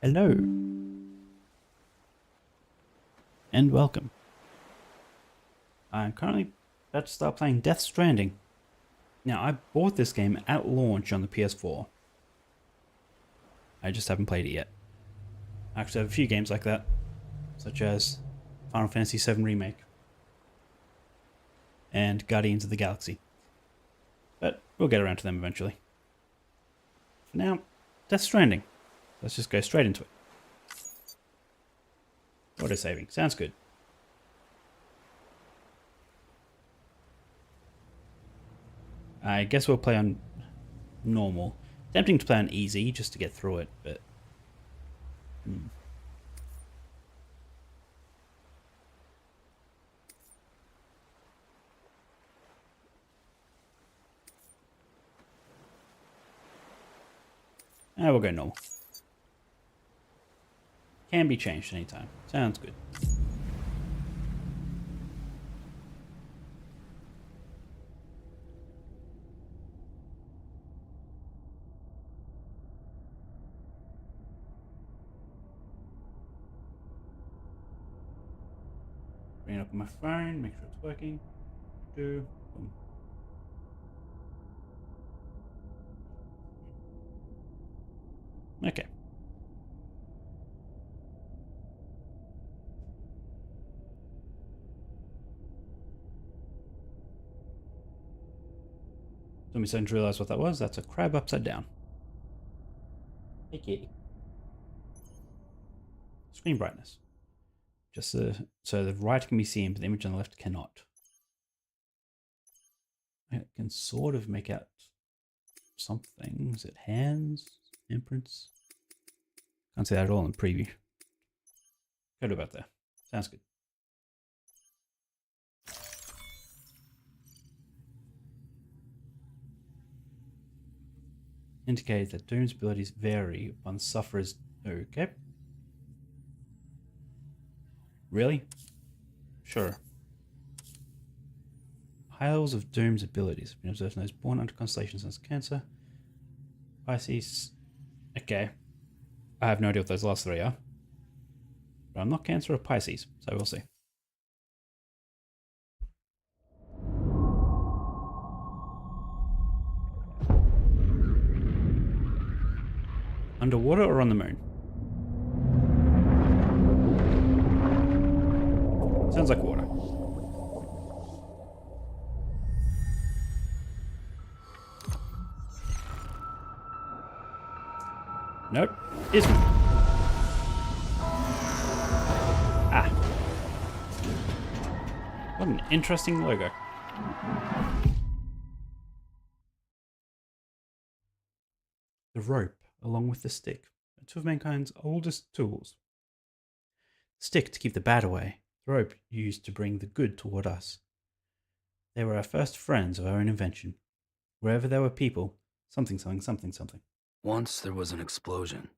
Hello, and welcome. I'm currently about to start playing Death Stranding. Now, I bought this game at launch on the PS4. I just haven't played it yet. I actually have a few games like that, such as Final Fantasy VII Remake and Guardians of the Galaxy. But we'll get around to them eventually. For now, Death Stranding. Let's just go straight into it. Auto saving. Sounds good. I guess we'll play on normal. Tempting to play on easy just to get through it, but... we'll go normal. Can be changed anytime. Sounds good. Bring it up on my phone, make sure it's working. Boom. Okay. Took me a second to realize what that was. That's a crab upside down. Hey kitty. Screen brightness. Just so the right can be seen, but the image on the left cannot. I can sort of make out something. Is it hands? Imprints? Can't see that at all in preview. Go to about there. Sounds good. Indicates that Doom's abilities vary upon sufferer's... Okay. Really? Sure. High levels of Doom's abilities have been observed in those born under constellations as Cancer, Pisces... Okay. I have no idea what those last three are. But I'm not Cancer or Pisces, so we'll see. Underwater or on the moon? Sounds like water. Nope. Isn't. Ah. What an interesting logo. The rope, along with the stick, are two of mankind's oldest tools. The stick to keep the bad away, the rope used to bring the good toward us. They were our first friends of our own invention. Wherever there were people, something. Once there was an explosion.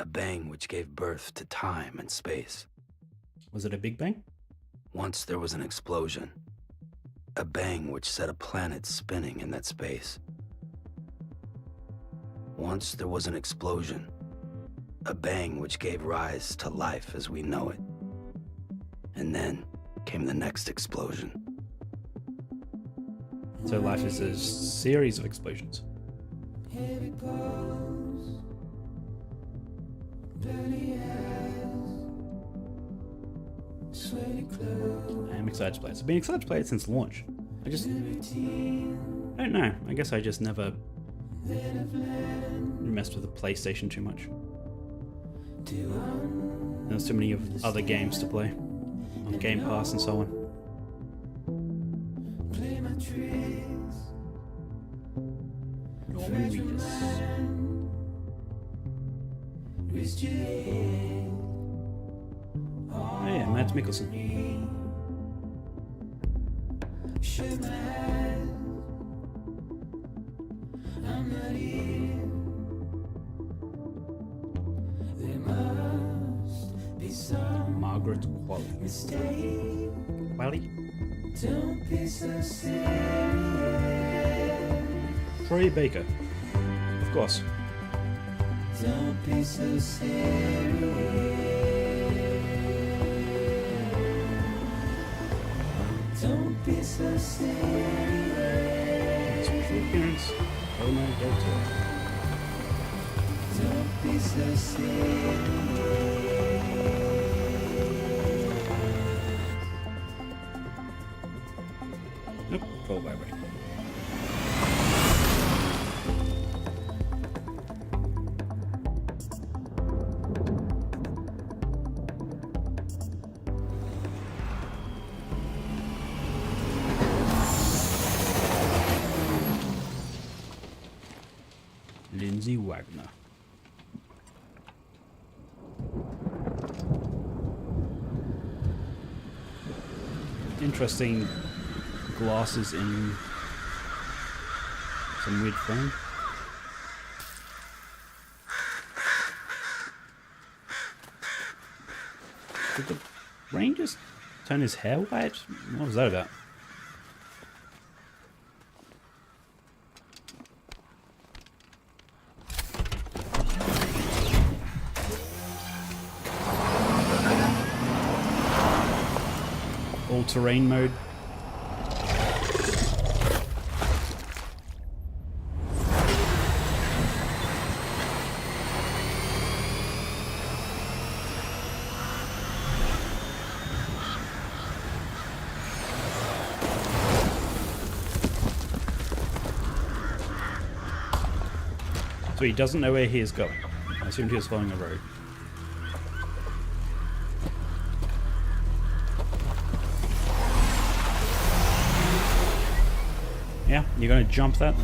A bang which gave birth to time and space. Was it a big bang? Once there was an explosion. A bang which set a planet spinning in that space. Once there was an explosion. A bang which gave rise to life as we know it. And then came the next explosion. So life is a series of explosions. Heavy clothes, dirty hands, sweaty clothes. I am excited to play it. So I've been excited to play it since launch. I don't know. I guess I just never messed with the PlayStation too much. There's too many of other games to play on Game Pass and so on. Play my tricks. Norman Reedus. Oh yeah, Mads Mikkelsen. I'm not here. There must be some Margaret Qualley. mistake. Qualley? Don't be so serious. Troy Baker. Of course. Don't be so serious. Don't be so serious. Special appearance. Oh no, go to it. Don't be so serious. Nope, fall by way. Lindsay Wagner. Interesting glasses in some weird frame. Did the rain just turn his hair white? What was that about? All-terrain mode. So he doesn't know where he is going. I assumed he was following a road. Yeah, you're gonna jump that?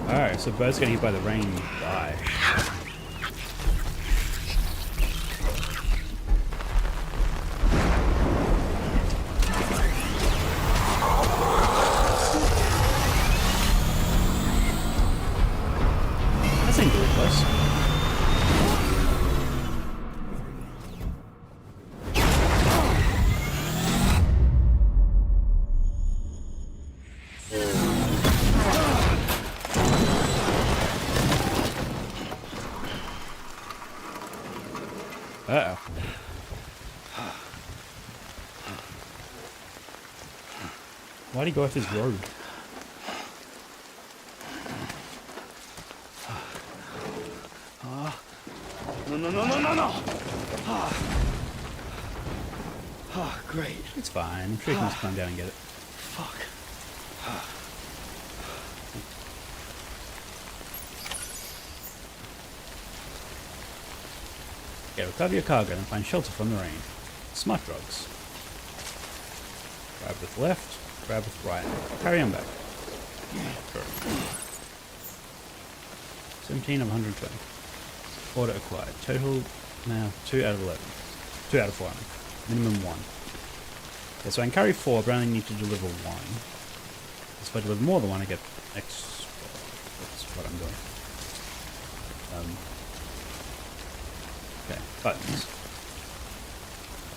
Alright, so birds getting hit by the rain die. That seems really close. Uh-oh. Why'd he go off his road? No. Oh, great. It's fine. I'm sure he can just climb down and get it. Fuck. Okay, recover your cargo and find shelter from the rain. Smart drugs. Grab with left, grab with right. Carry on back. Sure. 17 of 120. Order acquired. Total now 2 out of 11. 2 out of 4. Minimum 1. Okay, so I can carry 4, but I only need to deliver 1. If I deliver more than 1, I get extra. That's what I'm doing. Okay, buttons.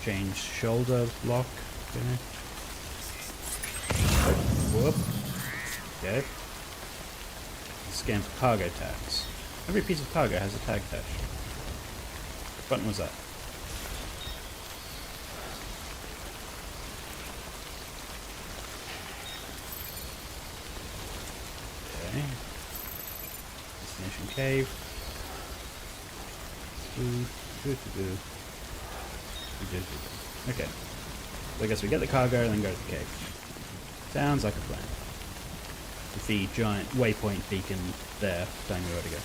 Change shoulder lock. Okay. Whoop. Okay. Scan for cargo tags. Every piece of cargo has a tag attached. What button was that? Okay. Destination cave. Okay. So I guess we get the cargo and then go to the cave. Sounds like a plan. With the giant waypoint beacon there telling me where to go.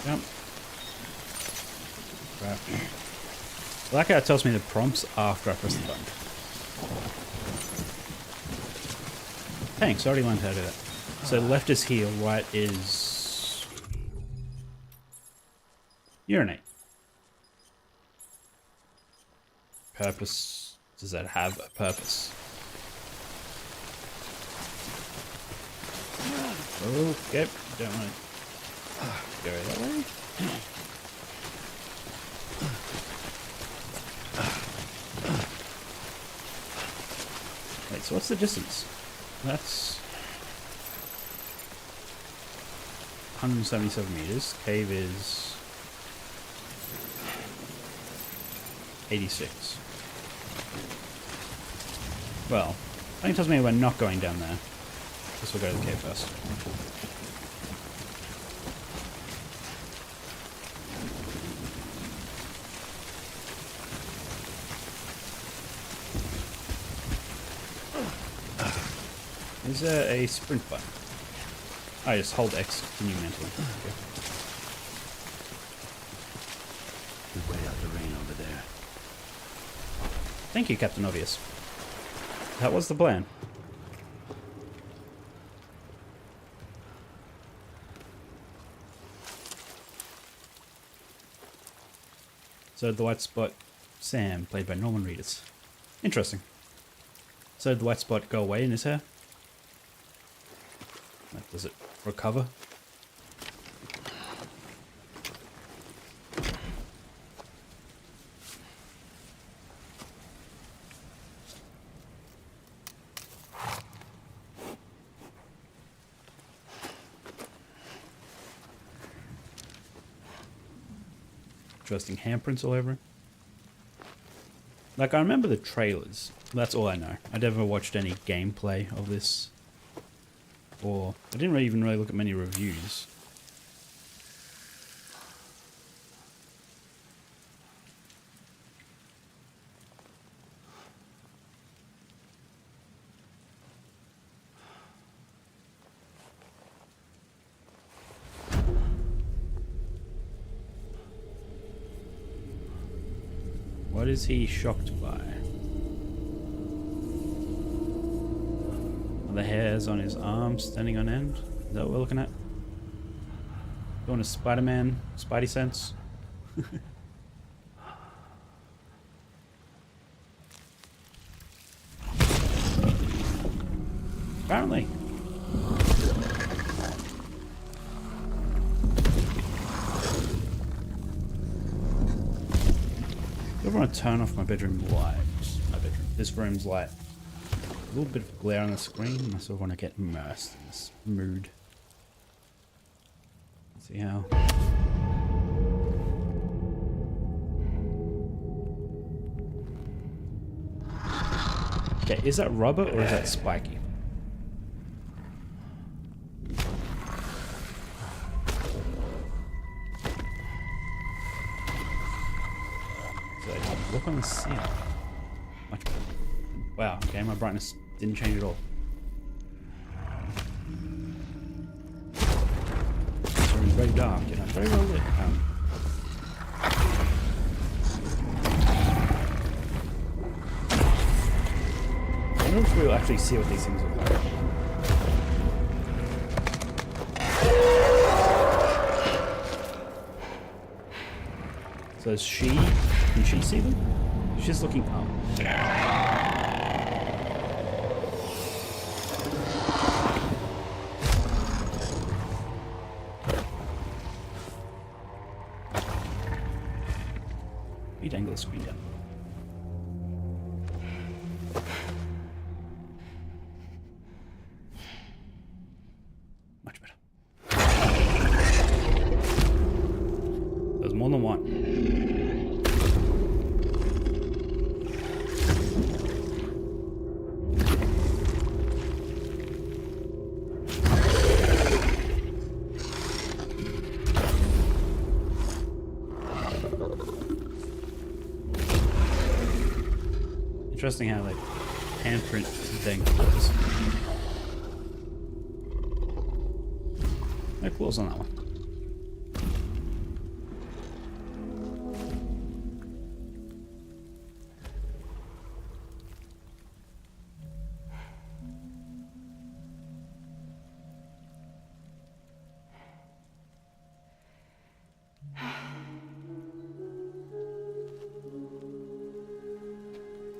Jump. Crap. I like how it tells me the prompts after I press the button. Thanks, I already learned how to do that. So left is heal, right is urinate. Purpose, does that have a purpose? Okay, don't want to go that way. So what's the distance? That's 177 meters. Cave is 86. Well, I think it tells me we're not going down there. Guess we'll go to the cave first. Is there a sprint button? I just hold X to continue mentally. Okay. We wait out the rain over there. Thank you, Captain Obvious. That was the plan. So the white spot, Sam, played by Norman Reedus. Interesting. So did the white spot go away in his hair? Like, does it recover? Interesting handprints all over him. Like, I remember the trailers. That's all I know. I never watched any gameplay of this. Or, I didn't really even really look at many reviews. What is he shocked by? Are the hairs on his arms standing on end? Is that what we're looking at? Doing a Spider-Man Spidey sense? Apparently. I want to turn off my bedroom light. This room's light. A little bit of glare on the screen. I sort of want to get immersed in this mood. Let's see how. Okay, is that rubber or is that spiky? Look on the ceiling. Much better. Wow, okay, my brightness didn't change at all. This room's very dark, you know, very well lit. I don't know if we'll actually see what these things look like. So is she, can she see them? She's looking up. You'd angle the screen down. Much better. There's more than one. Interesting how, like, handprint thing goes. No claws on that one.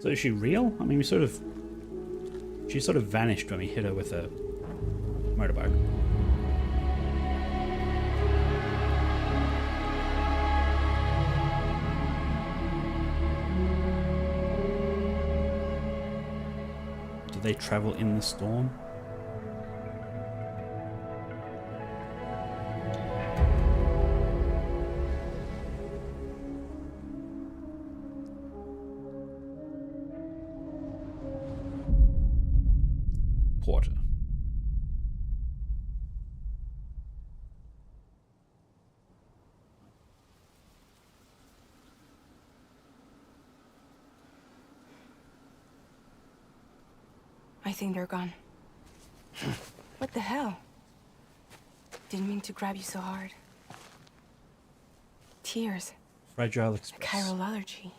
So is she real? I mean, she sort of vanished when we hit her with a motorbike. Do they travel in the storm? Porter. I think they're gone. What the hell? Didn't mean to grab you so hard. Tears. Fragile A Express. chiral allergy.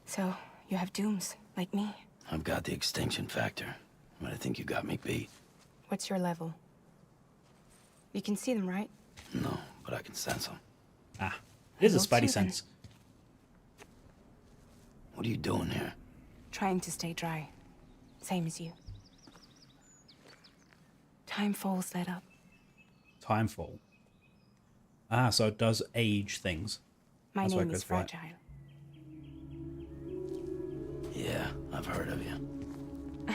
So, you have dooms, like me. I've got the extinction factor, but I think you got me beat. What's your level? You can see them, right? No, but I can sense them. Ah, it is a Don't spidey you then. sense. What are you doing here? Trying to stay dry. Same as you. Timefall's let up. Timefall. Ah, so it does age things. My That's why it name is goes right. Fragile. Yeah, I've heard of you.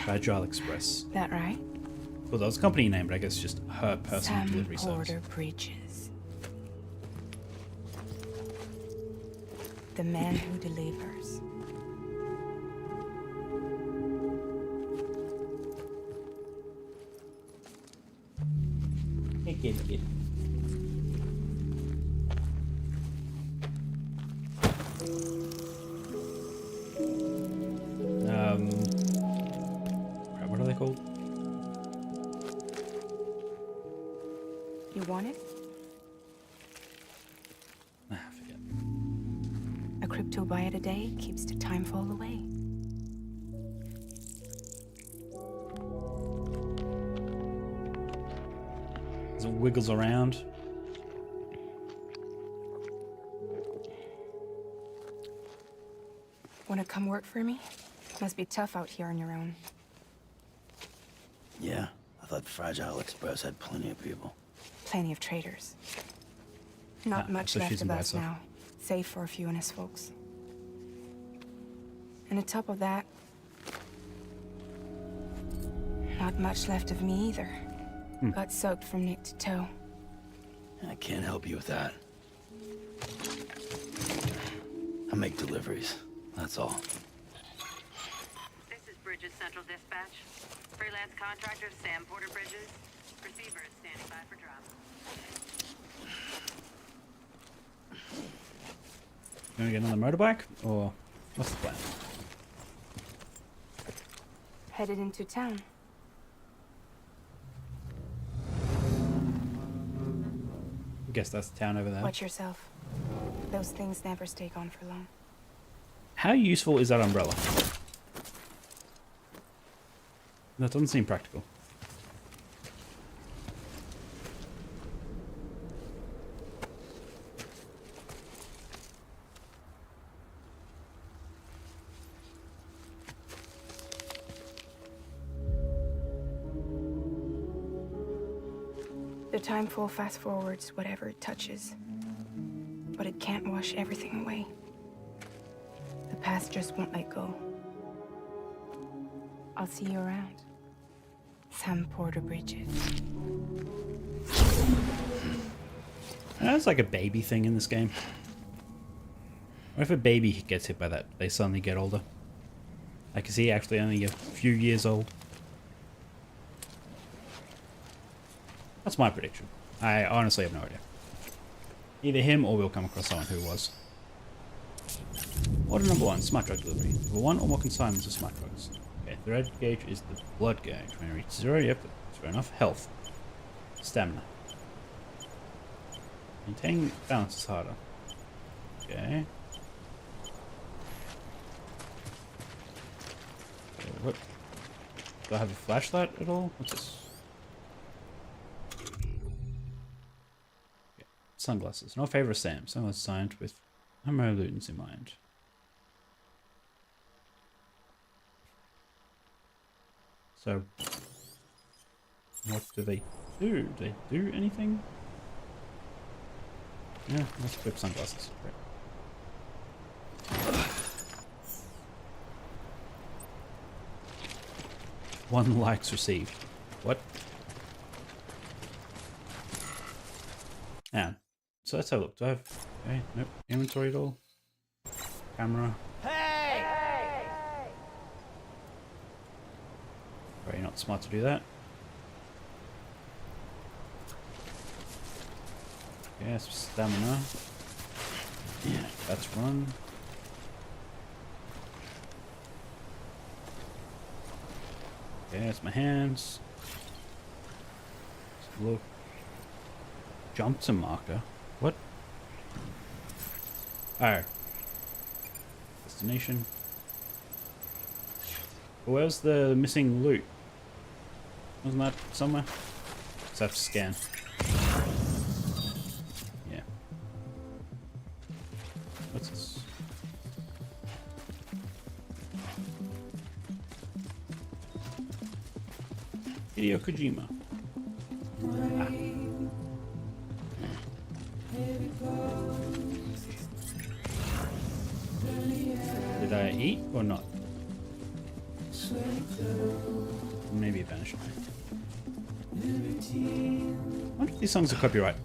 Fragile Express. That right? Well, that was a company name, but I guess just her personal Sam delivery service. Porter Bridges. The man who delivers. Hey, kid. What are they called? You want it? Ah, forget. A crypto bite a day keeps the timefall away. As it wiggles around. Wanna come work for me? Must be tough out here on your own. Yeah, I thought Fragile Express had plenty of people. Plenty of traders. Not Ah, much so left she's of by us herself. now, save for a few honest folks. And on top of that, not much left of me either. Got soaked from neck to toe. I can't help you with that. I make deliveries, that's all. This is Bridges Central Dispatch. Freelance contractor Sam Porter Bridges. Receiver is standing by for drop. You want to get another motorbike? Or what's the plan? Headed into town. I guess that's the town over there. Watch yourself. Those things never stay gone for long. How useful is that umbrella? That doesn't seem practical. The timefall fast forwards whatever it touches. But it can't wash everything away. The past just won't let go. I'll see you around. Sam Porter Bridges. That's like a baby thing in this game. What if a baby gets hit by that? They suddenly get older. I can see actually only a few years old. That's my prediction. I honestly have no idea. Either him or we'll come across someone who was. Order number 1, smart drug delivery. Number 1 or more consignments of smart drugs. Okay, the red gauge is the blood gauge. When it reaches 0, yep, that's fair enough. Health. Stamina. Maintaining balance is harder. Okay. What? Do I have a flashlight at all? What's this? Okay. Sunglasses. No favor of Sam. Sunglasses designed with Homo ludens in mind. So, what do they do? Do they do anything? Yeah, let's equip sunglasses. Great. 1 likes received. What? Yeah. So let's have a look. Do I have... Okay, nope. Inventory at all? Camera. Hey! Very not smart to do that. Yes, stamina. Yeah, that's run. Okay, that's my hands. Let's look. Jump to marker. What? Oh. Destination. Where's the missing loot? Wasn't that somewhere? Just have to scan. Yeah. What's this? Hideo Kojima. Ah. Did I eat or not? Maybe it vanished. I wonder if these songs are copyright.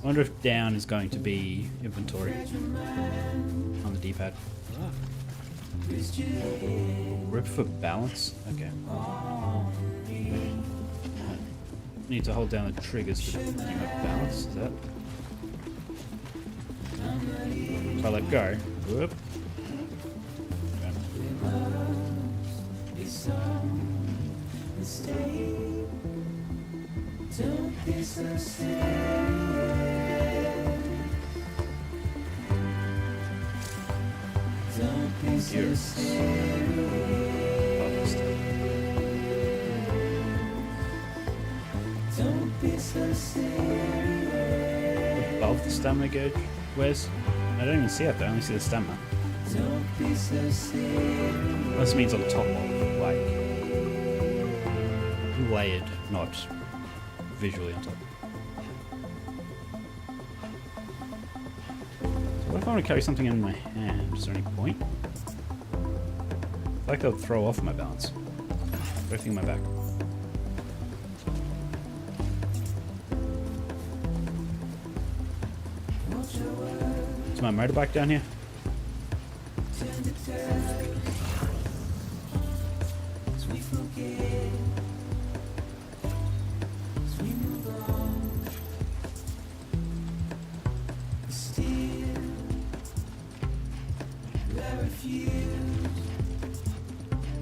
I wonder if down is going to be inventory on the D-pad. Rip for balance? Okay. Need to hold down the triggers to keep up balance. Is that? If I let go. Whoop. Above the stamina gauge? Where's? I don't even see it though, I only see the stamina. This means on top of, like, layered, not visually on top. So what if I want to carry something in my hand? Is there any point? I feel like that would throw off my balance. Everything in my back. Is my motorbike down here?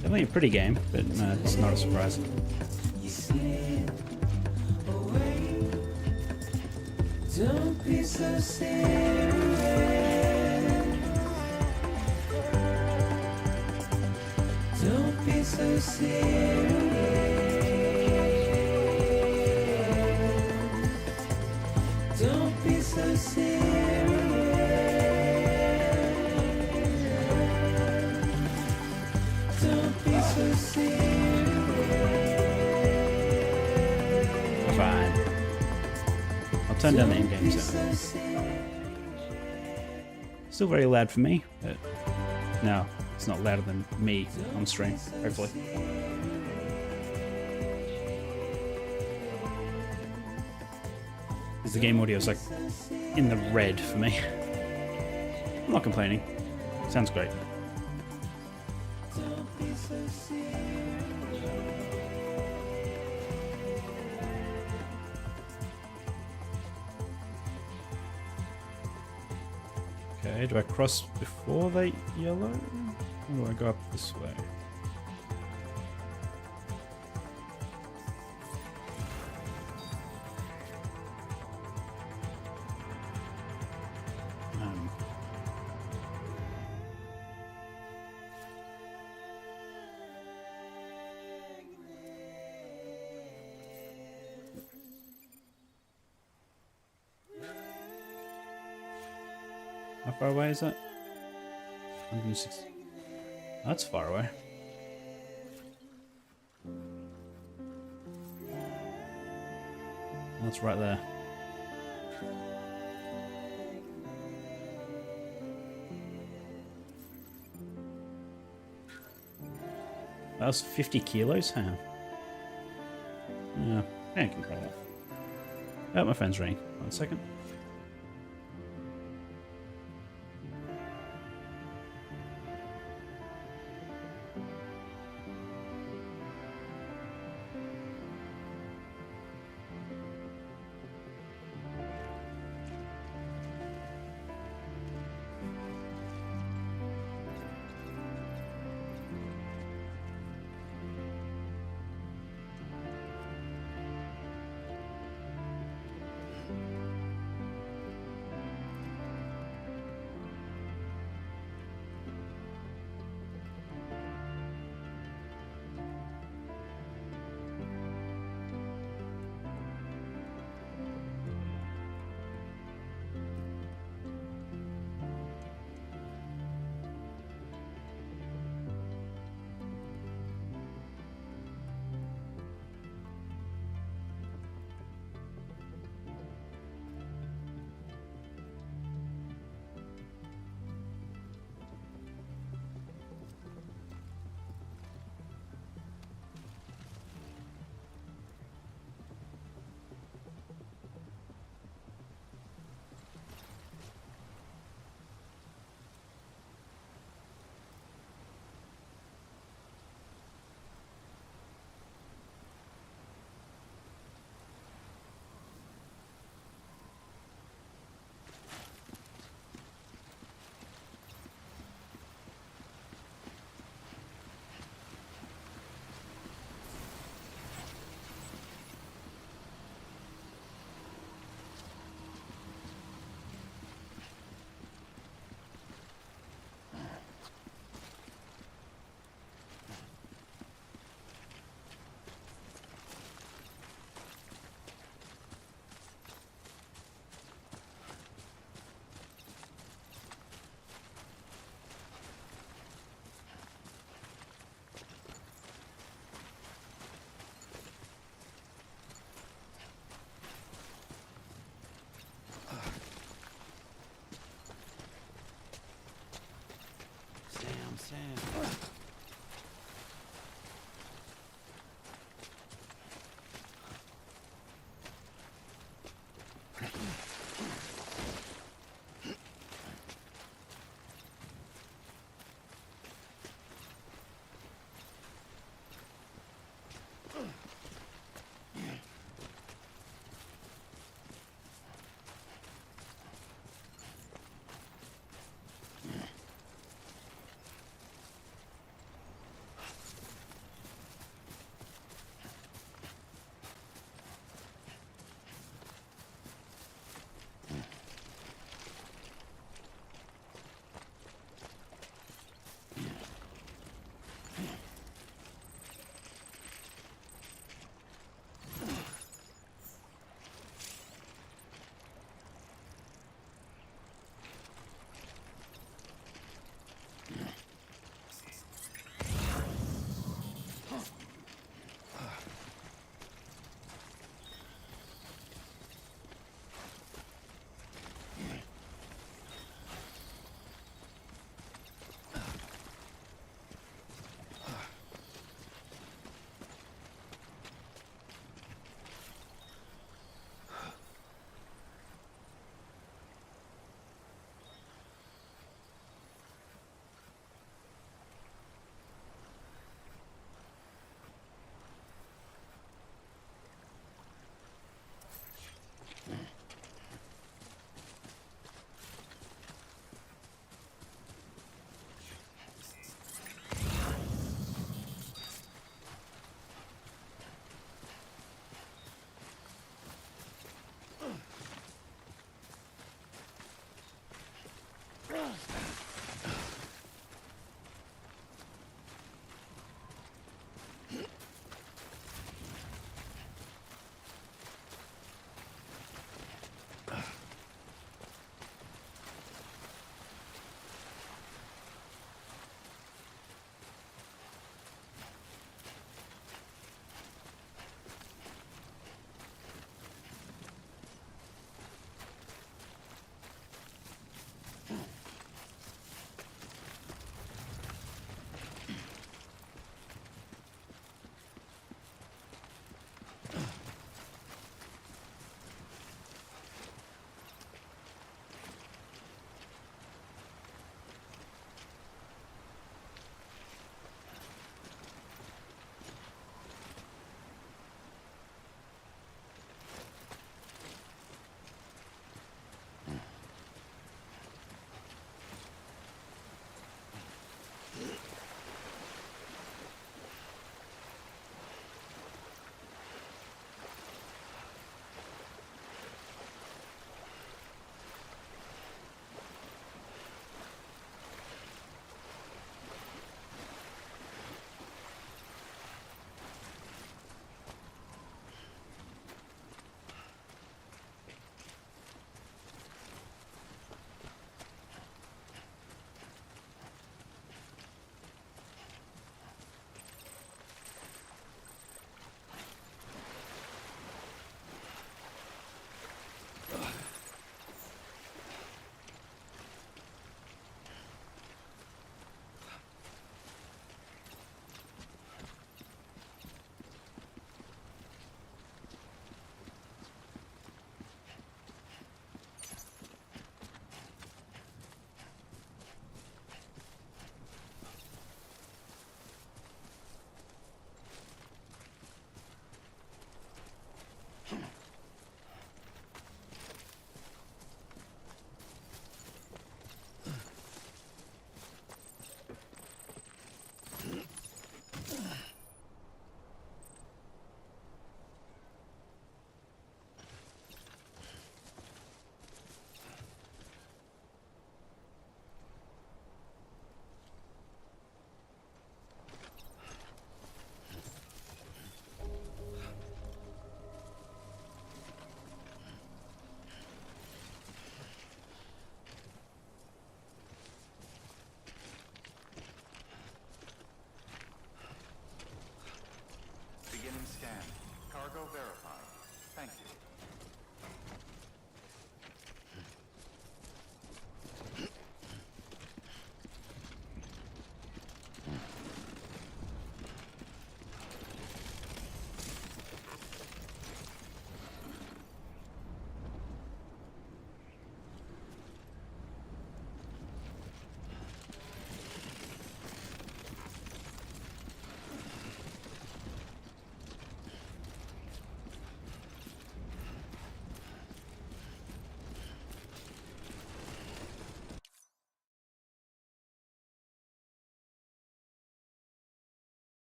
Definitely a pretty game, but no, it's not a surprise. Don't be so serious. Don't be so serious. Don't be so serious. Don't be so serious. Fine. I'll turn down the in-game sound. Still very loud for me, but no, it's not louder than me on stream, hopefully. Because the game audio is like in the red for me. I'm not complaining. Sounds great. Okay, do I cross before they yellow? Or do I go up this way? How far away is that? 160. That's far away. That's right there. That was 50 kilos, huh? Yeah, I can control that. Oh, my phone's ringing. 1 second.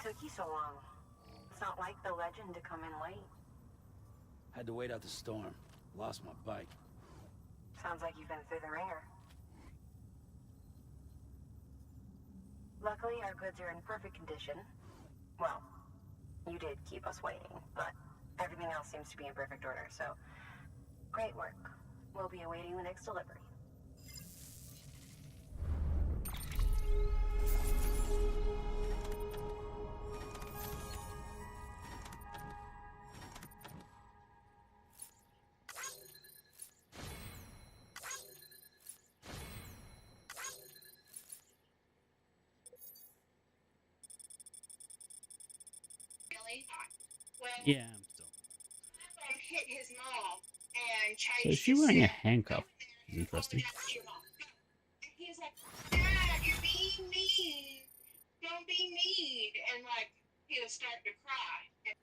took you so long? It's not like the legend to come in late. Had to wait out the storm. Lost my bike. Sounds like you've been through the ringer. Luckily, our goods are in perfect condition. Well, you did keep us waiting, but everything else seems to be in perfect order, so great work. We'll be awaiting the next delivery. Really? Well, Yeah, I'm still. hit his mom and So is changed she his wearing a SIM. handcuff? Which is interesting. That's your mom. And he's like, Dad, you're being mean. Don't be mean. And like, he was starting to cry.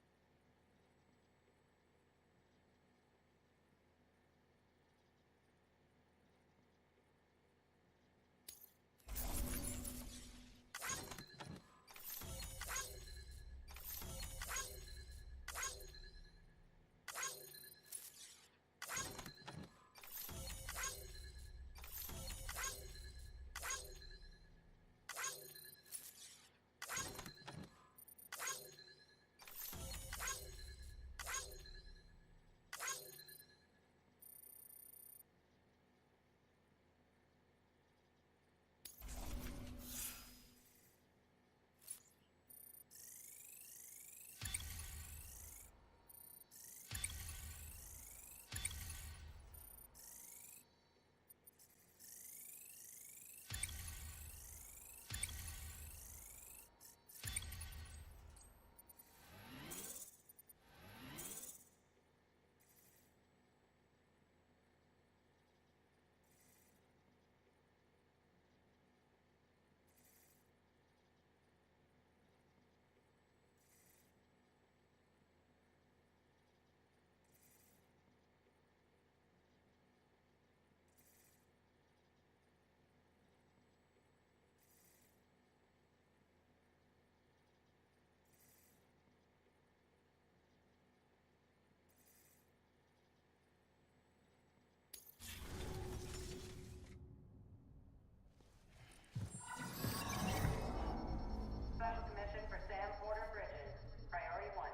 Special commission for Sam Porter Bridges. Priority 1.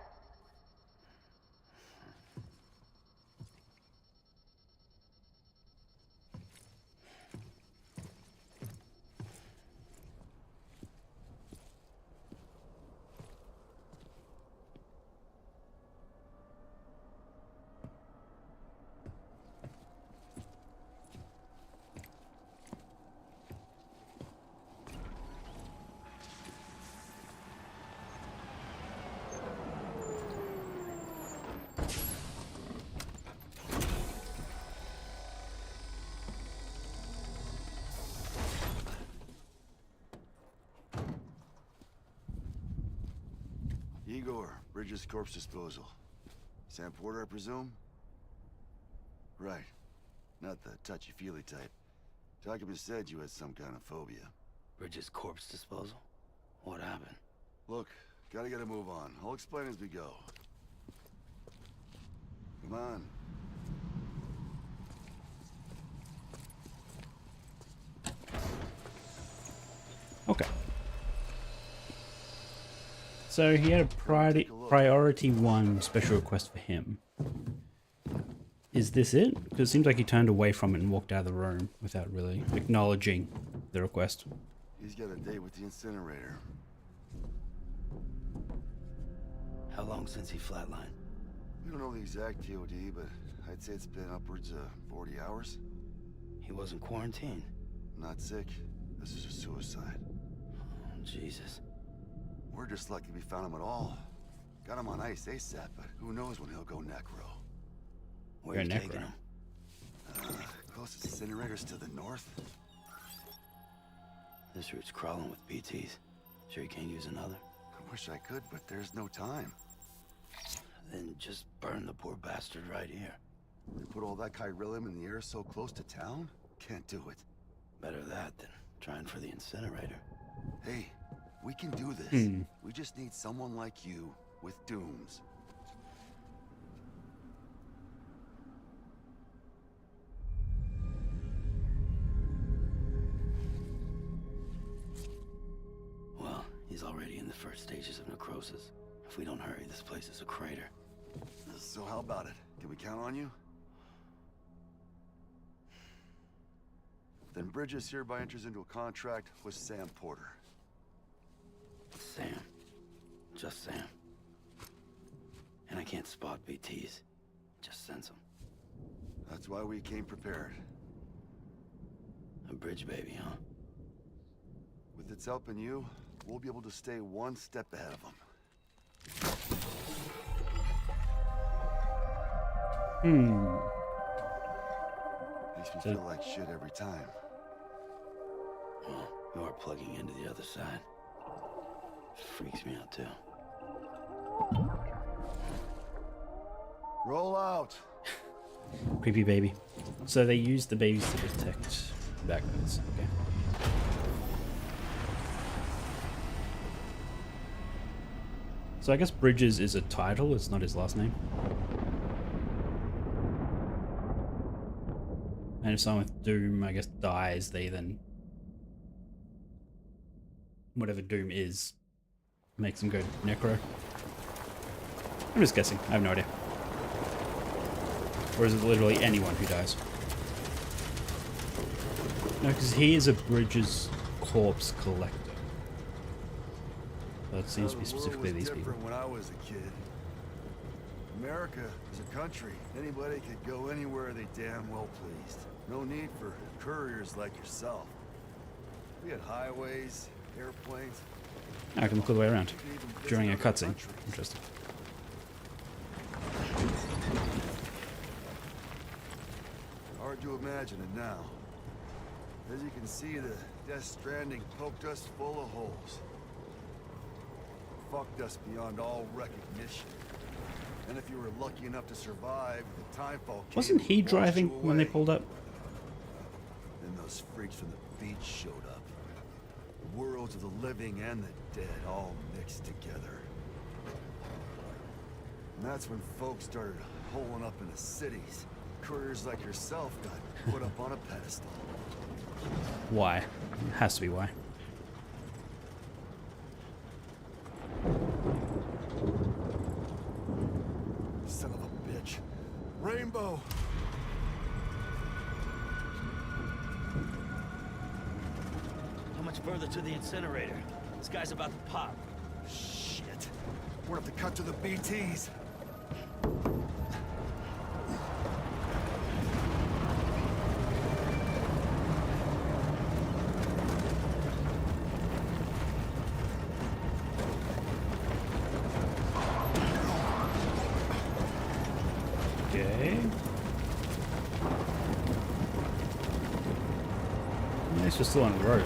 Igor, Bridges Corpse Disposal. Sam Porter, I presume? Right. Not the touchy-feely type. Document said you had some kind of phobia. Bridges corpse disposal? What happened? Look, gotta get a move on. I'll explain as we go. Come on. Okay. So he had a priority 1 special request for him. Is this it? Because it seems like he turned away from it and walked out of the room without really acknowledging the request. He's got a date with the incinerator. How long since he flatlined? We don't know the exact TOD, but I'd say it's been upwards of 40 hours. He wasn't quarantined. Not sick. This is a suicide. Oh, Jesus. We're just lucky we found him at all. Got him on ice ASAP, but who knows when he'll go necro. Where you Necro. taking him? Closest incinerator's to the north. This route's crawling with BTs. Sure you can't use another? I wish I could, but there's no time. Then just burn the poor bastard right here. They put all that chiralium in the air so close to town? Can't do it. Better that than trying for the incinerator. Hey, We can do this. Hmm. We just need someone like you with dooms. Well, he's already in the first stages of necrosis. If we don't hurry, this place is a crater. So how about it? Can we count on you? Then Bridges hereby enters into a contract with Sam Porter. Sam. Just Sam. And I can't spot BTs. Just sense them. That's why we came prepared. A bridge baby, huh? With its help and you, we'll be able to stay one step ahead of them. Makes me feel like shit every time. Well, you are plugging into the other side. Freaks me out too. Roll out! Creepy baby. So they use the babies to detect backwards. Okay. So I guess Bridges is a title, it's not his last name. And if someone with Doom, I guess, dies, they then... whatever Doom is, makes them go necro. I'm just guessing, I have no idea. Or is it literally anyone who dies? No, because he is a Bridges corpse collector. So it seems to be specifically these people. When I was a kid, America was a country. Anybody could go anywhere they damn well pleased. No need for couriers like yourself. We had highways, airplanes. I can look all the way around You could even visit during a other cutscene. countries. Interesting. Hard to imagine it now. As you can see, the Death Stranding poked us full of holes. Fucked us beyond all recognition. And if you were lucky enough to survive, the timefall came Wasn't he and washed driving you when they away. pulled up? Then those freaks from the beach showed up. The worlds of the living and the dead all mixed together. And that's when folks started holing up into cities. Couriers like yourself got put up on a pedestal. Why? It has to be why. Son of a bitch. Rainbow! How much further to the incinerator? This guy's about to pop. Shit. We're gonna have to cut to the BTs. Okay. At least we're still on the road.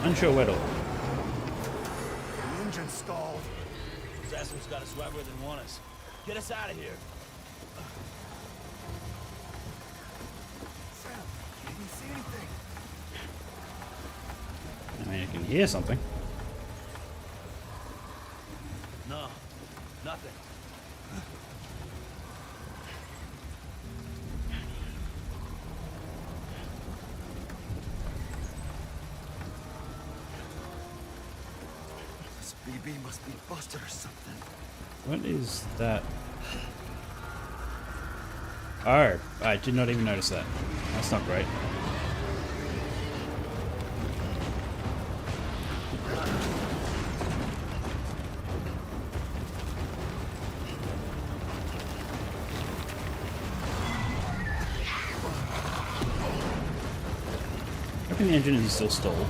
I'm unsure where to look. The engine stalled. This asshole's got us right where they want us. Get us out of here. Sam, can you see anything? I mean, you can hear something. No, nothing. This BB must be busted or something. What is that? Oh, I did not even notice that. That's not great. I reckon the engine is still stalled.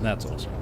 That's awesome.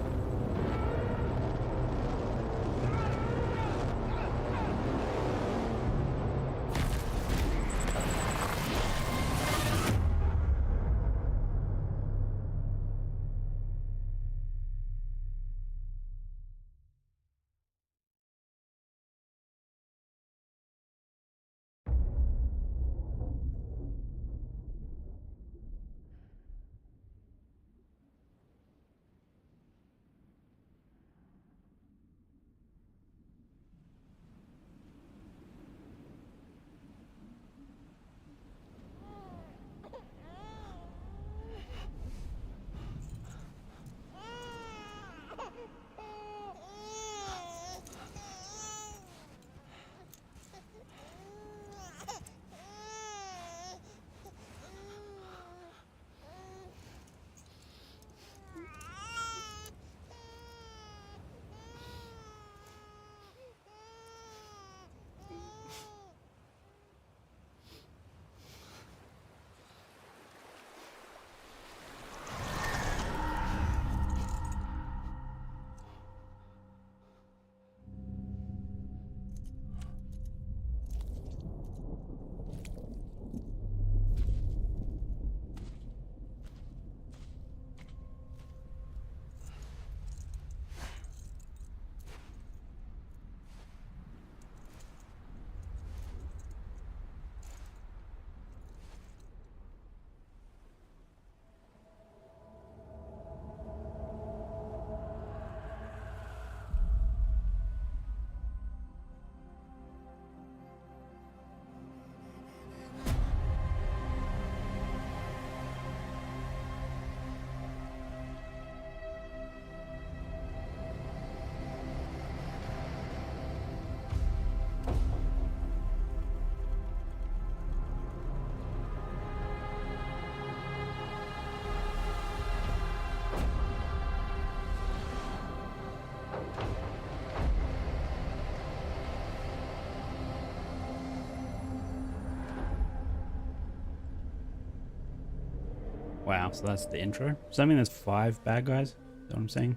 Wow, so that's the intro. Does that mean there's 5 bad guys? Is that what I'm saying?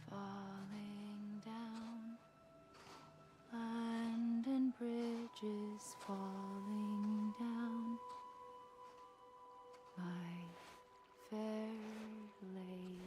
Falling down, land and bridges falling down, my fair lady.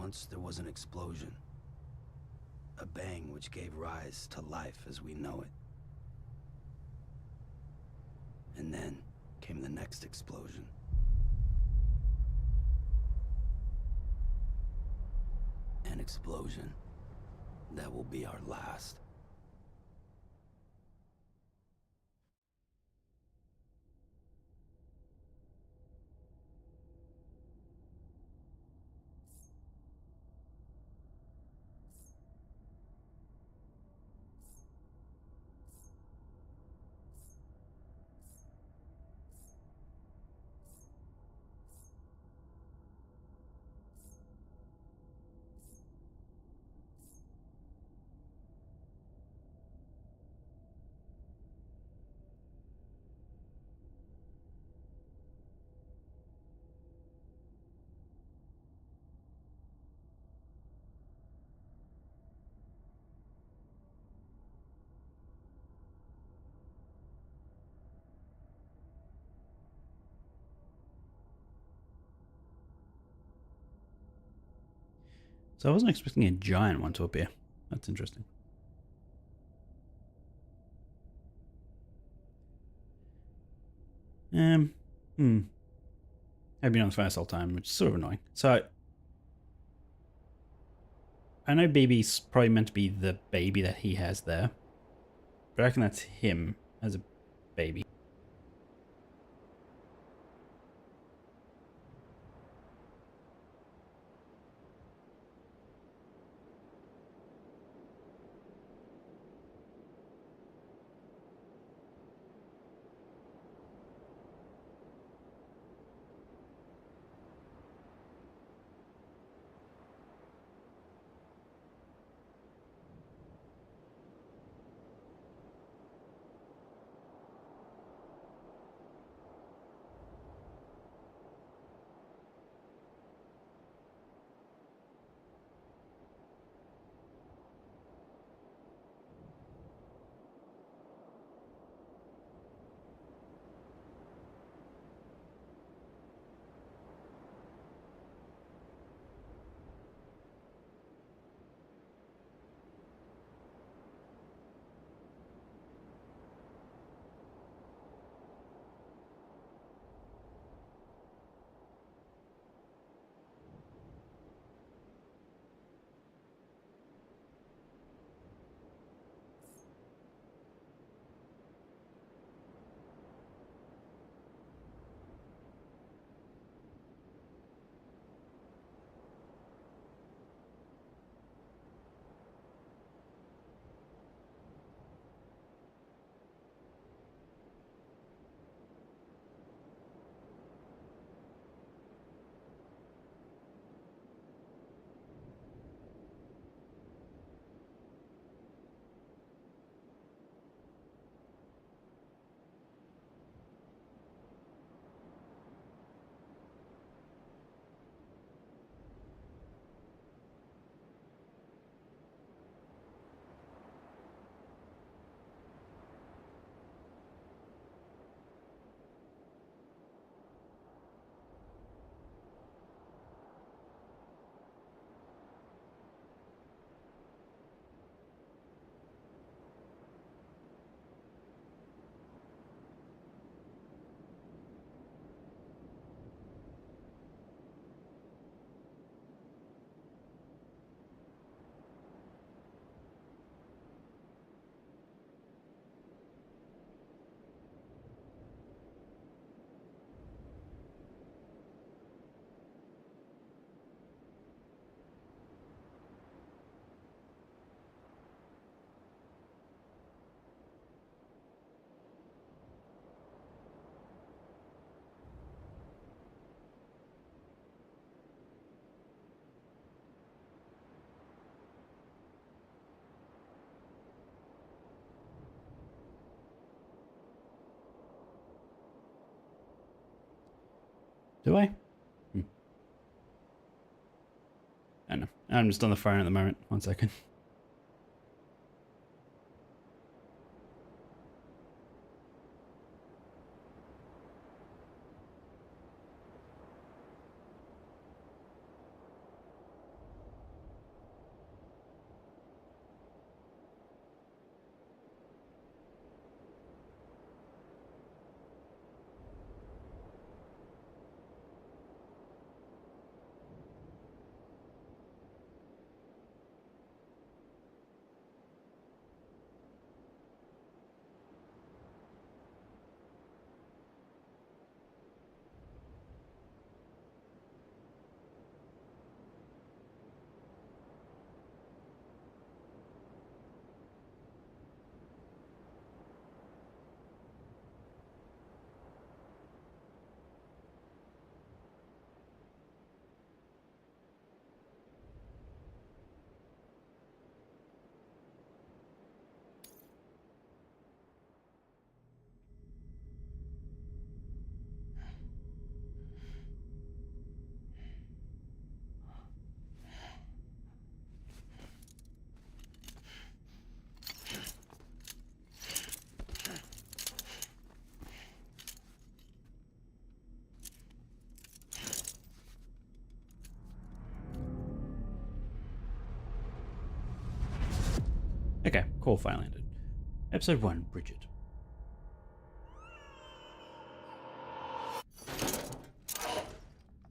Once there was an explosion. A bang which gave rise to life as we know it. And then came the next explosion. An explosion that will be our last. So I wasn't expecting a giant one to appear. That's interesting. I've been on the phone this whole time, which is sort of annoying. So I know baby's probably meant to be the baby that he has there, but I reckon that's him as a baby. Do I? I don't know. I'm just on the phone at the moment. 1 second. Okay, call finally ended. Episode 1, Bridget.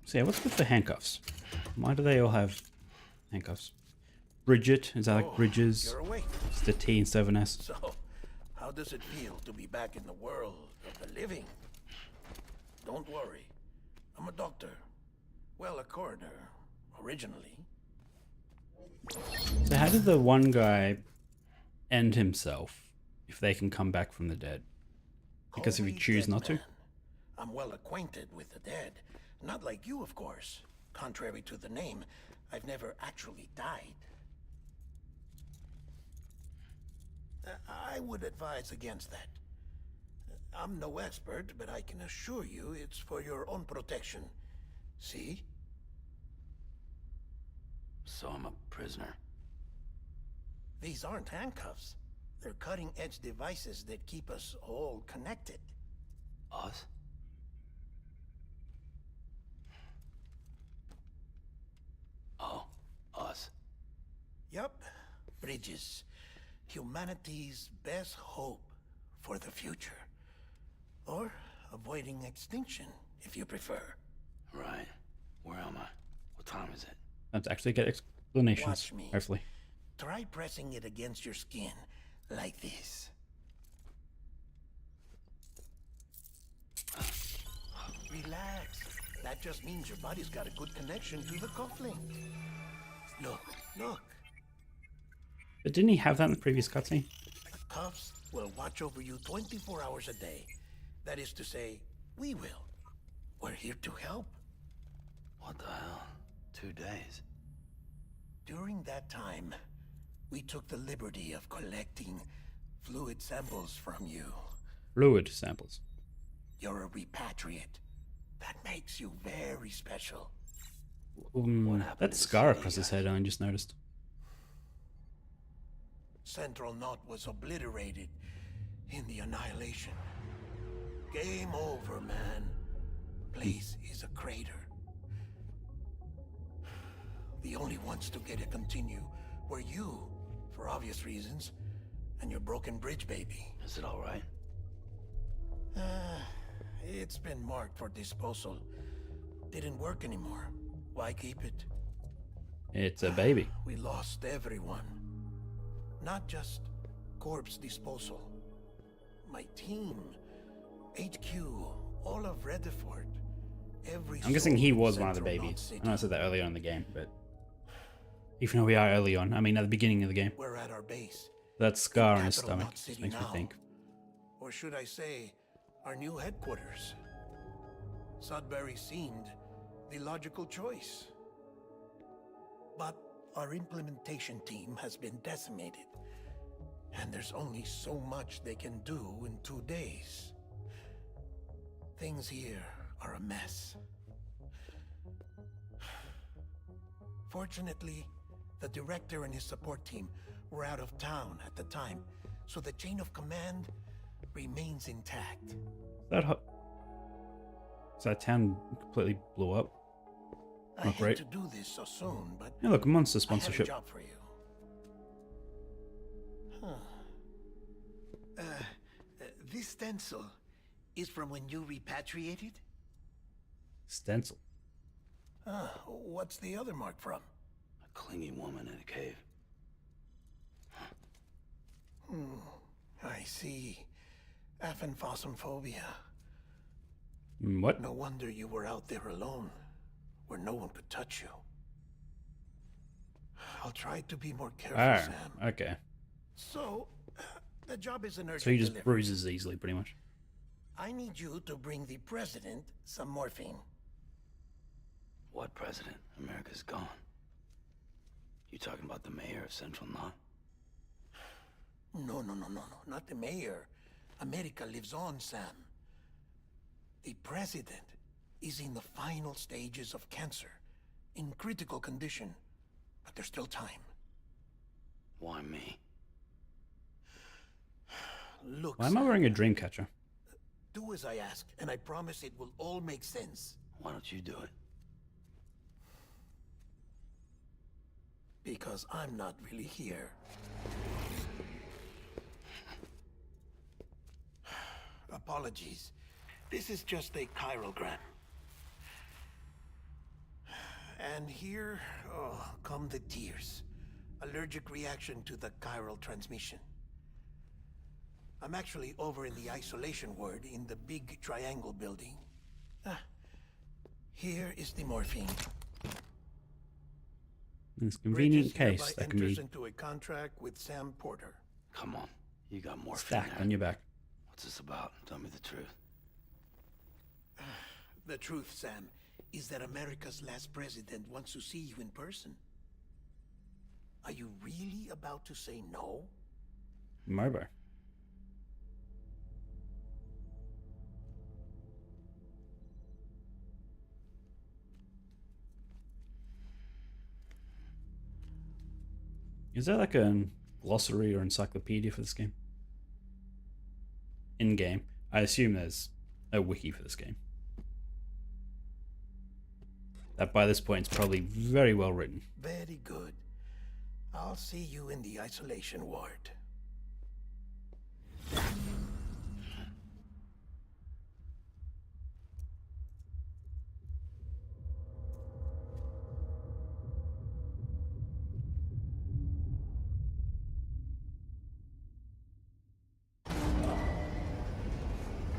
So yeah, what's good for handcuffs? Why do they all have handcuffs? Bridget, is that like Bridges? You're awake. It's the T instead of an S. So, how does it feel to be back in the world of the living? Don't worry. I'm a doctor. Well, a coroner, originally. So how did the one guy end himself if they can come back from the dead? Because if you Holy choose dead not to? man. I'm well acquainted with the dead. Not like you, of course. Contrary to the name, I've never actually died. I would advise against that. I'm no expert, but I can assure you it's for your own protection. See? So I'm a prisoner. These aren't handcuffs. They're cutting-edge devices that keep us all connected. Us? Oh, us. Yup. Bridges. Humanity's best hope for the future. Or avoiding extinction, if you prefer. Right. Where am I? What time is it? Let's actually get explanations, Watch me. hopefully. Try pressing it against your skin, like this. Relax. That just means your body's got a good connection to the cufflink. Look, look. But didn't he have that in the previous cutscene? The cuffs will watch over you 24 hours a day. That is to say, we will. We're here to help. What the hell? 2 days. During that time, we took the liberty of collecting fluid samples from you. Fluid samples. You're a repatriate. That makes you very special. happened That to the scar city, across his guys? head, I just noticed. Central Knot was obliterated in the annihilation. Game over, man. Place is a crater. The only ones to get to continue were you, for obvious reasons, and your broken bridge baby. Is it alright? It's been marked for disposal. Didn't work anymore. Why keep it? It's a baby. We lost everyone. Not just corpse disposal. My team, HQ, all of Redford, every I'm guessing he soul in was one of the Central Knot babies. City. I know I said that early on in the game, but even though we are early on, I mean at the beginning of the game. We're at our base. That scar on his Capital stomach Knot just City makes me now. think. Or should I say, our new headquarters. Sudbury seemed the logical choice. But our implementation team has been decimated. And there's only so much they can do in 2 days. Things here are a mess. Fortunately, the director and his support team were out of town at the time, so the chain of command remains intact. So that town completely blew up. I Not hate great. to do this so soon, but Yeah, look, monster I have a sponsorship. job for you. This stencil is from when you repatriated? Stencil. What's the other mark from? A clingy woman in a cave. I see. Aphenphosmphobia. What? No wonder you were out there alone, where no one could touch you. I'll try to be more careful, Ah, Sam. okay. So, the job is an urgent So he just delivery. bruises easily, pretty much. I need you to bring the president some morphine. What president? America's gone. You talking about the mayor of Central Knot? No, not the mayor. America lives on, Sam. The president is in the final stages of cancer, in critical condition, but there's still time. Why me? Look, Why am I Sam, wearing a dream catcher? do as I ask, and I promise it will all make sense. Why don't you do it? Because I'm not really here. Apologies. This is just a chirogram. And here, come the tears. Allergic reaction to the chiral transmission. I'm actually over in the isolation ward in the big triangle building. Here is the morphine. It's a convenient Bridges case hereby that can be enters into a contract with Sam Porter. Come on, you got morphine stacked there. on your back. What's this about? Tell me the truth. The truth, Sam, is that America's last president wants to see you in person. Are you really about to say no? Mobo. Is there like a glossary or encyclopedia for this game? In game, I assume there's a wiki for this game. That by this point is probably very well written. Very good. I'll see you in the isolation ward.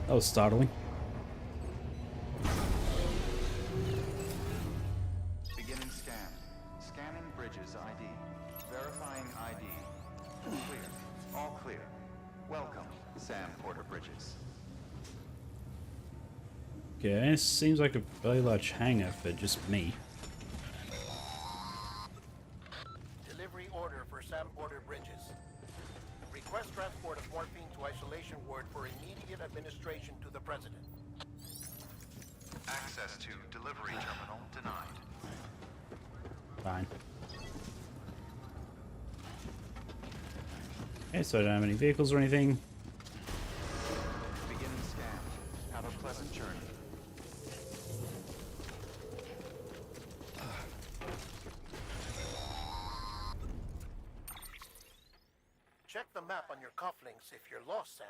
That was startling. Beginning scan. Scanning Bridges ID. Verifying ID. Clear. All clear. Welcome, Sam Porter Bridges. Okay, seems like a very large hangar for just me. Delivery order for Sam Porter Bridges. Request transport of morphine to isolation ward for immediate administration to the president. Access to delivery terminal denied. Fine. Okay, so I don't have any vehicles or anything. Beginning scan. Have a pleasant journey. Check the map on your cufflinks if you're lost, Sam.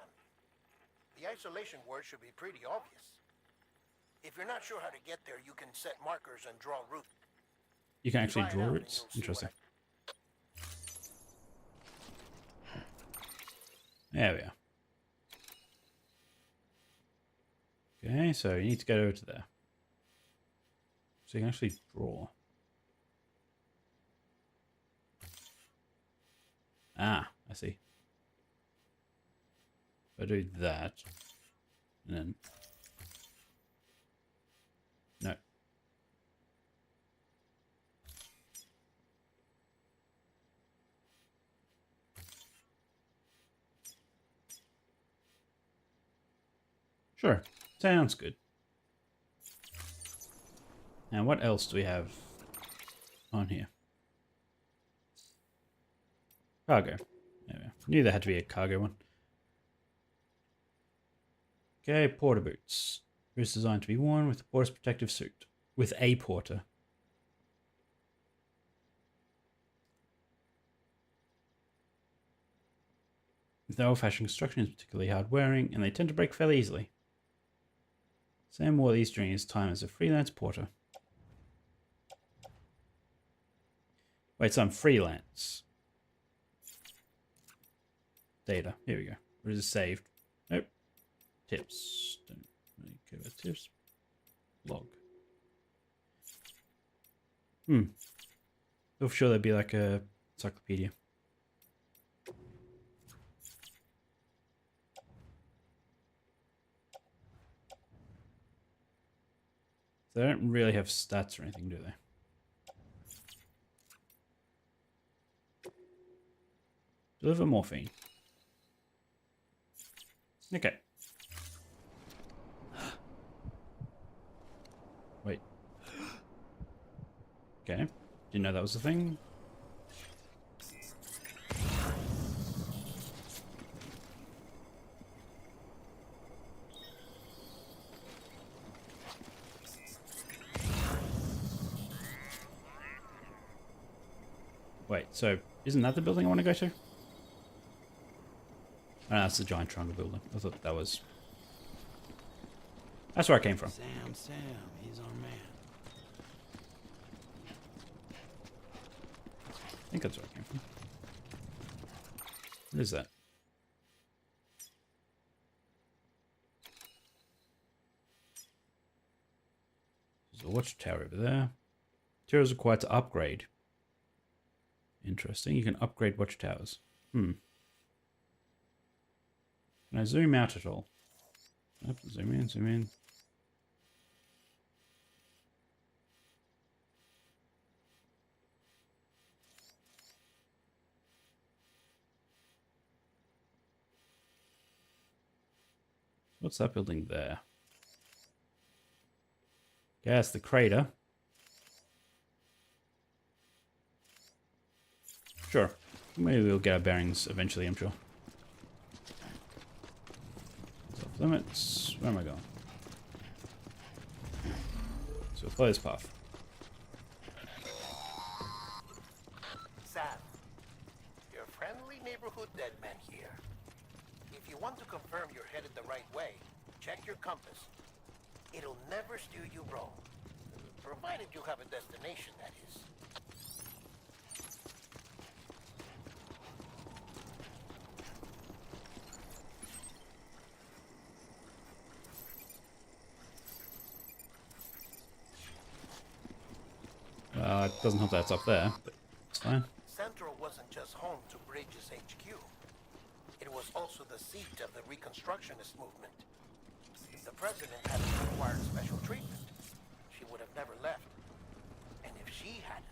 The isolation word should be pretty obvious. If you're not sure how to get there, you can set markers and draw routes. You can actually Try it draw out and routes. you'll see Interesting. what There we are. Okay, so you need to go over to there. So you can actually draw. Ah, I see. If I do that, and then... No. Sure, sounds good. Now, what else do we have on here? Cargo. There we go. Knew there had to be a cargo one. Okay, porter boots. Boots designed to be worn with a porter's protective suit. With a porter. The old-fashioned construction is particularly hard wearing, and they tend to break fairly easily. Sam wore these during his time as a freelance porter. Wait, so I'm freelance. Data. Here we go. Where is it saved? Nope. Tips. Don't really care about tips. Log. I'm sure there'd be like a encyclopedia. They don't really have stats or anything, do they? Deliver morphine. Okay. Wait. Okay. Didn't know that was a thing. Wait, so isn't that the building I want to go to? Oh, no, that's the giant triangle building. I thought that was That's where I came from. Sam, he's our man. I think that's where I came from. What is that? There's a watchtower over there. Materials required to upgrade. Interesting. You can upgrade watchtowers. Can I zoom out at all? Yep, zoom in, zoom in. What's that building there? Yes, the crater. Sure. Maybe we'll get our bearings eventually, I'm sure. Off limits. Where am I going? So follow this path. Sam, your friendly neighborhood dead man here. If you want to confirm you're headed the right way, check your compass. It'll never steer you wrong. Provided you have a destination, that is. It doesn't help that it's up there, but it's fine. Central wasn't just home to Bridges HQ. It was also the seat of the Reconstructionist movement. If the president hadn't required special treatment, she would have never left. And if she hadn't,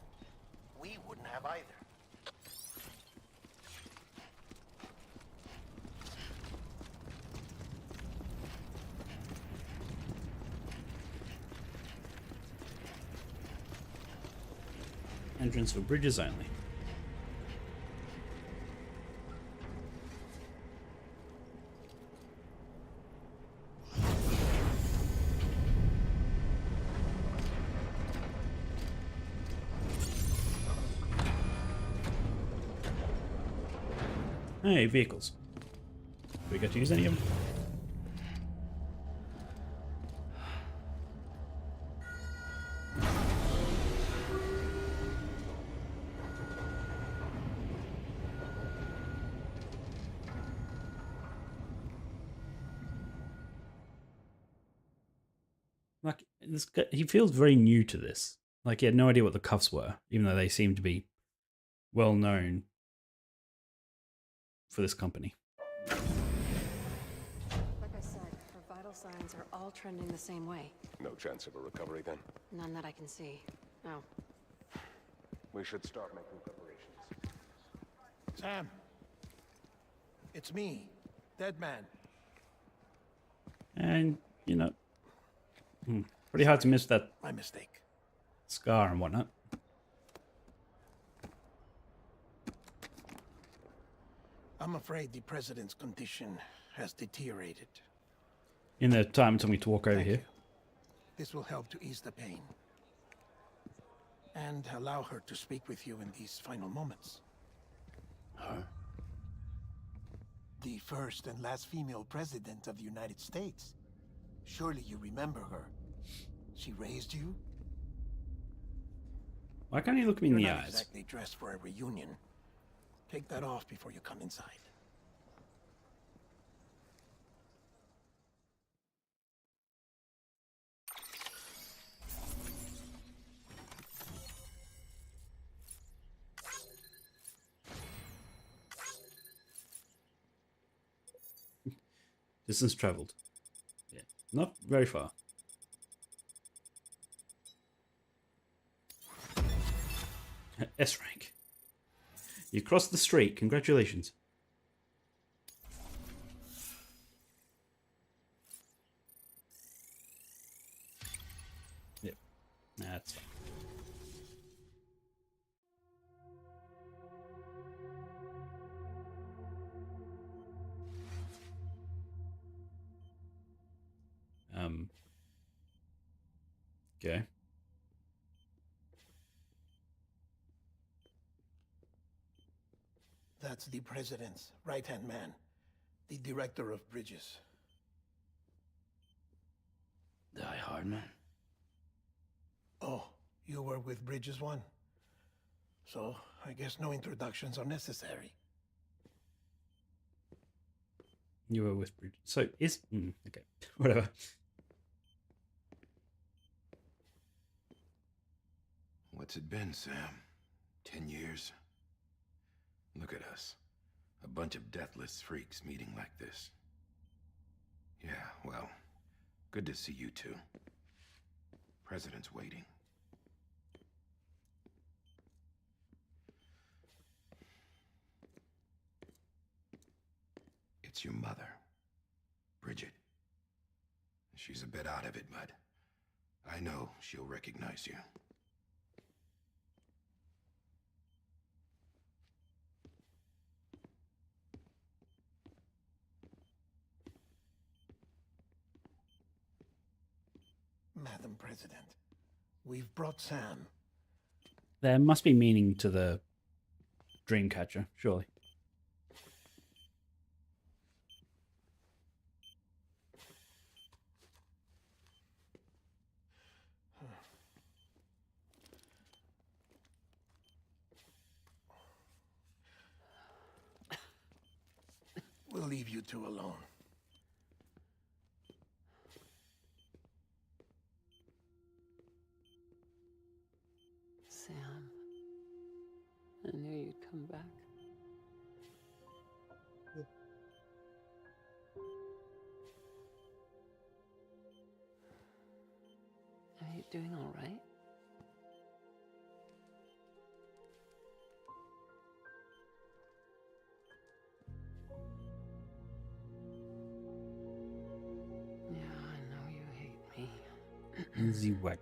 we wouldn't have either. Entrance for bridges only. Hey, vehicles. Do we get to use any of them? Like, this guy, he feels very new to this. Like, he had no idea what the cuffs were, even though they seem to be well known for this company. Like I said, her vital signs are all trending the same way. No chance of a recovery then? None that I can see. No. We should start making preparations. Sam, it's me, Dead Man. And, you know, pretty hard to miss that My mistake. scar and whatnot. I'm afraid the president's condition has deteriorated. In the time it took me to walk over Thank here. you. This will help to ease the pain. And allow her to speak with you in these final moments. Her? The first and last female president of the United States. Surely you remember her. She raised you. Why can't you look me in You're the not eyes? exactly dressed for a reunion. Take that off before you come inside. Distance traveled. Yeah, not very far. S rank. You crossed the street. Congratulations. Yep, that's fine. Okay. That's the president's right-hand man, the director of bridges. Die Hardman? Oh, you were with Bridges 1? So, I guess no introductions are necessary. You were with Bridget. So is okay, whatever. What's it been, Sam? 10 years? Look at us. A bunch of deathless freaks meeting like this. Yeah, well, good to see you two. President's waiting. It's your mother, Bridget. She's a bit out of it, but I know she'll recognize you. Madam President, we've brought Sam. There must be meaning to the Dreamcatcher, surely. We'll leave you two alone. Sam, I knew you'd come back. Are you doing all right? Yeah, I know you hate me. Lindsay Wagner.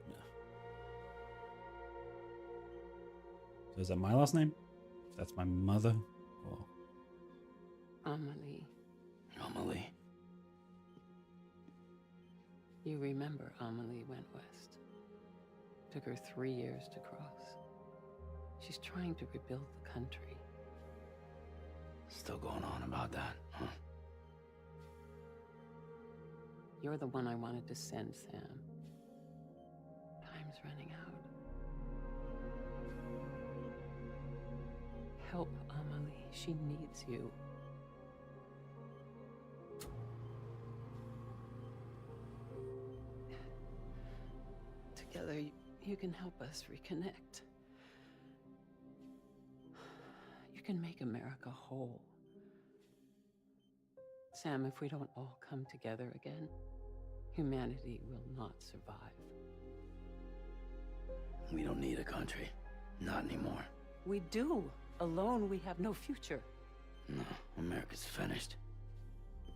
So is that my last name? If that's my mother? Or... Amelie. Amelie. You remember Amelie went west. Took her 3 years to cross. She's trying to rebuild the country. Still going on about that, huh? You're the one I wanted to send, Sam. Time's running out. Help Amelie. She needs you. Together, you can help us reconnect. You can make America whole. Sam, if we don't all come together again, humanity will not survive. We don't need a country. Not anymore. We do. Alone, we have no future. No, America's finished.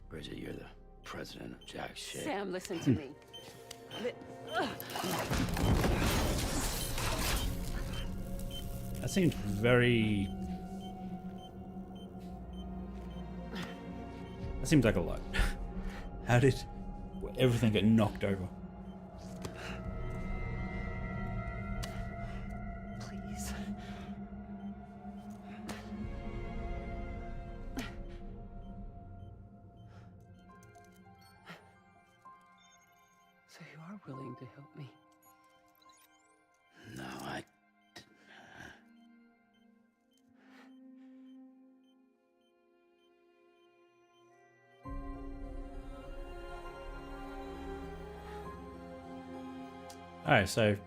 Bridget, you're the president of jack shit. Sam, listen to me. That seems very... That seems like a lot. How did everything get knocked over? Please. So you are willing to help me? No, I... Alright, so I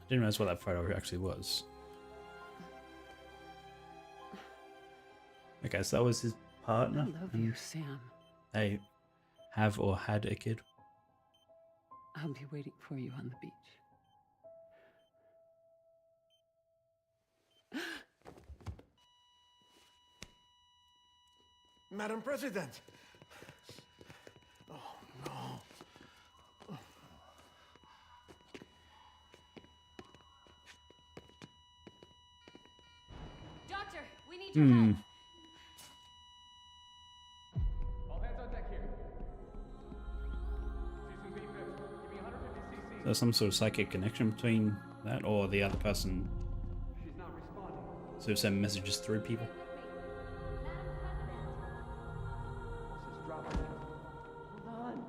didn't realize what that photo actually was. Okay, so that was his partner. I love you, Sam. They have or had a kid. I'll be waiting for you on the beach. Madam President! Oh, no. Doctor, we need your help. All hands on deck here. Season B fifth. Give me 150 cc. There's some sort of psychic connection between that or the other person. She's not responding. So send messages through people. This is dropping. Hold on.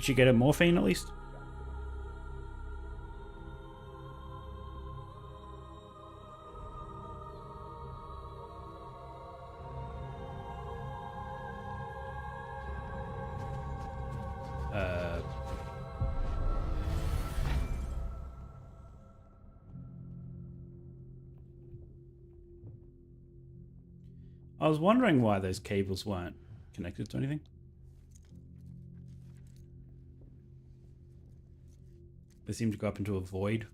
Did she get a morphine at least? I was wondering why those cables weren't connected to anything. They seem to go up into a void.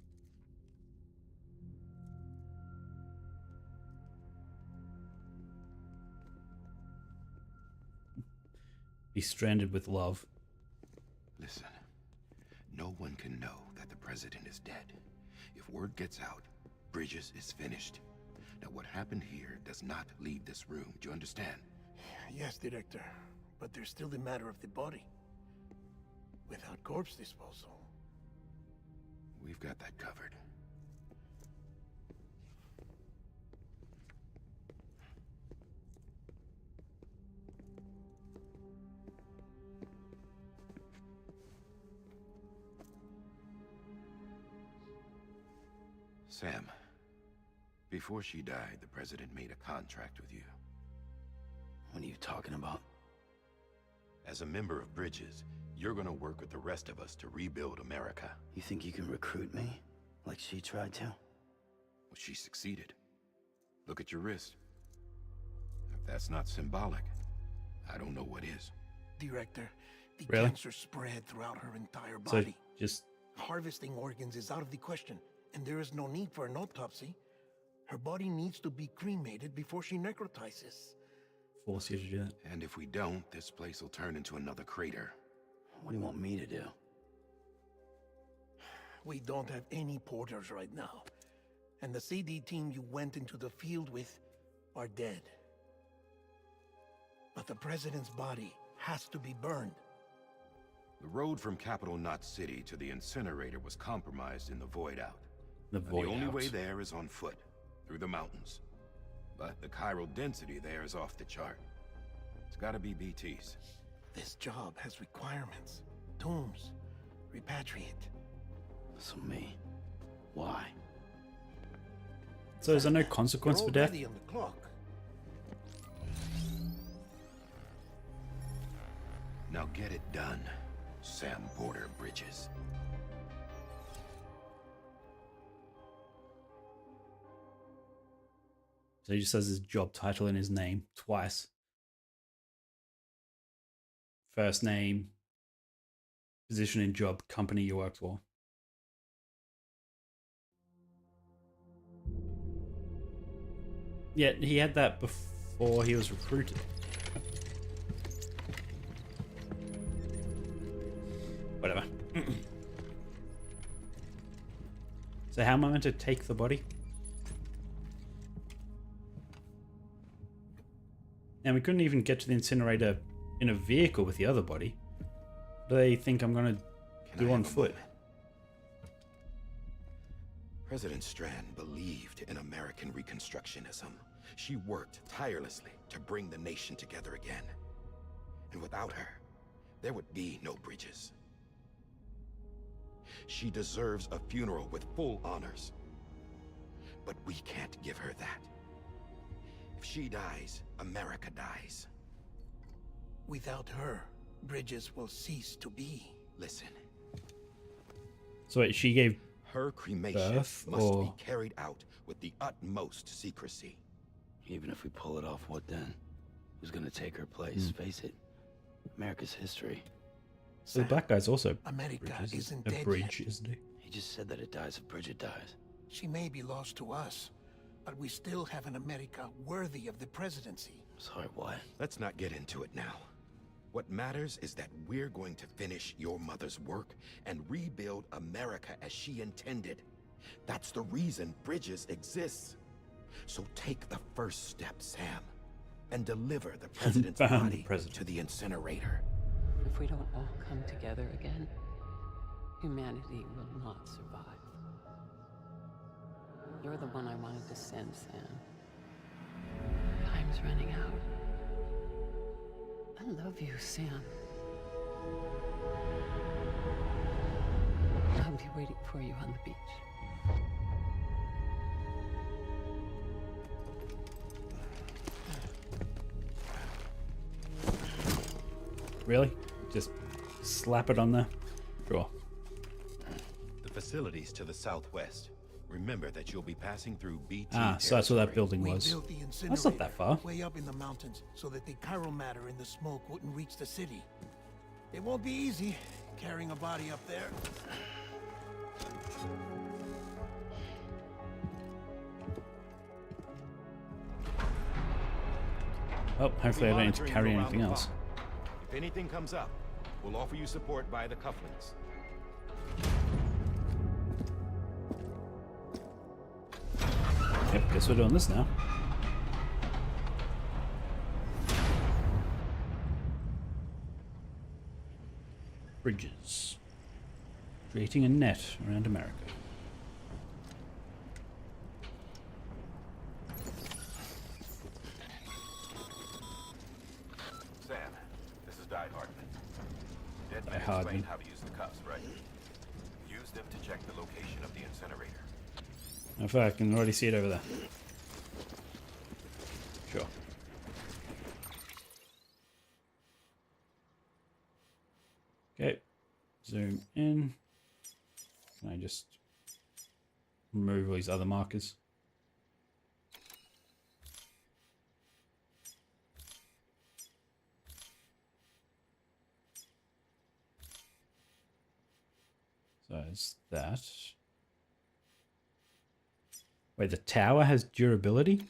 Be stranded with love. Listen, no one can know that the president is dead. If word gets out, Bridges is finished. Now, what happened here does not leave this room. Do you understand? Yes, Director. But there's still the matter of the body. Without corpse disposal. We've got that covered. Sam, before she died, the president made a contract with you. What are you talking about? As a member of Bridges, you're gonna work with the rest of us to rebuild America. You think you can recruit me? Like she tried to? Well, she succeeded. Look at your wrist. If that's not symbolic, I don't know what is. Director, the Really? cancer spread throughout her entire So body. just Harvesting organs is out of the question, and there is no need for an autopsy. Her body needs to be cremated before she necrotizes. force you to do that. And if we don't, this place will turn into another crater. What do you want me to do? We don't have any porters right now. And the CD team you went into the field with are dead. But the president's body has to be burned. The road from Capital Knot City to the incinerator was compromised in the Void Out. The And void the only out. way there is on foot, through the mountains. But the chiral density there is off the chart. It's gotta be BTs. This job has requirements. Tombs. Repatriate. So me. Why? So is there no consequence We're for death? already on the clock. Now get it done, Sam Porter Bridges. So he just says his job title in his name twice. First name, position in job, company you work for. Yeah, he had that before he was recruited. Whatever. So how am I meant to take the body? And we couldn't even get to the incinerator in a vehicle with the other body. What do they think I'm gonna do on foot? President Strand believed in American Reconstructionism. She worked tirelessly to bring the nation together again. And without her, there would be no Bridges. She deserves a funeral with full honors. But we can't give her that. If she dies, America dies. Without her, Bridges will cease to be. Listen, So wait, she gave her cremation birth, must or be carried out with the utmost secrecy. Even if we pull it off, what then? Who's gonna take her place? Face it. America's history. so the black guy's also America Bridges, isn't a dead bridge, yet. isn't he? He just said that it dies if Bridget dies. She may be lost to us, but we still have an America worthy of the presidency. Sorry, what? Let's not get into it now. What matters is that we're going to finish your mother's work and rebuild America as she intended. That's the reason Bridges exists. So take the first step, Sam, and deliver the president's Found the body president. to the incinerator. If we don't all come together again, humanity will not survive. You're the one I wanted to send, Sam. Time's running out. I love you, Sam. I'll be waiting for you on the beach. Really? Just slap it on there? Sure. The facilities to the southwest. Remember that you'll be passing through BT. Ah, so that's what that building We was. built the That's not that incinerator far. way up in the mountains so that the chiral matter in the smoke wouldn't reach the city. It won't be easy carrying a body up there. Oh, hopefully I don't need to carry anything else. If anything comes up, we'll offer you support via the cufflinks. Yep, guess we're doing this now. Bridges. Creating a net around America. Sam, this is Die Hardman. Die Hardman. Explained how to use the cuffs, right? Use them to check the location of the incinerator. In fact, I can already see it over there. Sure. Okay. Zoom in. Can I just remove all these other markers? So it's that. Wait, the tower has durability?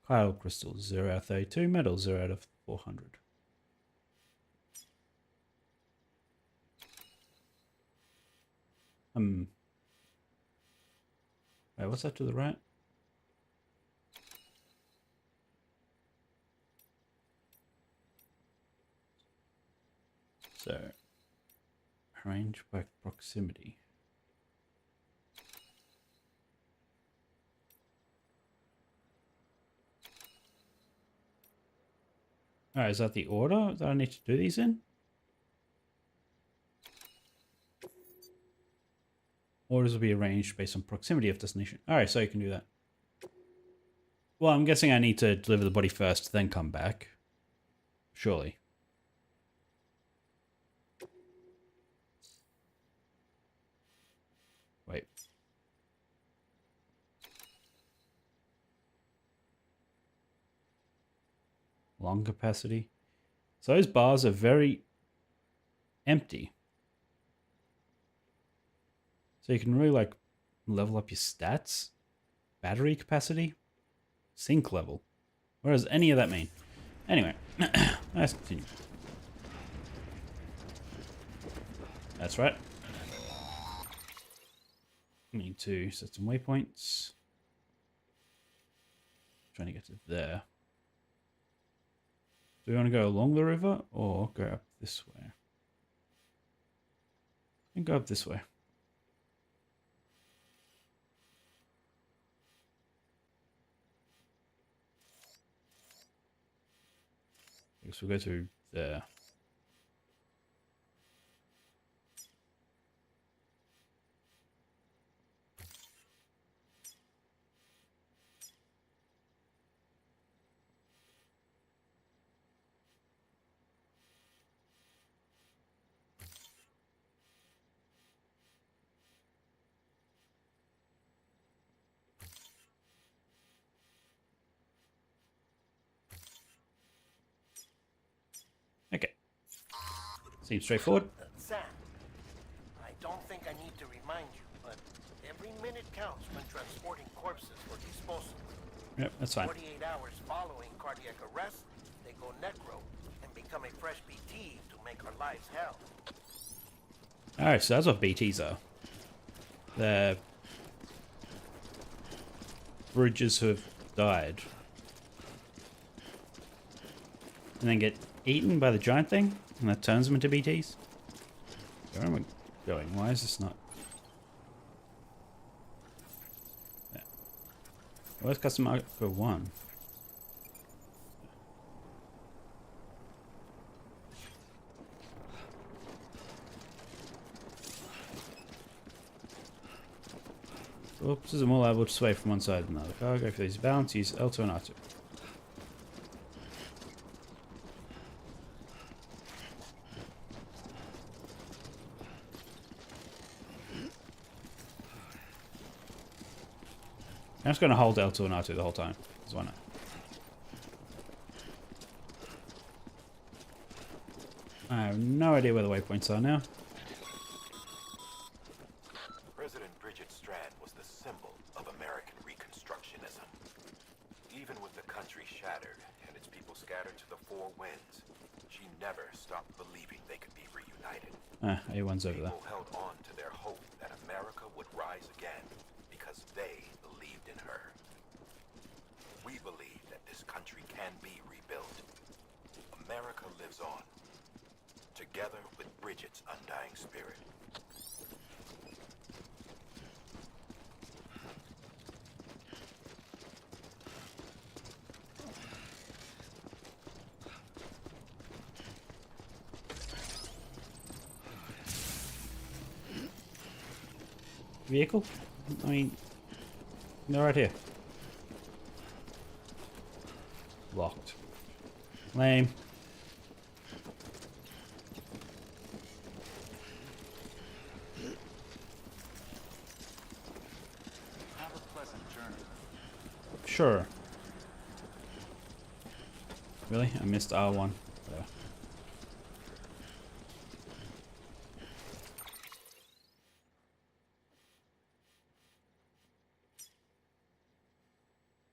Chiral crystals, 0 out of 32. Metal, 0 out of 400. Wait, what's that to the right? So, arrange by proximity. Alright, is that the order that I need to do these in? Orders will be arranged based on proximity of destination. Alright, so you can do that. Well, I'm guessing I need to deliver the body first, then come back. Surely. Wait. Lung capacity. So those bars are very empty. So you can really like level up your stats, battery capacity, sink level. What does any of that mean? Anyway, let's continue. That's right. Need to set some waypoints. Trying to get to there. Do we want to go along the river or go up this way? And go up this way. I guess we'll go to there. Okay. Seems straightforward. Sam, I don't think I need to remind you, but every minute counts when transporting corpses for disposal. Yep, that's fine. 48 hours following cardiac arrest, they go necro and become a fresh BT to make our lives hell. Alright, so that's what BTs are. They're bridges who have died. And then get eaten by the giant thing, and that turns them into BTs. Where am I going? Why is this not? There. Where's custom market for 1? Corpses are more liable to sway from one side to another. Cargo, if there's balance, use L2 and R2. I'm just going to hold L2 and R2 the whole time. Because why not? I have no idea where the waypoints are now. President Bridget Strand was the symbol of American Reconstructionism. Even with the country shattered and its people scattered to the four winds, she never stopped believing they could be reunited. Ah, A1's over there. People held on to their hope that America would rise again because they believed in her. We believe that this country can be rebuilt. America lives on, together with Bridget's undying spirit. Vehicle? I mean, they're right here. Locked. Lame. Have a pleasant journey. Sure. Really? I missed R1. There.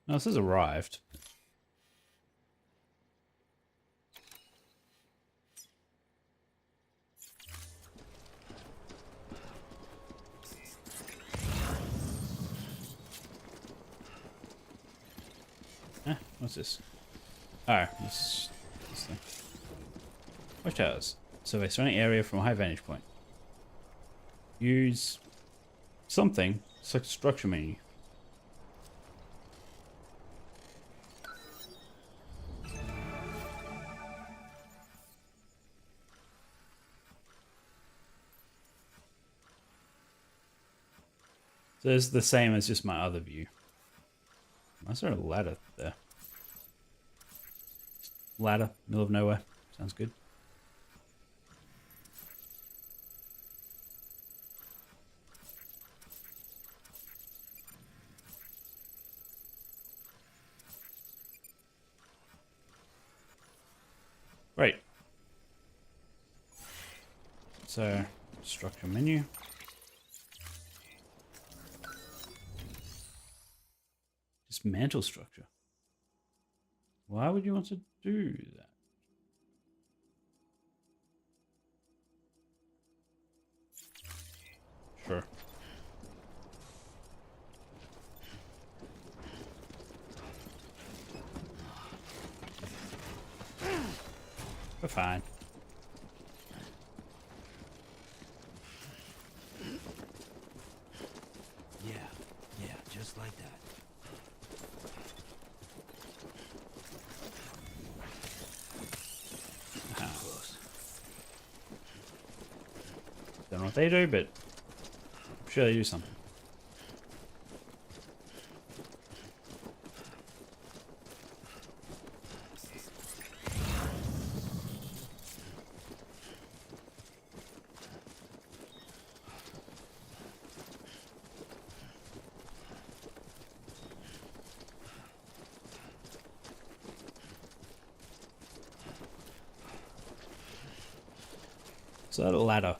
No, this has arrived. What's this? Oh, this thing. Watch towers. Survey surrounding area from a high vantage point. Use something. Select structure menu. So it's the same as just my other view. Is there a ladder there? Ladder, middle of nowhere. Sounds good. Right. So, structure menu. Dismantle structure. Why would you want to do that? Sure. We're fine. Yeah, just like that. Don't know what they do, but I'm sure they do something. So that ladder.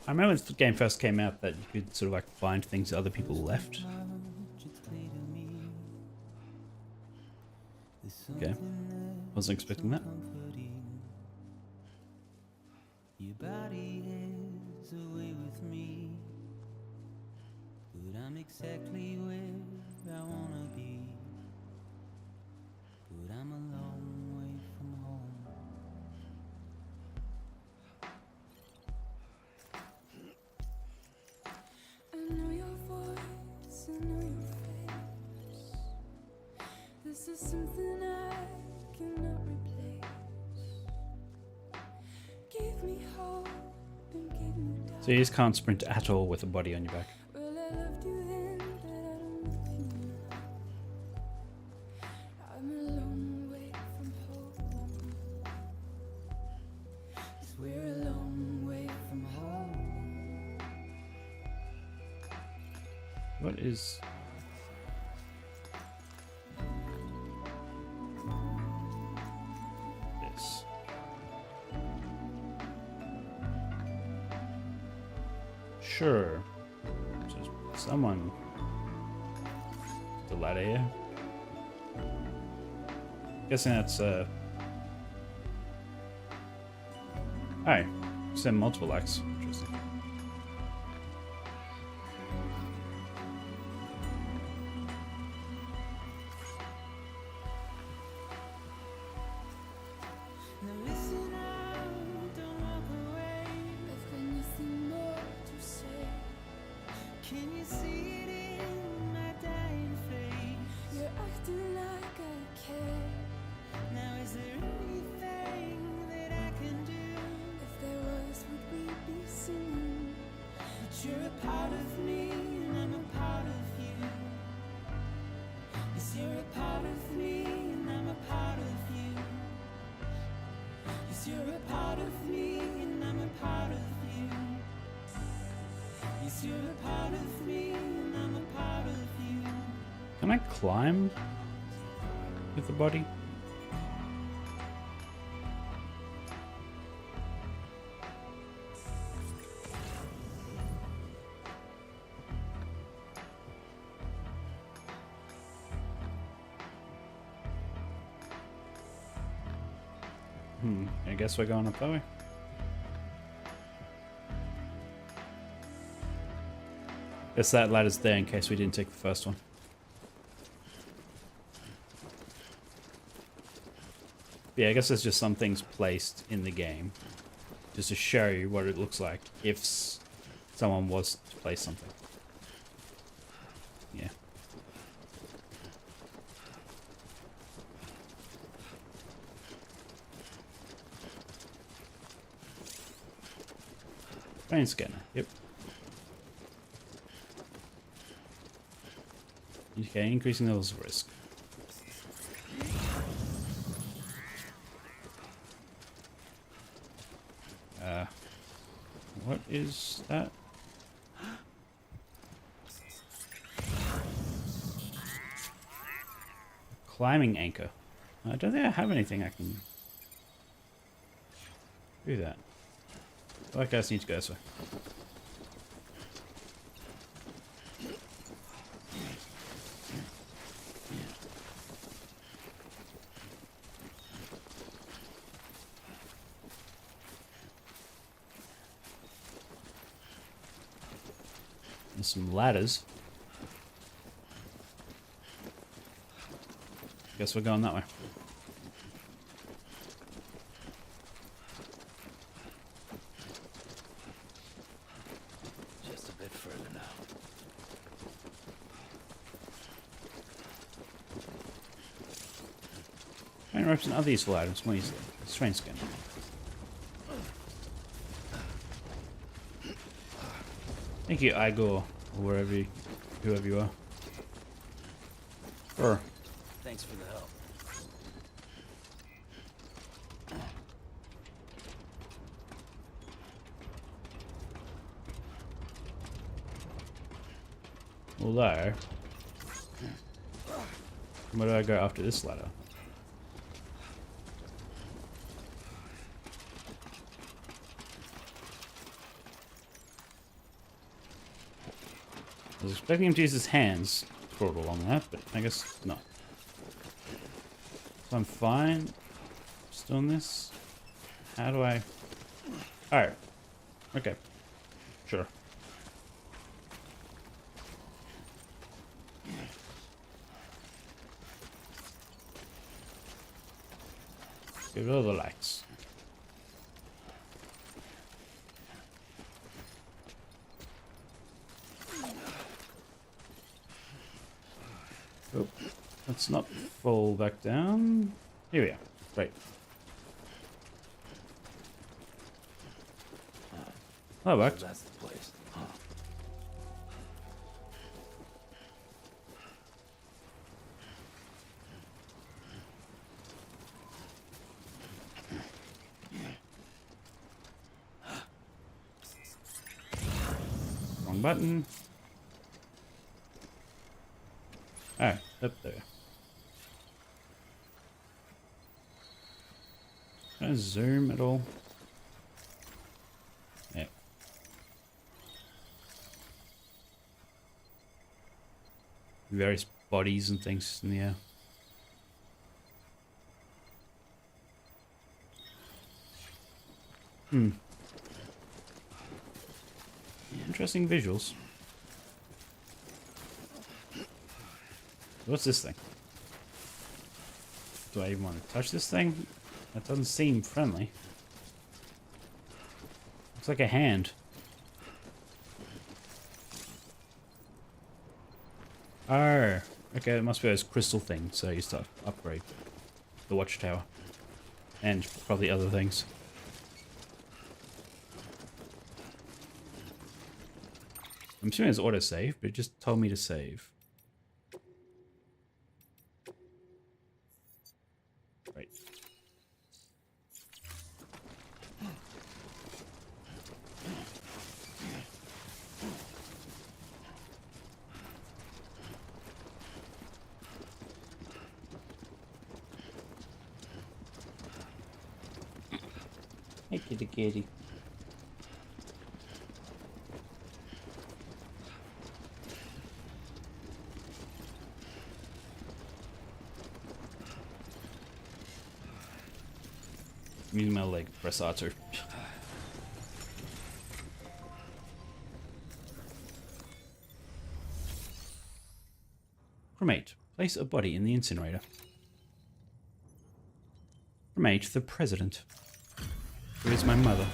I remember when the game first came out that you could sort of like find things that other people left. Okay. Wasn't expecting that. Your body is away with me, but I'm exactly where I wanna be. But I'm a long way from home. I know your voice, I know your face. This is something I cannot replace. Give me hope and give me doubt. So you just can't sprint at all with a body on your back. Well, I loved What is... this? Sure. Just someone... the ladder here. Guessing that's oh, send multiple X. Interesting. Now listen out, don't walk away. I've got nothing more to say. Can you see it in my dying face? You're acting like I care. Now is there anything that I can do? If there was, would we be singing? But you're a part of me and I'm a part of you. Yes, you're a part of me and I'm a part of you. Yes, you're a part of me and I'm a part of you. Yes, you're a part of me and I'm a part of you. Can I climb with the body? I guess we're going up that way. Guess that ladder's there in case we didn't take the first one. Yeah, I guess there's just some things placed in the game just to show you what it looks like if someone was to place something. Yeah. Brain scanner, yep. Okay, increasing levels of risk. What is that? Climbing anchor. I don't think I have anything I can do that. I like I just need to go this way. There's some ladders. Guess we're going that way. Just a bit further now. Train ropes and other useful items more easily. Train skin. Thank you, Igor, or whoever you are. Or Thanks for the help. although, where do I go after this ladder? I was expecting him to use his hands to crawl along that, but I guess not. So I'm fine. Just doing this. How do I... Oh. Okay. Sure. Give it all the lights. Oh, let's not fall back down. Here we are. Right. That worked. So that's the place. Huh. Wrong button. Alright, up there. Can I zoom at all? Yeah. Various bodies and things in the air. Interesting visuals. What's this thing? Do I even want to touch this thing? That doesn't seem friendly. Looks like a hand. Oh, okay, it must be those crystal things, so you start to upgrade the watchtower. And probably other things. I'm assuming it's autosave, but it just told me to save. Right. Hey, kitty kitty. I'm using my leg, press R2. Cremate. Place a body in the incinerator. Cremate the president. Who is my mother?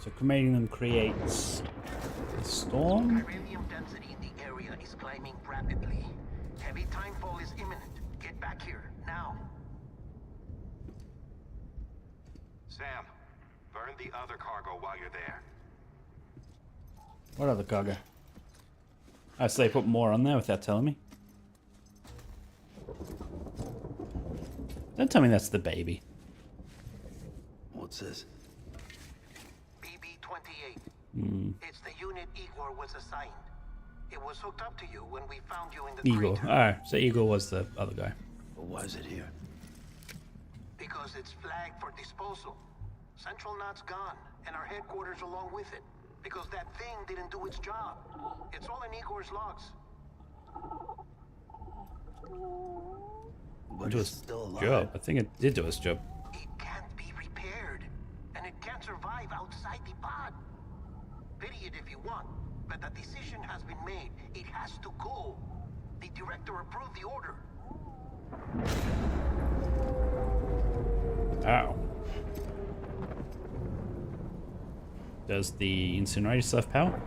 So cremating them creates a storm? Beryllium density in the area is climbing rapidly. Heavy timefall is imminent. Get back here, now. Sam, burn the other cargo while you're there. What other cargo? Oh, so they put more on there without telling me? Don't tell me that's the baby. What's this? BB-28. It's the unit Igor was assigned. It was hooked up to you when we found you in the Igor. crater. Oh, so Igor was the other guy. But why is it here? Because it's flagged for disposal. Central Knot's gone, and our headquarters along with it. Because that thing didn't do its job. It's all in Igor's logs. But Do it's its still alive. job. I think it did do its job. It can't be repaired, and it can't survive outside the pod. Pity it if you want, but the decision has been made. It has to go. The director approved the order. Oh. Does the incinerator still have power?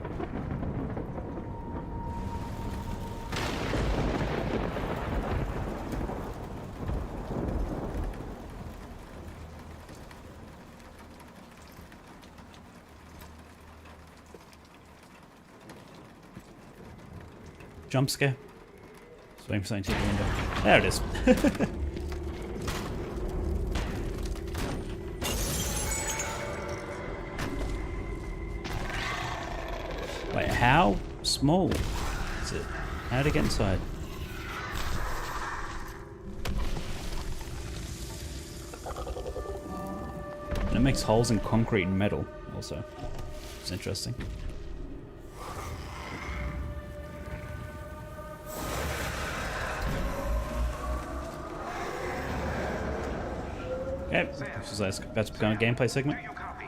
Jump scare. Just waiting for something to hit the window. There it is. Wait, how small is it? How to get inside? And it makes holes in concrete and metal also. It's interesting. Okay, this is about to become a gameplay segment. Do you copy?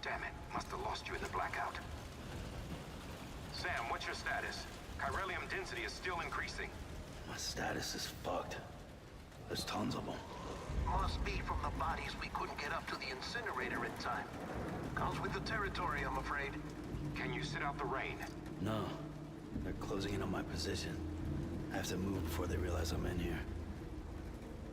Damn it, must have lost you in the blackout. Sam, what's your status? Chiralium density is still increasing. My status is fucked. There's tons of them. Must be from the bodies we couldn't get up to the incinerator in time. Comes with the territory, I'm afraid. Can you sit out the rain? No. They're closing in on my position. I have to move before they realize I'm in here.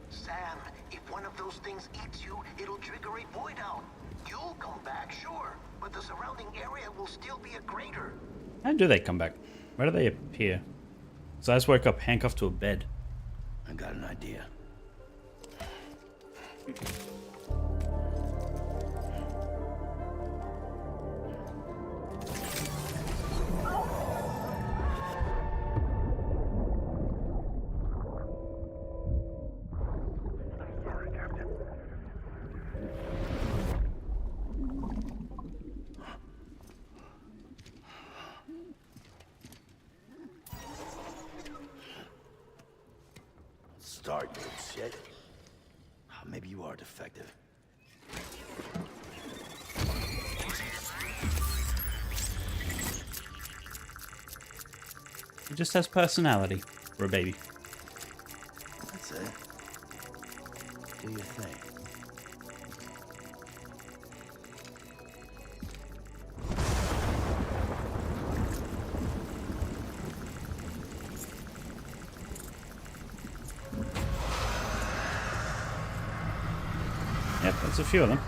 Sam, if one of those things eats you, it'll trigger a void out. You'll come back, sure, but the surrounding area will still be a crater. How do they come back? Where do they appear? So I just woke up handcuffed to a bed. I got an idea. Start, you shit. Maybe you are defective. He just has personality for a baby. That's it. Do your thing. Yep, that's a few of them.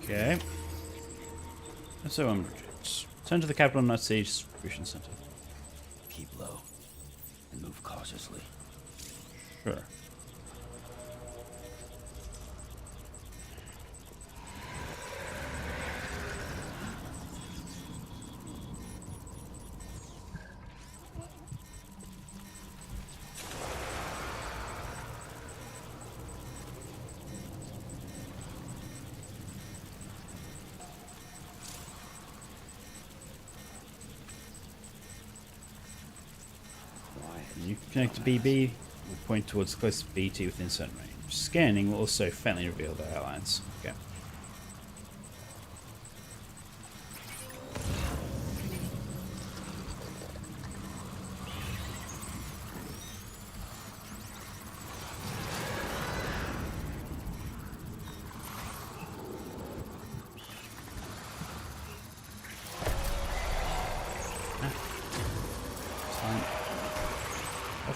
Okay. So, turn to the Capital Nut Siege Distribution Center. Keep low and move cautiously. Sure. You connect to BB, will point towards the closest BT within certain range. Scanning will also faintly reveal the outlines. Okay.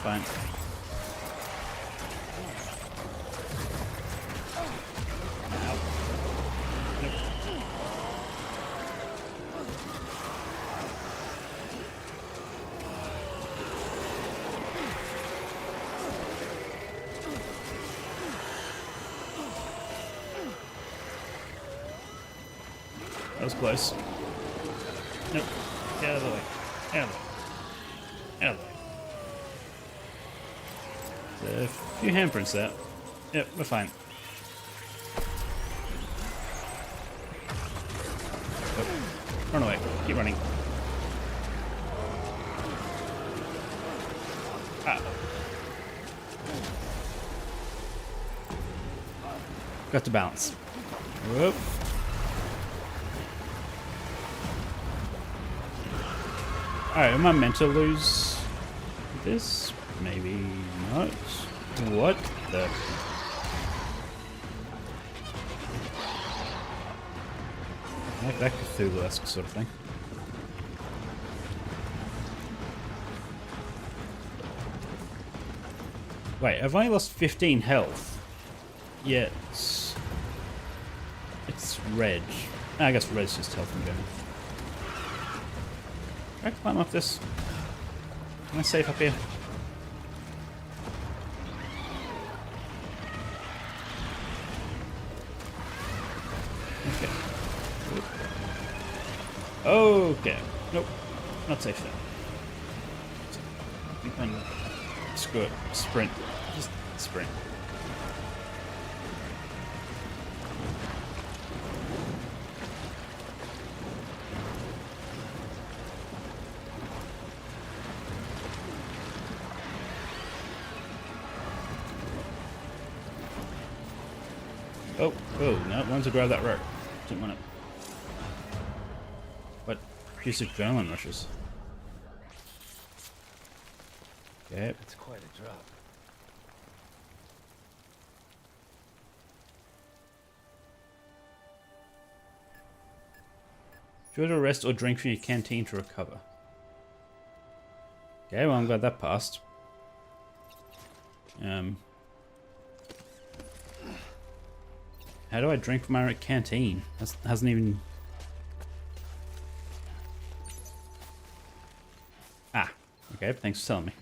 Fine. Ow. Nope. That was close. Nope. Get out of the way. Out of the way. Out of the way. A few handprints there. Yep, we're fine. Oh, run away. Keep running. Ah. Got to balance. Whoop. Alright, am I meant to lose this? Maybe not. What the? Like that Cthulhu-esque sort of thing. Wait, I've only lost 15 health. Yet it's red. I guess red's just health in general. Can I climb up this? Am I safe up here? Okay. Nope. Not safe there. I think I'm... Screw it. Sprint. Just sprint. Oh, oh, no, wanted to grab that rope. Didn't want it. What? Juice adrenaline rushes. Okay. That's quite a drop. Should a rest or drink from your canteen to recover. Okay, well I'm glad that passed. How do I drink from my canteen? Hasn't even... Ah, okay, thanks for telling me.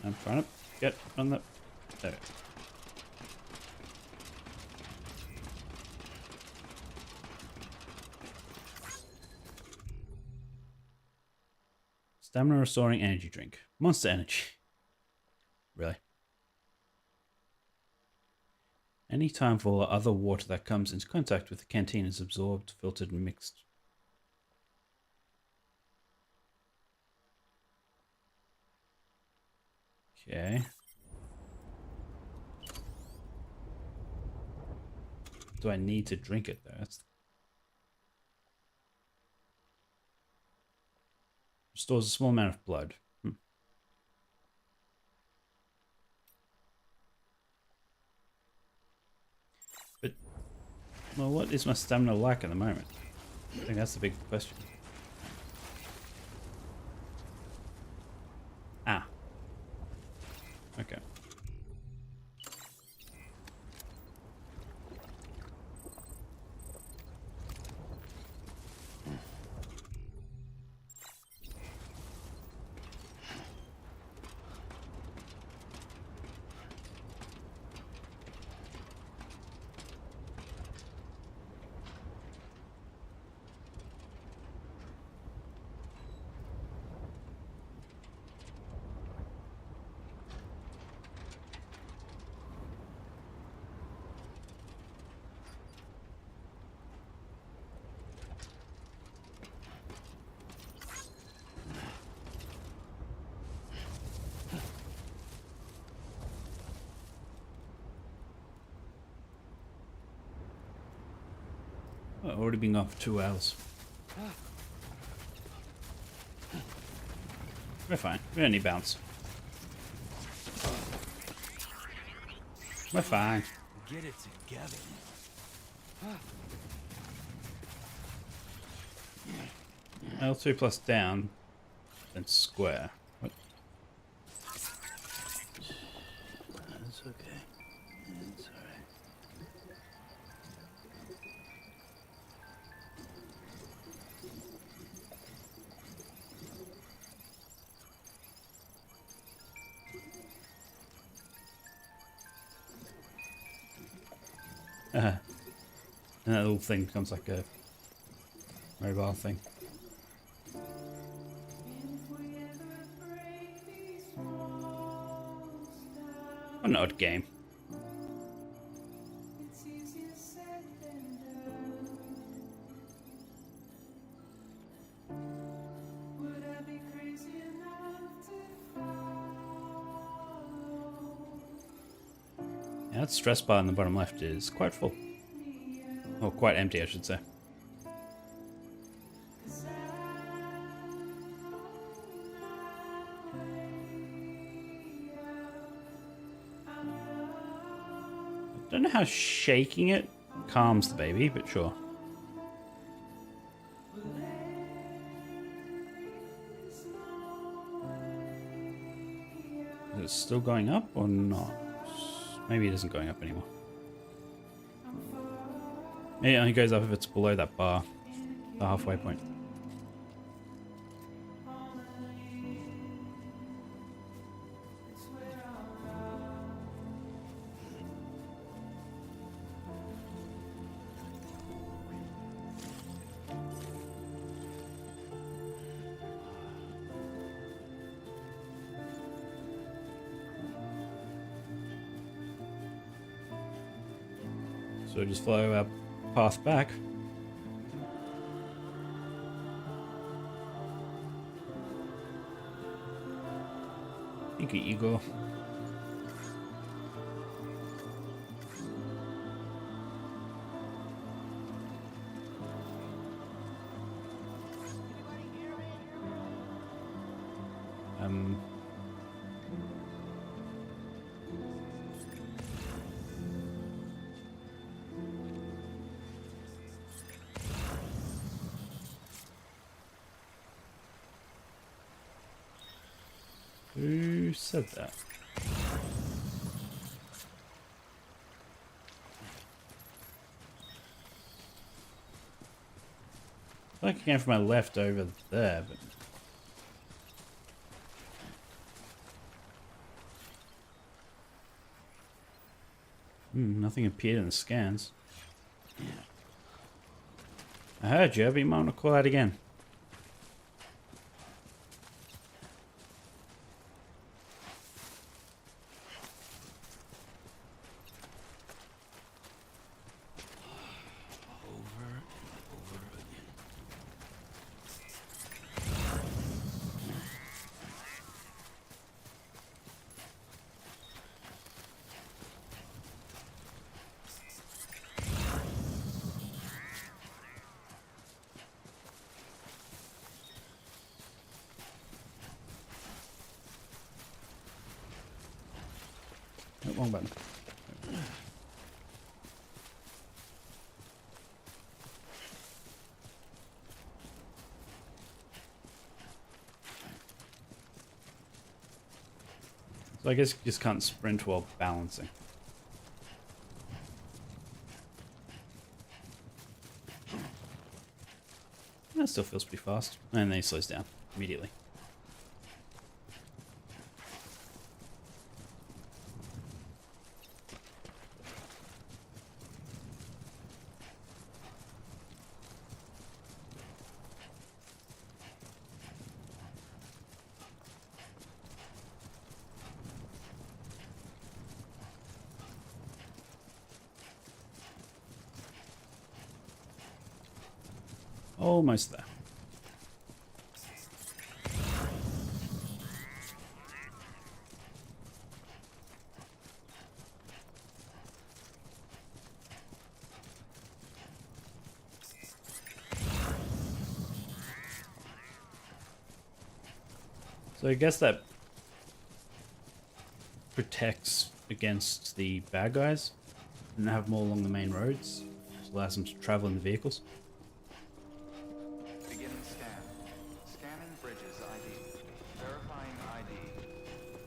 I'm trying to get on the... There. Stamina restoring energy drink. Monster energy. Really? Any time for other water that comes into contact with the canteen is absorbed, filtered, and mixed. Okay. Do I need to drink it though? That's... Restores a small amount of blood. But, well, what is my stamina like at the moment? I think that's the big question. Ah. Okay. Well, already been gone for 2 hours. We're fine. We don't need bounce. We're fine. Get it together. L2 plus down, then square. What? That's okay. It's alright. And that little thing becomes like a mobile thing. What an odd game. Yeah, that stress bar in the bottom left is quite full. Or quite empty, I should say. Don't know how shaking it calms the baby, but sure. Is it still going up or not? Maybe it isn't going up anymore. It only goes up if it's below that bar, the halfway point. So we'll just follow our path back. Thank you, Igor. Who said that? I like it came from my left over there, but nothing appeared in the scans. I heard you, but you might want to call out again. Oh, wrong button. So I guess you just can't sprint while balancing. That still feels pretty fast. And then he slows down immediately. Almost there. So I guess that protects against the bad guys and have more along the main roads. Just allows them to travel in the vehicles. Beginning scan. Scanning bridges ID. Verifying ID.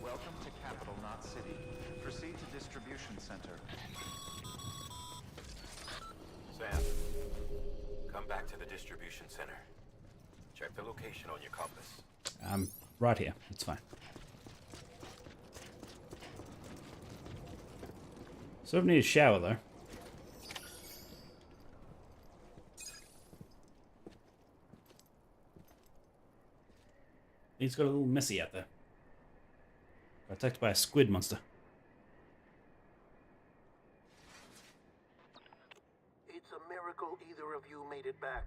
Welcome to Capital, not City. Proceed to distribution center. Sam, come back to the distribution center. Check the location on your compass. Right here. It's fine. Sort of need a shower though. He's got a little messy out there. Got attacked by a squid monster. It's a miracle either of you made it back.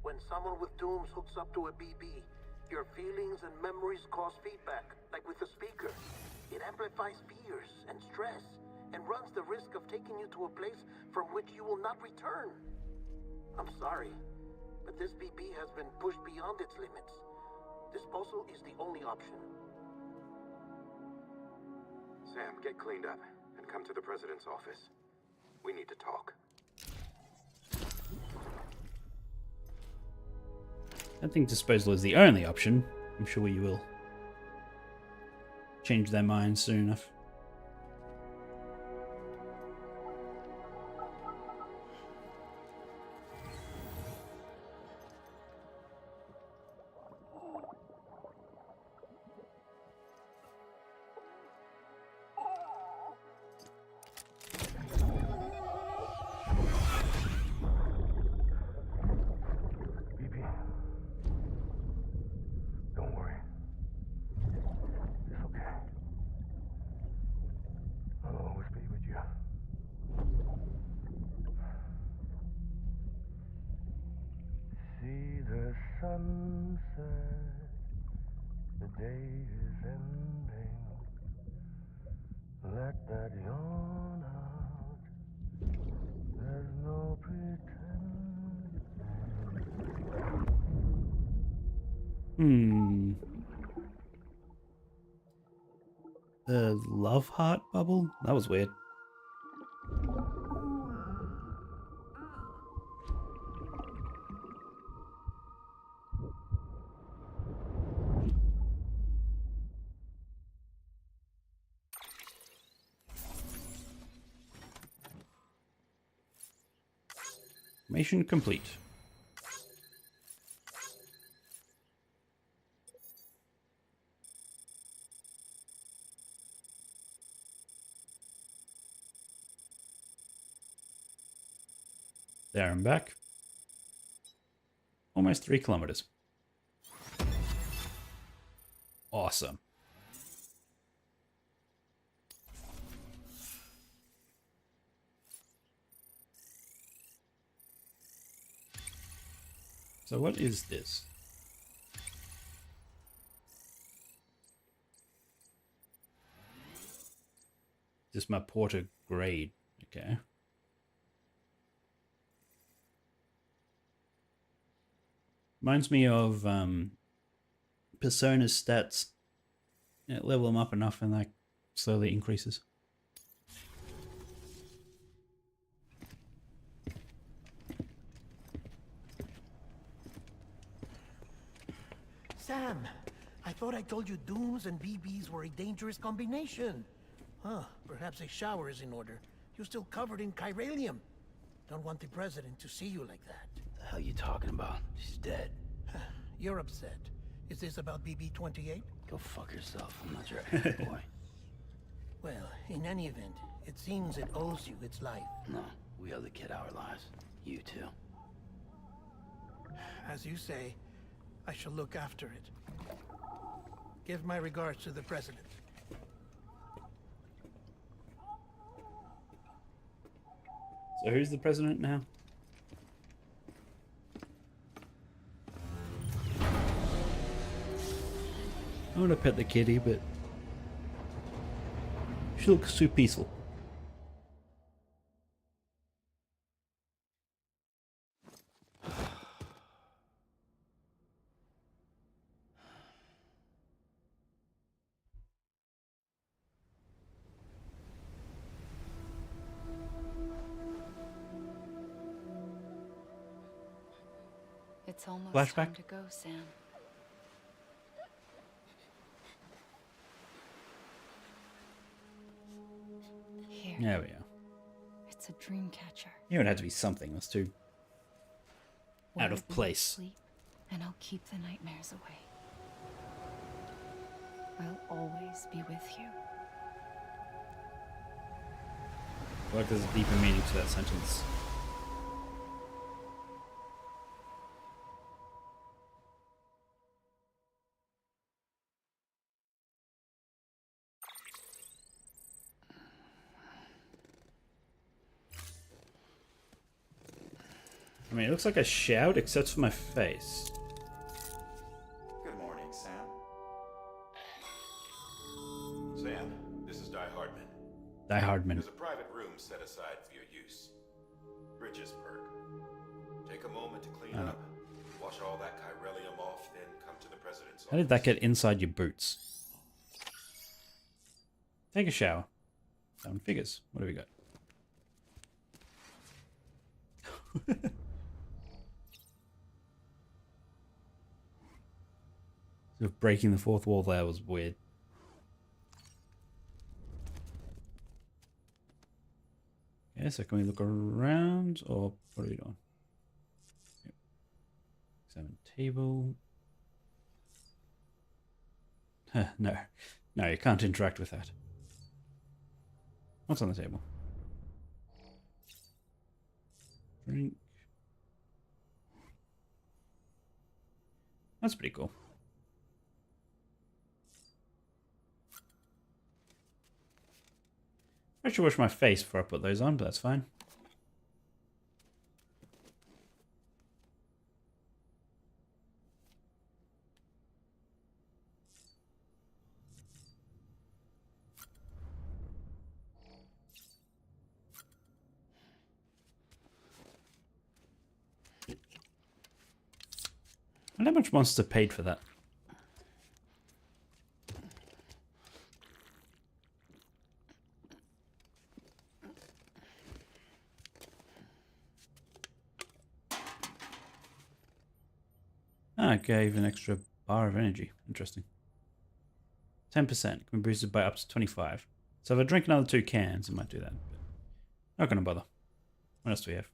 When someone with dooms hooks up to a BB, your feelings and memories cause feedback, like with the speaker. It amplifies fears and stress, and runs the risk of taking you to a place from which you will not return. I'm sorry, but this BB has been pushed beyond its limits. Disposal is the only option. Sam, get cleaned up and come to the president's office. We need to talk. I don't think disposal is the only option. I'm sure you will change their minds soon enough. sunset, the day is ending. Let that yawn out. There's no pretending. The love heart bubble? That was weird. Mission complete. There I'm back. Almost 3 kilometers. Awesome. So what is this? This is my porter grade. Okay. Reminds me of Persona's stats. You know, level them up enough and that slowly increases. Sam, I thought I told you dooms and BBs were a dangerous combination. Huh, perhaps a shower is in order. You're still covered in chiralium. Don't want the president to see you like that. The hell you talking about? She's dead. You're upset. Is this about BB-28? Go fuck yourself. I'm not your ass boy. Well, in any event, it seems it owes you its life. No, we owe the kid our lives. You too. As you say, I shall look after it. Give my regards to the president. So who's the president now? I want to pet the kitty, but she looks too peaceful. It's almost Flashback? time to go, Sam. Here. There we are. It's a dream catcher. You know it had to be something. That's too out of Wherever you place. sleep, and I'll keep the nightmares away. I'll always be with you. I feel like there's a deeper meaning to that sentence. I mean, it looks like a shout, except for my face. Good morning, Sam. Sam, this is Die Hardman. Die Hardman. There's a private room set aside for your use. Bridges perk. Take a moment to clean up, wash all that chiralium off, then come to the president's How did that get inside your boots? Take a shower. Down figures. What have we got? Sort of breaking the fourth wall there was weird. Okay, so can we look around, or what are we doing? Yep. Examine table. No. No, you can't interact with that. What's on the table? Drink. That's pretty cool. I should wash my face before I put those on, but that's fine. And how much Monster paid for that? Ah, it gave an extra bar of energy. Interesting. 10% can be boosted by up to 25. So if I drink another 2 cans, it might do that. But not gonna bother. What else do we have?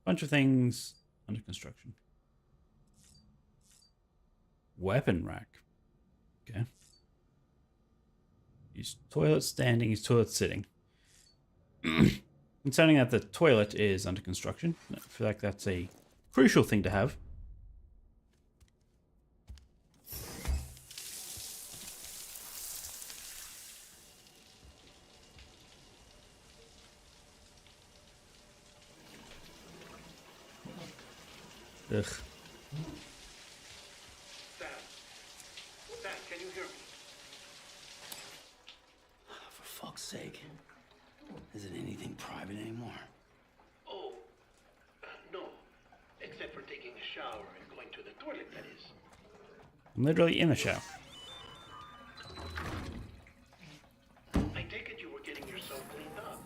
Bunch of things under construction. Weapon rack. Okay. Use toilet standing, use toilet sitting. Concerning that the toilet is under construction, I feel like that's a crucial thing to have. Ugh. Sam, can you hear me? For fuck's sake. Isn't anything private anymore? Oh, no. Except for taking a shower and going to the toilet, that is. I'm literally in the shower. I take it you were getting yourself cleaned up.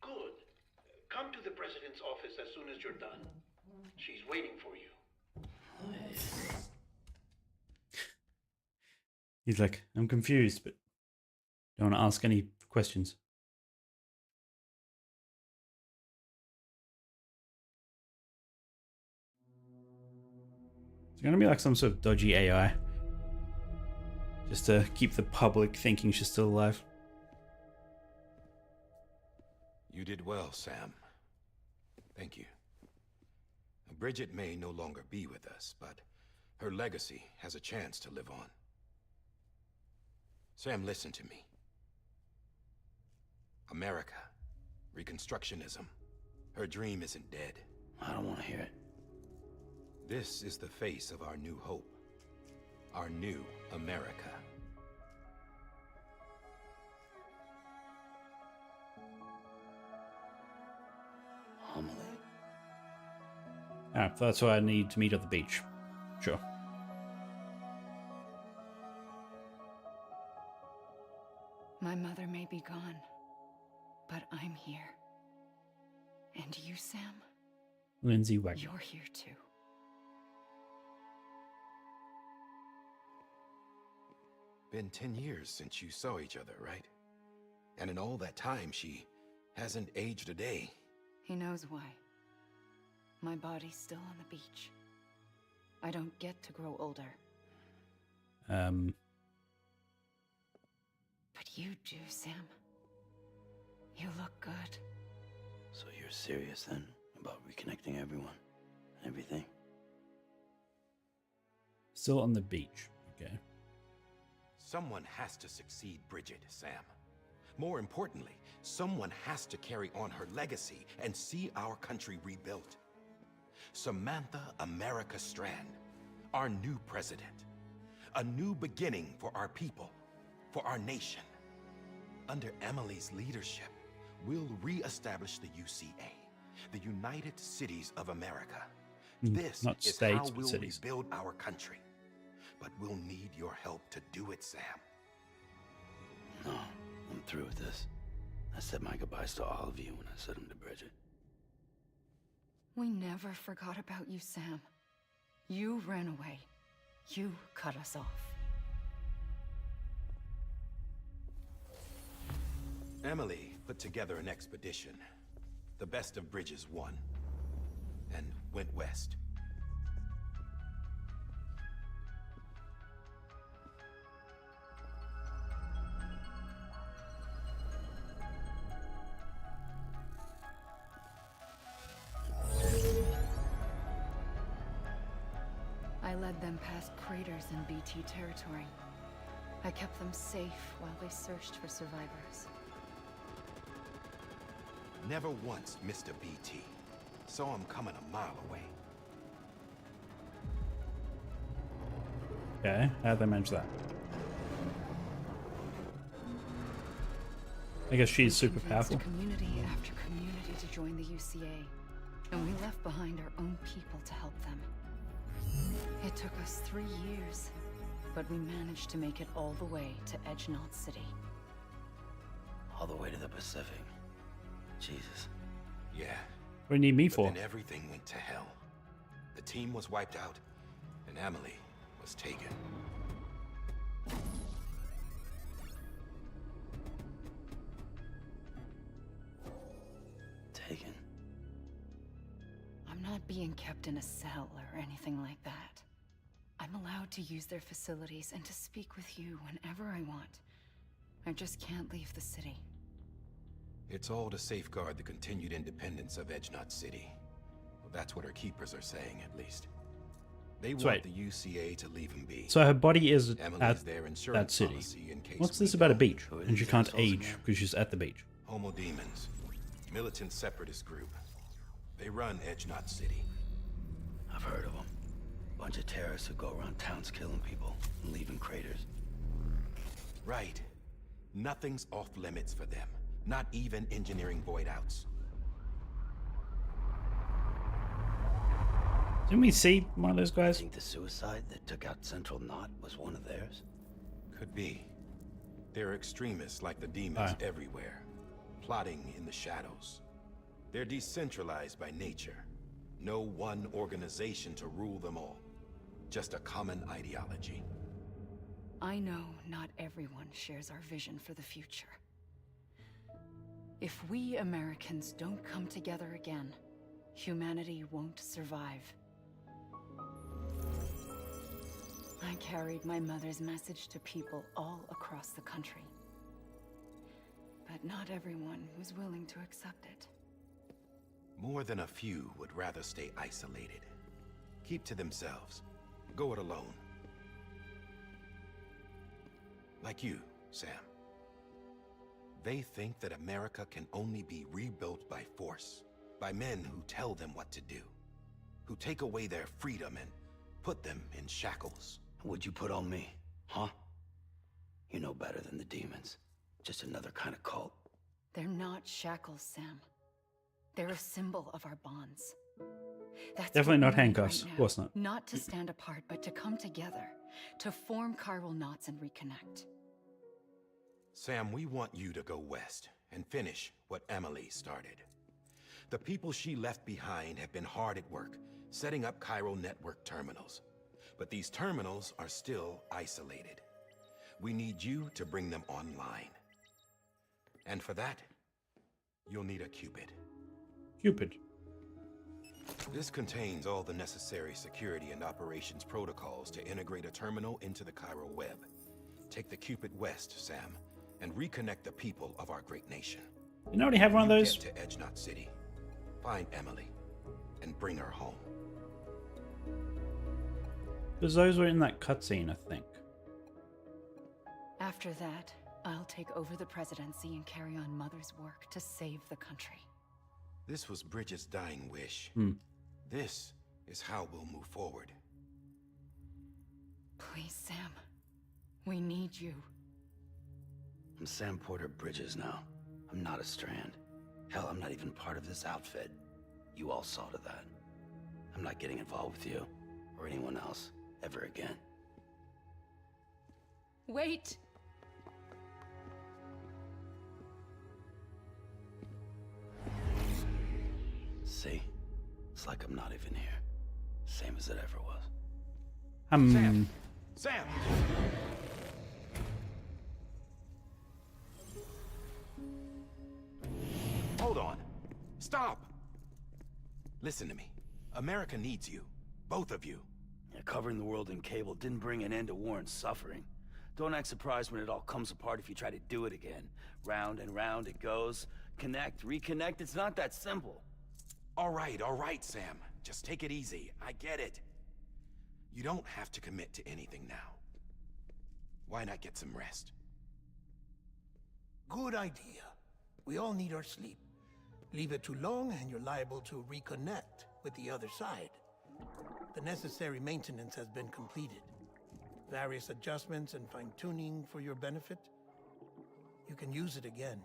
Good. Come to the president's office as soon as you're done. She's waiting for you. He's like, I'm confused, but don't want to ask any questions. It's going to be like some sort of dodgy AI. Just to keep the public thinking she's still alive. You did well, Sam. Thank you. Bridget may no longer be with us, but her legacy has a chance to live on. Sam, listen to me. America, Reconstructionism, her dream isn't dead. I don't want to hear it. This is the face of our new hope. Our new America. Homily. Ah, that's why I need to meet at the beach. Sure. My mother may be gone, but I'm here. And you, Sam? Lindsay Wagner. You're here too. Been 10 years since you saw each other, right? And in all that time, she hasn't aged a day. He knows why. My body's still on the beach. I don't get to grow older. Um. But you do, Sam. You look good. So you're serious then about reconnecting everyone and everything? Still on the beach. Okay. Someone has to succeed Bridget, Sam. More importantly, someone has to carry on her legacy and see our country rebuilt. Samantha America Strand, our new president. A new beginning for our people, for our nation. Under Emily's leadership, we'll re-establish the UCA, the United Cities of America. This Not is states, how but we'll cities. rebuild our country. But we'll need your help to do it, Sam. No, I'm through with this. I said my goodbyes to all of you when I said them to Bridget. We never forgot about you, Sam. You ran away. You cut us off. Emily put together an expedition. The best of Bridges won. And went west. I led them past craters in BT territory. I kept them safe while they searched for survivors. Never once missed a BT. Saw him coming a mile away. Okay, how'd they manage that? I guess she's super Convinced powerful. community after community to join the UCA, and we left behind our own people to help them. It took us 3 years, but we managed to make it all the way to Edgenot City. All the way to the Pacific. Jesus. Yeah. What do you need me But for? then everything went to hell. The team was wiped out, and Emily was taken. Taken? I'm not being kept in a cell or anything like that. I'm allowed to use their facilities and to speak with you whenever I want. I just can't leave the city. It's all to safeguard the continued independence of Edgenot City. Well, that's what our keepers are saying, at least. They So want wait. the UCA to leave him be. So her body is Emily's at their that insurance city. policy in case What's we this about a don't. beach? Who are And she these can't assholes age again? because she's at the beach. Homo Demons. Militant separatist group. They run Edgenot City. I've heard of them. Bunch of terrorists who go around towns killing people and leaving craters. Right. Nothing's off limits for them. Not even engineering void outs. Didn't we see one of those I guys? think the suicide that took out Central Knot was one of theirs. Could be. There are extremists like the demons Ah. everywhere, plotting in the shadows. They're decentralized by nature. No one organization to rule them all. Just a common ideology. I know not everyone shares our vision for the future. If we Americans don't come together again, humanity won't survive. I carried my mother's message to people all across the country. But not everyone was willing to accept it. More than a few would rather stay isolated. Keep to themselves. Go it alone. Like you, Sam. They think that America can only be rebuilt by force, by men who tell them what to do, who take away their freedom and put them in shackles. What'd you put on me, huh? You know better than the demons. Just another kind of cult. They're not shackles, Sam. They're a symbol of our bonds. That's Definitely what not we need handcuffs. right Of course now. not. Not to stand apart, but to come together, to form chiral knots and reconnect. Sam, we want you to go west and finish what Emily started. The people she left behind have been hard at work, setting up chiral network terminals. But these terminals are still isolated. We need you to bring them online. And for that, you'll need a Cupid. Cupid. This contains all the necessary security and operations protocols to integrate a terminal into the chiral web. Take the Cupid west, Sam, and reconnect the people of our great nation. Didn't I already have one of You those? Get to Edgenot City, find Emily, and bring her home. Because those were in that cutscene, I think. After that, I'll take over the presidency and carry on Mother's work to save the country. This was Bridget's dying wish. Hmm. This is how we'll move forward. Please, Sam. We need you. I'm Sam Porter Bridges now. I'm not a Strand. Hell, I'm not even part of this outfit. You all saw to that. I'm not getting involved with you, or anyone else, ever again. Wait! See? It's like I'm not even here. Same as it ever was. Sam! Hold on. Stop! Listen to me. America needs you. Both of you. Yeah, covering the world in cable didn't bring an end to war and suffering. Don't act surprised when it all comes apart if you try to do it again. Round and round it goes. Connect, reconnect, it's not that simple. All right, Sam. Just take it easy. I get it. You don't have to commit to anything now. Why not get some rest? Good idea. We all need our sleep. Leave it too long and you're liable to reconnect with the other side. The necessary maintenance has been completed. Various adjustments and fine-tuning for your benefit. You can use it again.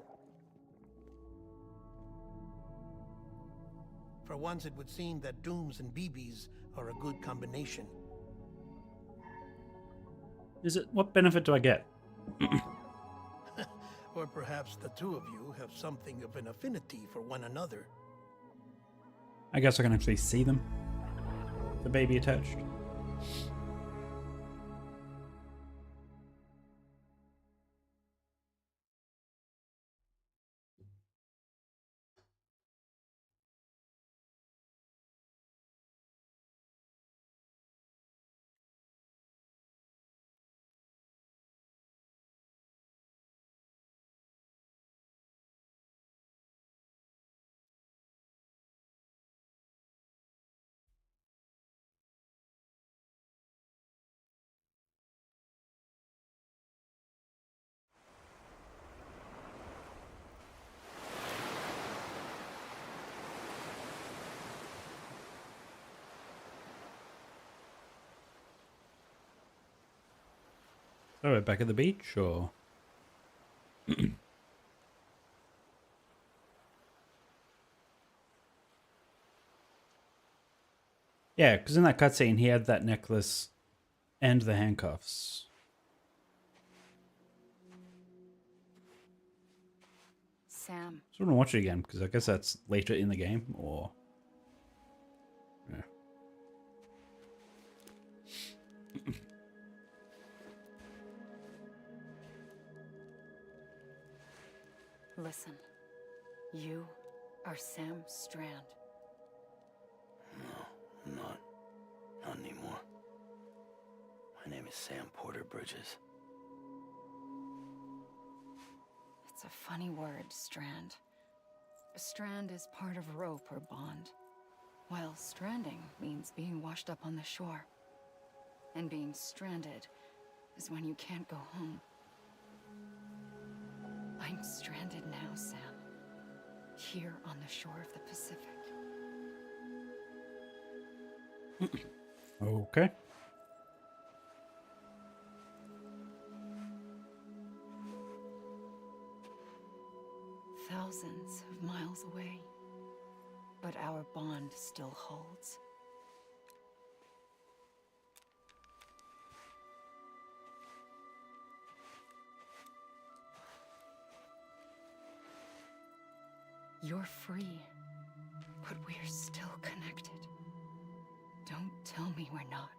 For once, it would seem that Dooms and BBs are a good combination. Is it? What benefit do I get? Or perhaps the two of you have something of an affinity for one another. I guess I can actually see them. The baby attached. So we're back at the beach, or? Yeah, because in that cutscene he had that necklace and the handcuffs. Sam. So I want to watch it again, because I guess that's later in the game, or... Yeah. Listen. You are Sam Strand. No, I'm not. Not anymore. My name is Sam Porter Bridges. It's a funny word, Strand. Strand is part of rope or bond, while stranding means being washed up on the shore. And being stranded is when you can't go home. I'm stranded now, Sam. Here on the shore of the Pacific. Okay. Thousands of miles away, but our bond still holds. You're free, but we're still connected. Don't tell me we're not.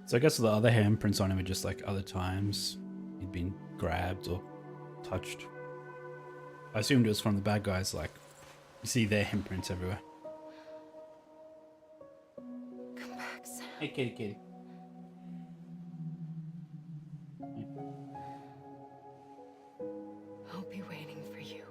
So I guess the other handprints on him are just like other times he'd been grabbed or touched. I assumed it was from the bad guys, like, you see their handprints everywhere. Come back, Sam. Hey, kitty. I'll be waiting for you.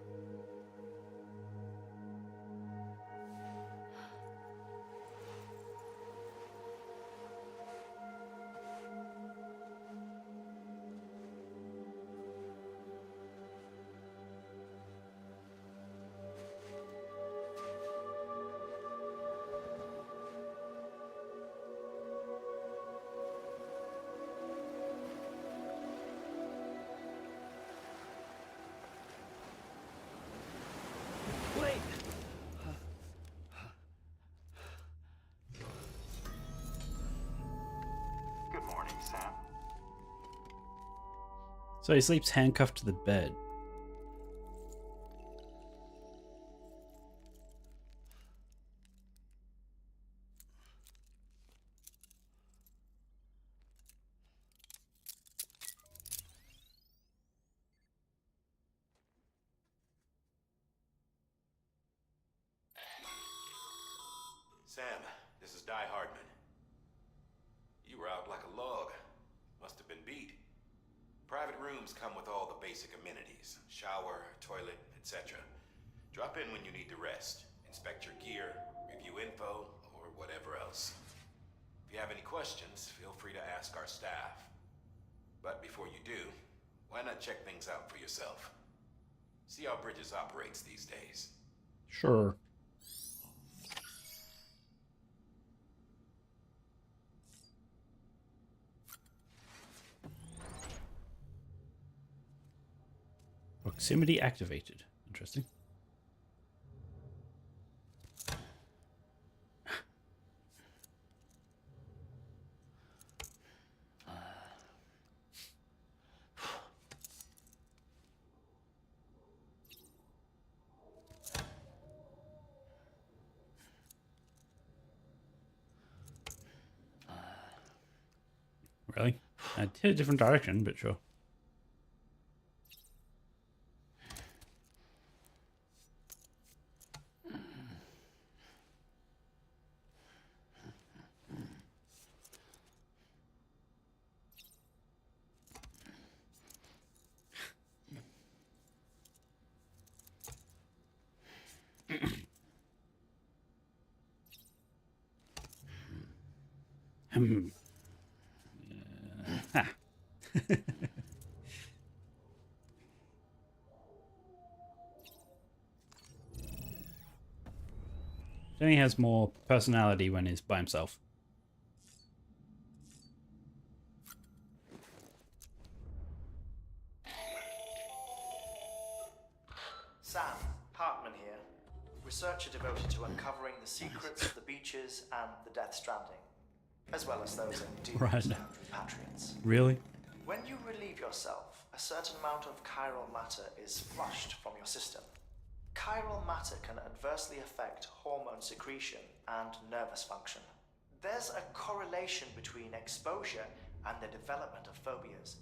Wait! Good morning, Sam. So he sleeps handcuffed to the bed. Sam, this is Di Hardman. You were out like a log. Must have been beat. Private rooms come with all the basic amenities. Shower, toilet, etc. Drop in when you need to rest. Inspect your gear, review info, or whatever else. If you have any questions, feel free to ask our staff. But before you do, why not check things out for yourself? See how Bridges operates these days. Sure. Proximity activated. Interesting. Really? I did a different direction, but sure. Ha. Jenny has more personality when he's by himself. Sam, Hartman here, researcher devoted to uncovering the secrets of the beaches and the Death Stranding, as well as those in Doom's Right. and Repatriants. Really? When you relieve yourself, a certain amount of chiral matter is flushed from your system. Chiral matter can adversely affect hormone secretion and nervous function. There's a correlation between exposure and the development of phobias,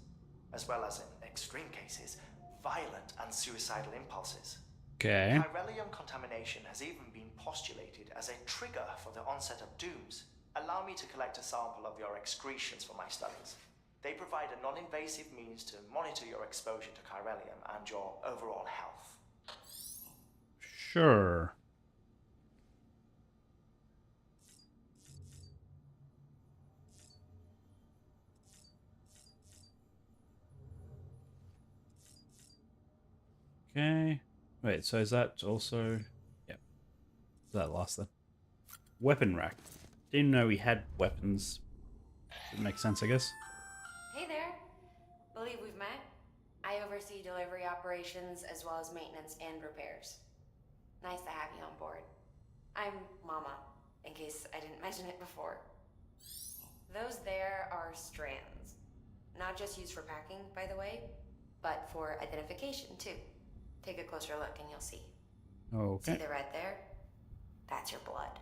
as well as, in extreme cases, violent and suicidal impulses. Okay. Chiralium contamination has even been postulated as a trigger for the onset of dooms. Allow me to collect a sample of your excretions for my studies. They provide a non-invasive means to monitor your exposure to chiralium and your overall health. Sure. Okay. Wait, so is that also... Yep. Is that last then? Weapon rack. Didn't know we had weapons. It makes sense, I guess. Hey there. Believe we've met. I oversee delivery operations as well as maintenance and repairs. Nice to have you on board. I'm Mama, in case I didn't mention it before. Those there are strands. Not just used for packing, by the way, but for identification too. Take a closer look and you'll see. Okay. See the red there? That's your blood.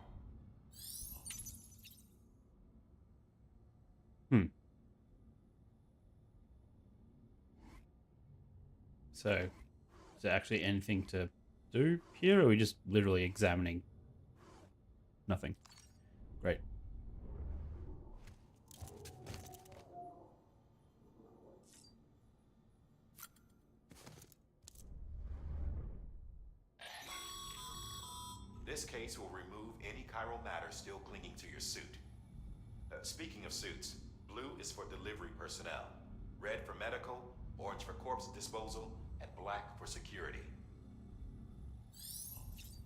So, is there actually anything to do here, or are we just literally examining nothing? Great. This case will remove any chiral matter still clinging to your suit. Speaking of suits, blue is for delivery personnel, red for medical, orange for corpse disposal, and black for security.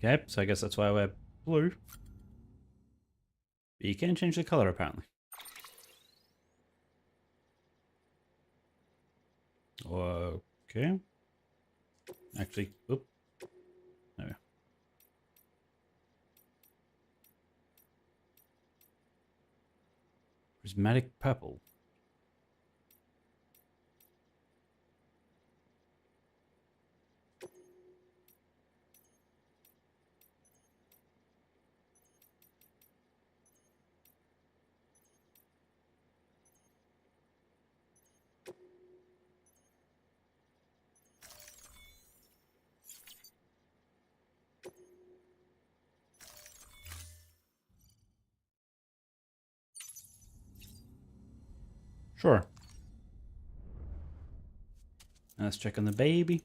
Okay, so I guess that's why I wear blue. But you can change the color, apparently. Okay. Actually, oop. No. Prismatic purple. Sure. Now let's check on the baby.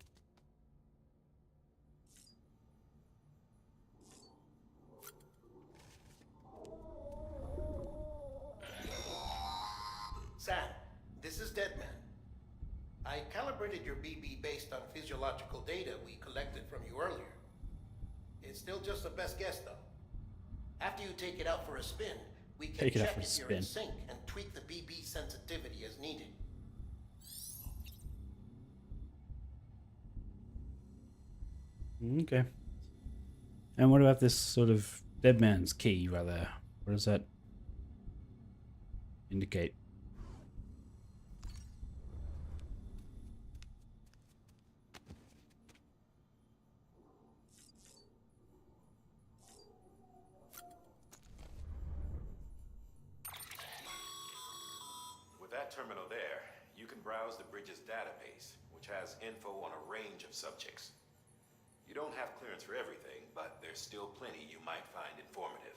Sam, this is Deadman. I calibrated your BB based on physiological data we collected from you earlier. It's still just a best guess, though. After you take it out for a spin, we can Take it out check for a if you're in spin. sync and tweak the BB sensitivity as needed. Okay. And what about this sort of dead man's key right there? What does that indicate? With that terminal there, you can browse the bridge's database, which has info on a range of subjects. You don't have clearance for everything, but there's still plenty you might find informative.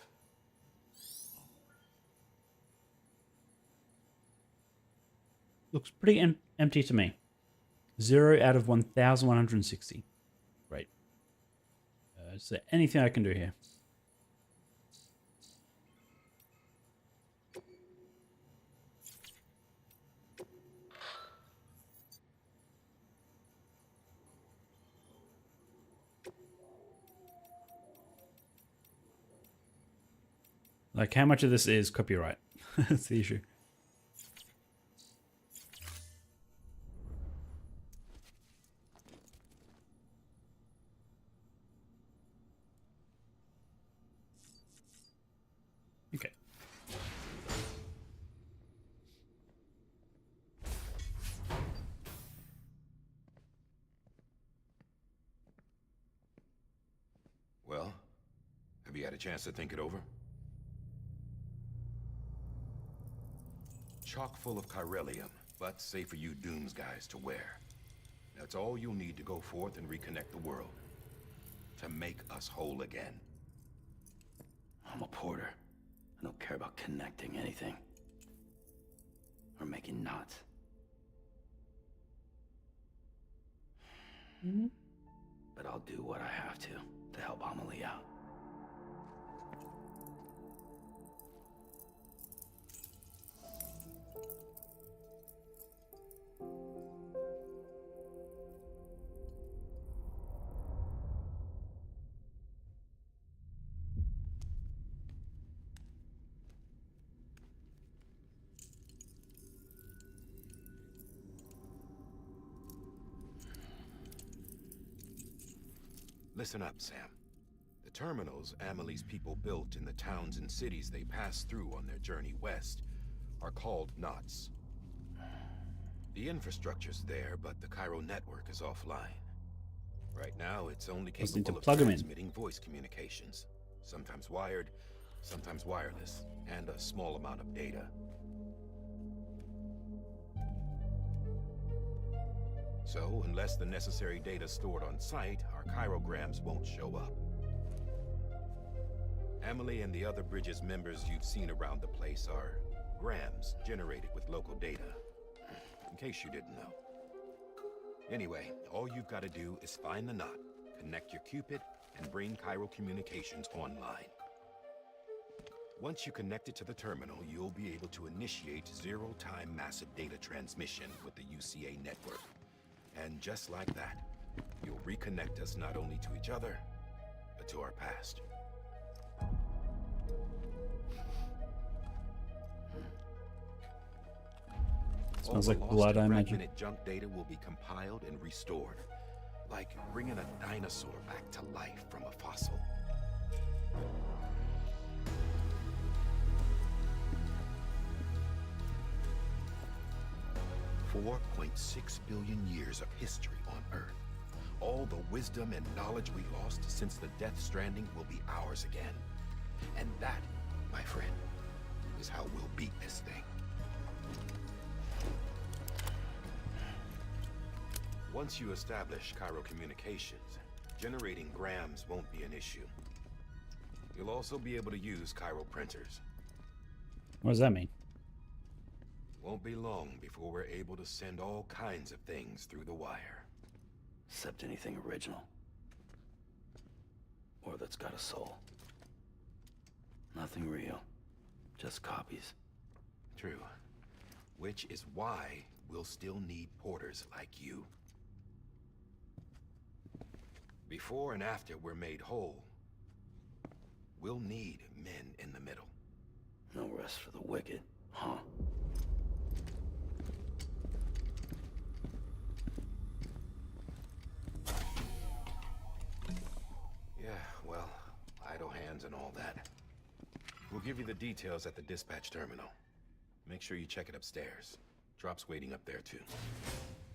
Looks pretty empty to me. 0 out of 1,160. Great. Is there anything I can do here? Like, how much of this is copyright? That's the issue. Okay. Well, have you had a chance to think it over? Chock full of chiralium, but safe for you Dooms guys to wear. That's all you'll need to go forth and reconnect the world. To make us whole again. I'm a porter. I don't care about connecting anything. Or making knots. But I'll do what I have to help Amelie out. Listen up, Sam. The terminals Amelie's people built in the towns and cities they passed through on their journey west are called knots. The infrastructure's there, but the Cairo network is offline. Right now, it's only Just need to capable of plug 'em in. transmitting voice communications. Sometimes wired, sometimes wireless, and a small amount of data. So, unless the necessary data stored on site, our chirograms won't show up. Amelie and the other Bridges members you've seen around the place are grams generated with local data. In case you didn't know. Anyway, all you've got to do is find the knot, connect your Cupid, and bring Cairo communications online. Once you connect it to the terminal, you'll be able to initiate zero-time massive data transmission with the UCA network. And just like that, you'll reconnect us not only to each other, but to our past. Smells All like the blood, lost I and imagine. fragmented junk data will be compiled and restored, like bringing a dinosaur back to life from a fossil. 4.6 billion years of history on Earth. All the wisdom and knowledge we lost since the Death Stranding will be ours again. And that, my friend, is how we'll beat this thing. Once you establish Cairo communications, generating grams won't be an issue. You'll also be able to use Cairo printers. What does that mean? Won't be long before we're able to send all kinds of things through the wire. Except anything original. Or that's got a soul. Nothing real. Just copies. True. Which is why we'll still need porters like you. Before and after we're made whole, we'll need men in the middle. No rest for the wicked, huh? We'll give you the details at the dispatch terminal. Make sure you check it upstairs. Drop's waiting up there, too.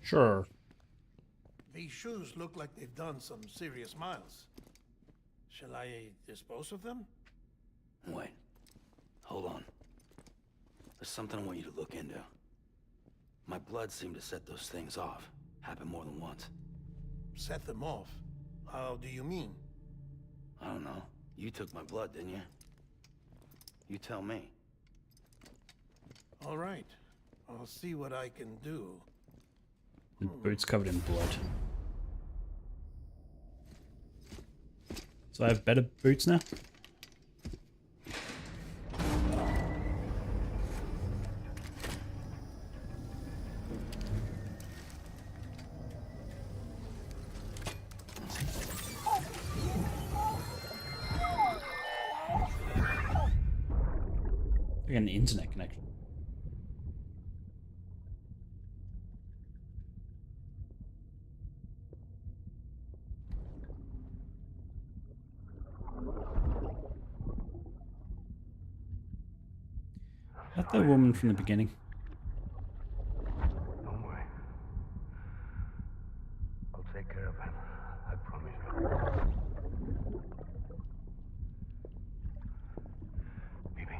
Sure. These shoes look like they've done some serious miles. Shall I dispose of them? Wait. Hold on. There's something I want you to look into. My blood seemed to set those things off. Happened more than once. Set them off? How do you mean? I don't know. You took my blood, didn't you? You tell me. All right. I'll see what I can do. The boot's covered in blood. So I have better boots now? I got an internet connection. That the woman from the beginning. Don't worry. I'll take care of him. I promise you. Baby.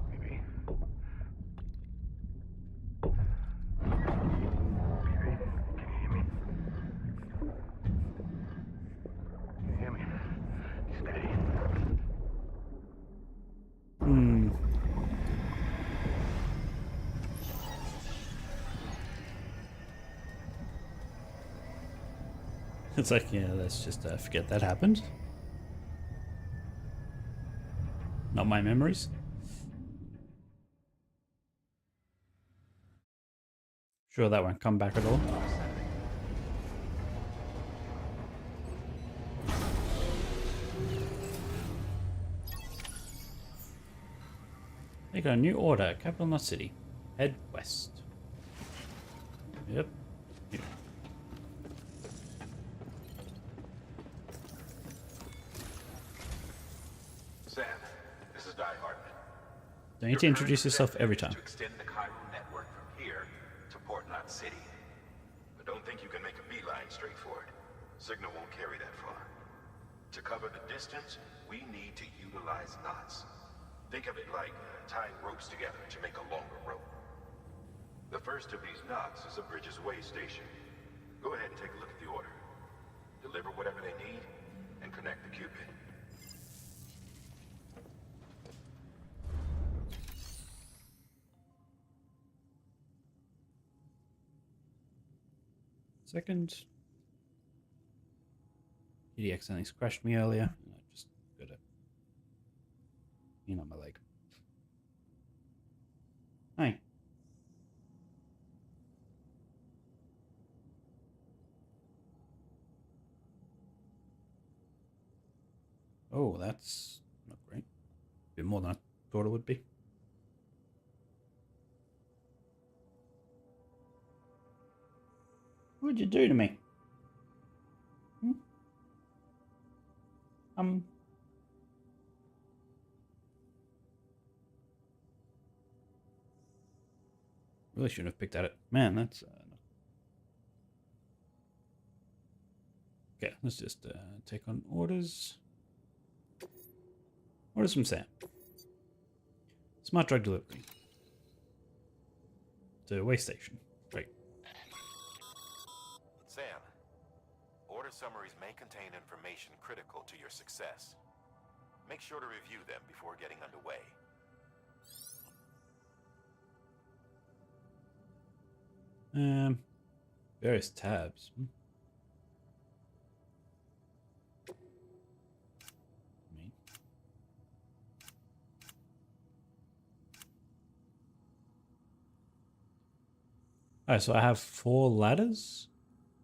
Baby. Baby, can you hear me? Can you hear me? Steady. It's like, yeah, let's just forget that happened. Not my memories. Sure that won't come back at all. They got a new order, capital not city. Head west. Yep. Yep. Sam, this is Di Hartman. Don't need to introduce yourself every time. To extend the Cairo network from here to Port Knot City. But don't think you can make a beeline straight for it. Signal won't carry that far. To cover the distance, we need to utilize knots. Think of it like tying ropes together to make a longer rope. The first of these knots is a Bridges Way station. Go ahead and take a look at the order. Deliver whatever they need, and connect the Cupid. Second. He accidentally scratched me earlier. I just got it. On my leg. Hi. Oh, that's not great. A bit more than I thought it would be. What'd you do to me? Really shouldn't have picked at it. Man, that's... Okay, let's just take on orders. Orders from Sam. Smart drug delivery. To way station. Great. Sam, order summaries may contain information critical to your success. Make sure to review them before getting underway. Various tabs. Alright, so I have 4 ladders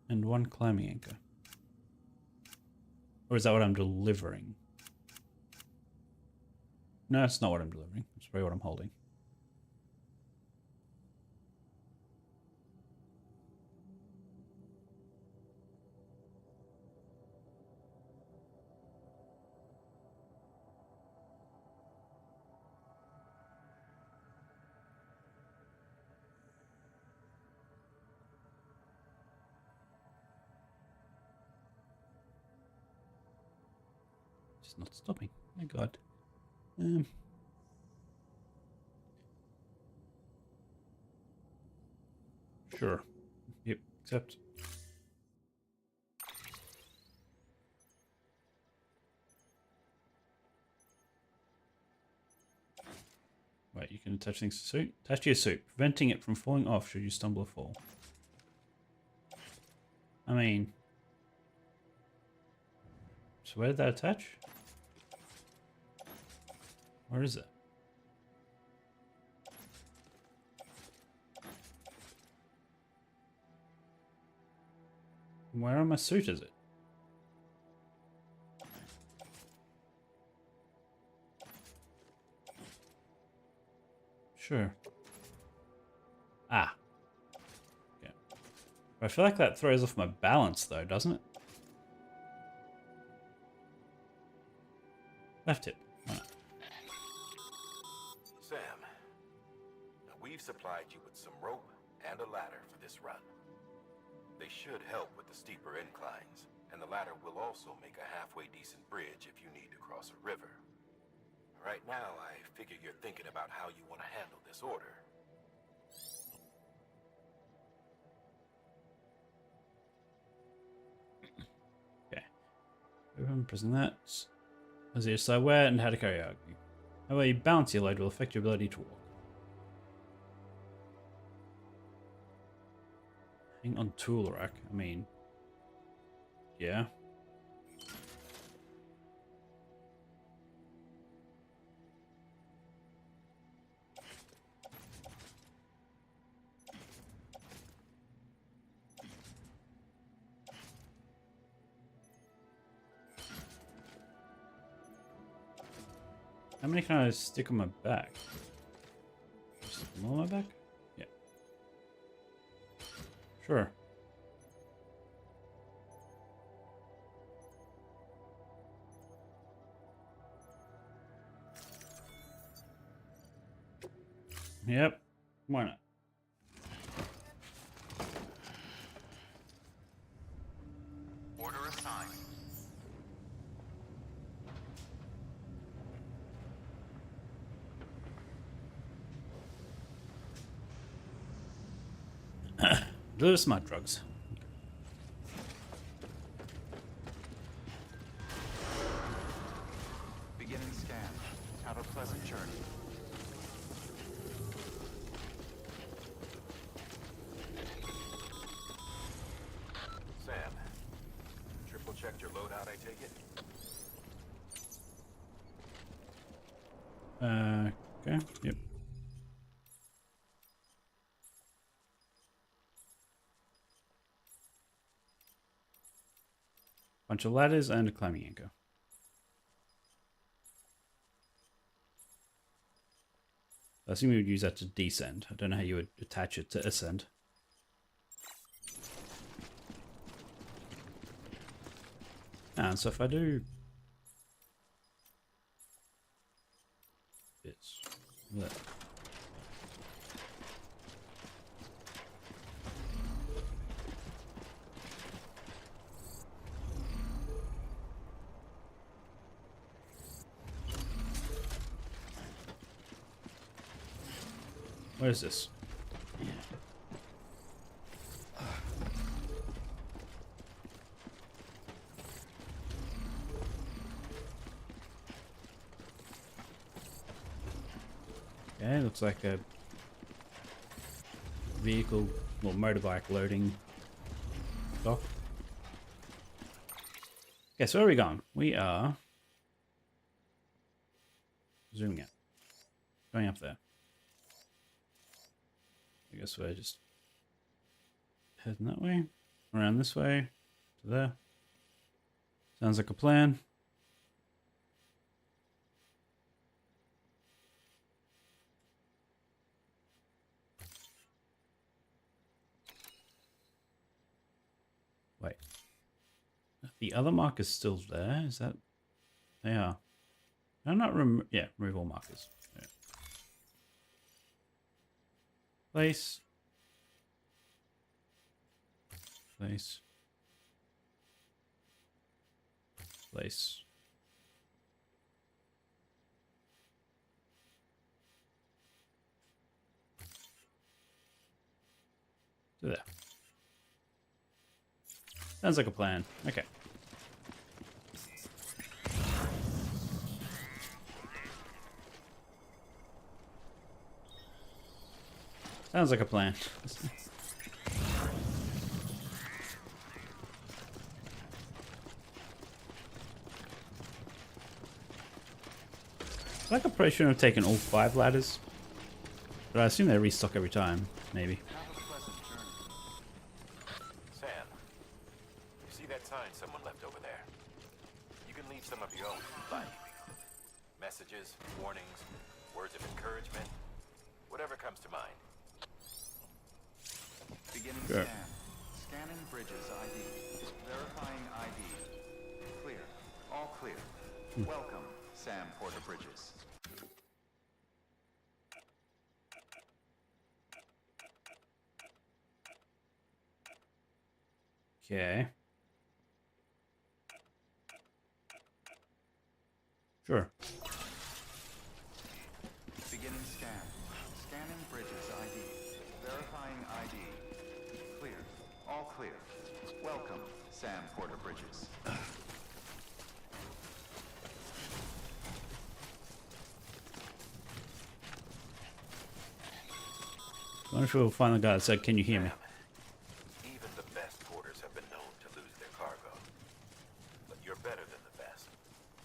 and 1 climbing anchor. Or is that what I'm delivering? No, that's not what I'm delivering. That's probably what I'm holding. It's not stopping. My God. Sure. Yep. Accept. Right, you can attach things to suit. Attach to your suit, preventing it from falling off should you stumble or fall. I mean, so where did that attach? Where is it? Where on my suit is it? Sure. Ah. Okay. I feel like that throws off my balance though, doesn't it? Left hip. Why not? Sam, now we've supplied you with some rope and a ladder for this run. They should help with the steeper inclines, and the ladder will also make a halfway decent bridge if you need to cross a river. Right now, I figure you're thinking about how you want to handle this order. Okay. Open, pressing that. As you decide where and how to carry out. How you balance your load will affect your ability to walk. Hang on tool rack. I mean, yeah. How many can I stick on my back? Just one on my back? Yeah. Sure. Yep. Why not? Order assigned. Deliver smart drugs. Beginning scan. Have a pleasant journey. Sam, triple checked your loadout, I take it? Okay. Yep. Bunch of ladders and a climbing anchor. I assume you would use that to descend. I don't know how you would attach it to ascend. And so if I do this, that. What is this? Okay, looks like a vehicle or motorbike loading dock. Okay, so where are we going? We are zooming out. Going up there. I guess we're just heading that way. Around this way. To there. Sounds like a plan. Wait. The other marker's still there? Is that... They are. I'm not yeah, remove all markers. Yeah. Place. Place. Place. there. Sounds like a plan. Okay. Sounds like a plan. Like I probably shouldn't have taken all 5 ladders, but I assume they restock every time. Maybe. Sam, you see that sign someone left over there? You can leave some of your own, like messages, warnings, words of encouragement, whatever comes to mind. Beginning Sure. scan. Scanning bridges ID. Verifying ID. Clear. All clear. Welcome, Sam Porter Bridges. Okay. Sure. Beginning scan. Scanning bridges ID. Verifying ID. Clear. All clear. Welcome, Sam Porter Bridges. I wonder if we'll find the guy that said, "Can you hear me?" Even the best porters have been known to lose their cargo. But you're better than the best.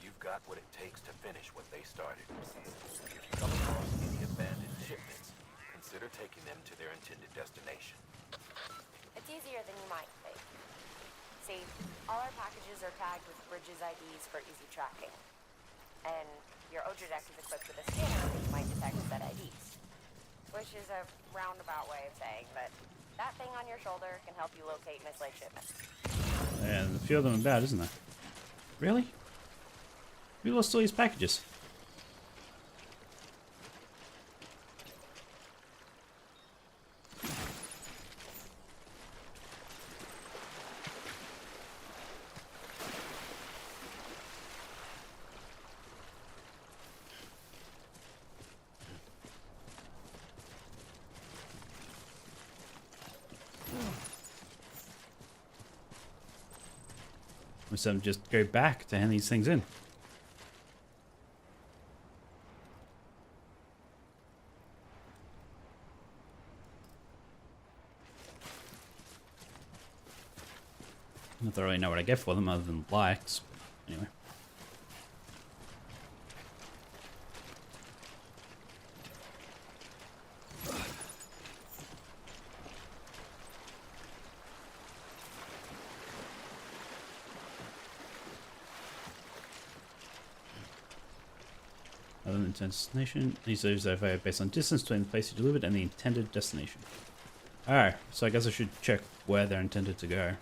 You've got what it takes to finish what they started. If you come across any abandoned shipments, consider taking them to their intended destination. It's easier than you might think. See, all our packages are tagged with Bridges IDs for easy tracking. And your Odra deck is equipped with a scanner which might detect said IDs. Which is a roundabout way of saying that that thing on your shoulder can help you locate mislaid shipments. And a few of them are bad, isn't there? Really? We lost all these packages. So just go back to hand these things in. Not that I really know what I get for them other than likes. Anyway. Other than destination, these are varied based on distance between the place you delivered and the intended destination. Alright, so I guess I should check where they're intended to go.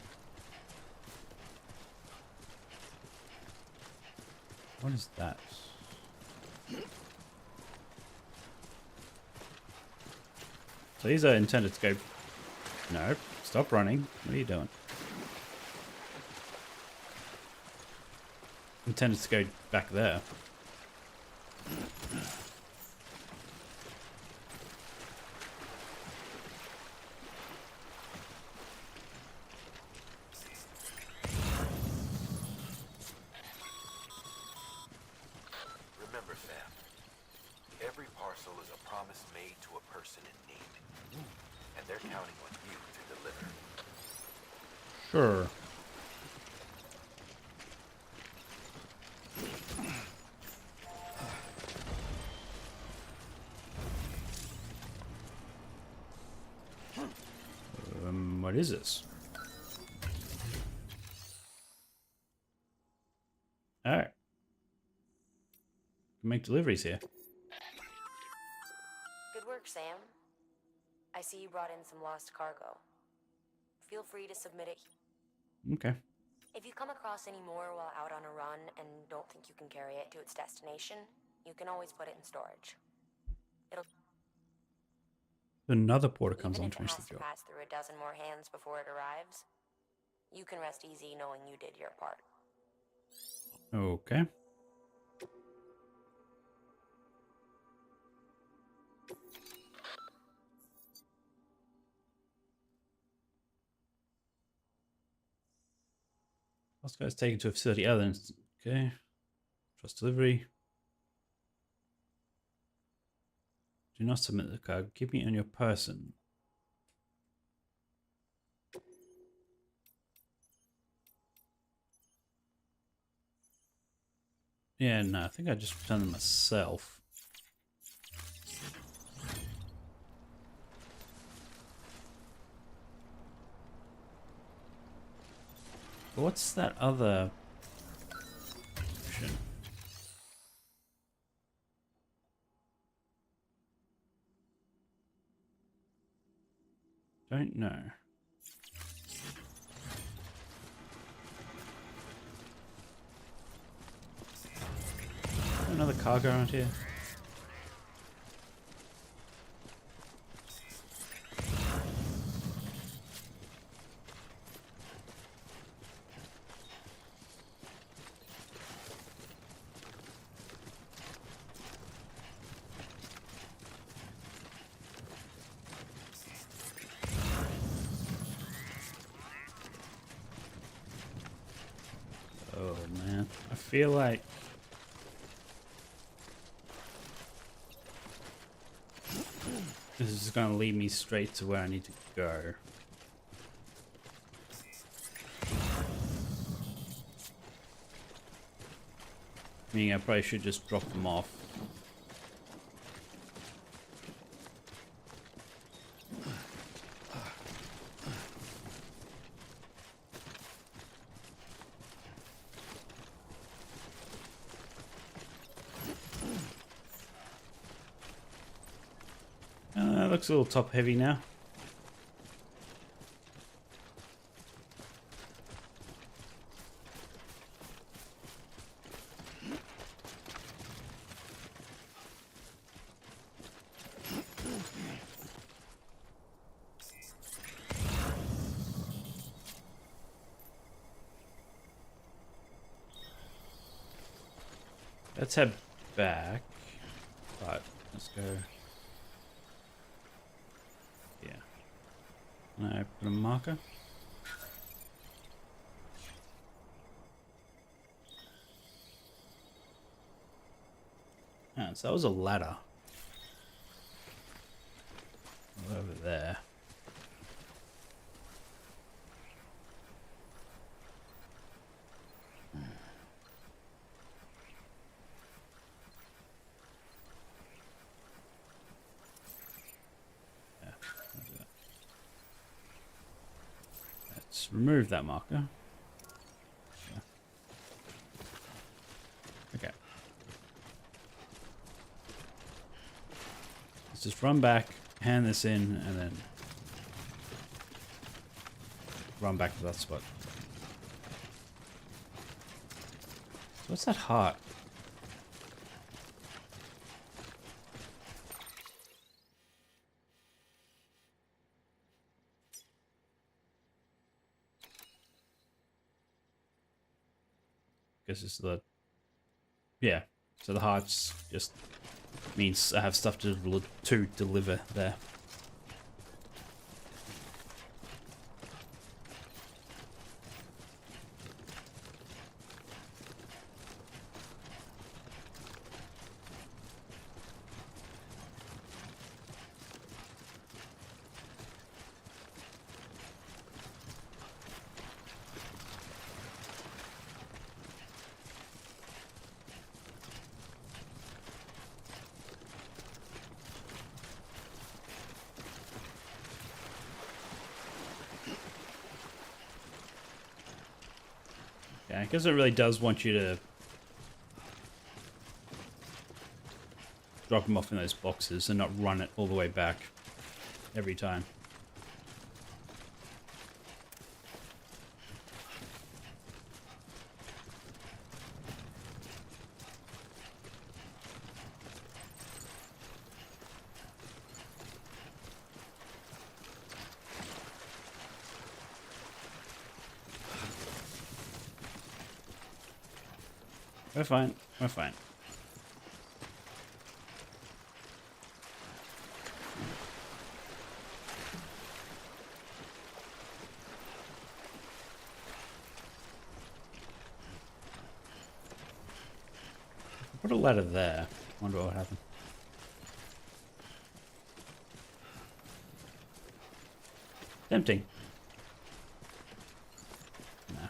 What is that? So these are intended to go... No, stop running. What are you doing? Intended to go back there. Remember, Sam, every parcel is a promise made to a person in need. And they're counting on you to deliver. Sure. What is this? Alright. Make deliveries here. Good work, Sam. I see you brought in some lost cargo. Feel free to submit it. Okay. If you come across any more while out on a run and don't think you can carry it to its destination, you can always put it in storage. It'll Another porter comes even on if to it finish has the to job. pass through a dozen more hands before it arrives. You can rest easy knowing you did your part. Okay. Last guy's taken to a facility other than... Okay. Trust delivery. Do not submit the card. Keep me on your person. Yeah, no, I think I just returned them myself. But what's that other option? Don't know. Another cargo around here. Oh man, I feel like this is going to lead me straight to where I need to go. Meaning I probably should just drop them off. Looks a little top heavy now. Let's head back. But let's go. Yeah. Can I put a marker? Ah, so that was a ladder. Over there. Let's remove that marker. Yeah. Okay. Let's just run back, hand this in, and then run back to that spot. What's that heart? Guess it's the... Yeah, so the hearts just means I have stuff to deliver there. Yeah, because it really does want you to drop them off in those boxes and not run it all the way back every time. We're fine. We're fine. Put a ladder there. Wonder what would happen. Tempting. Nah.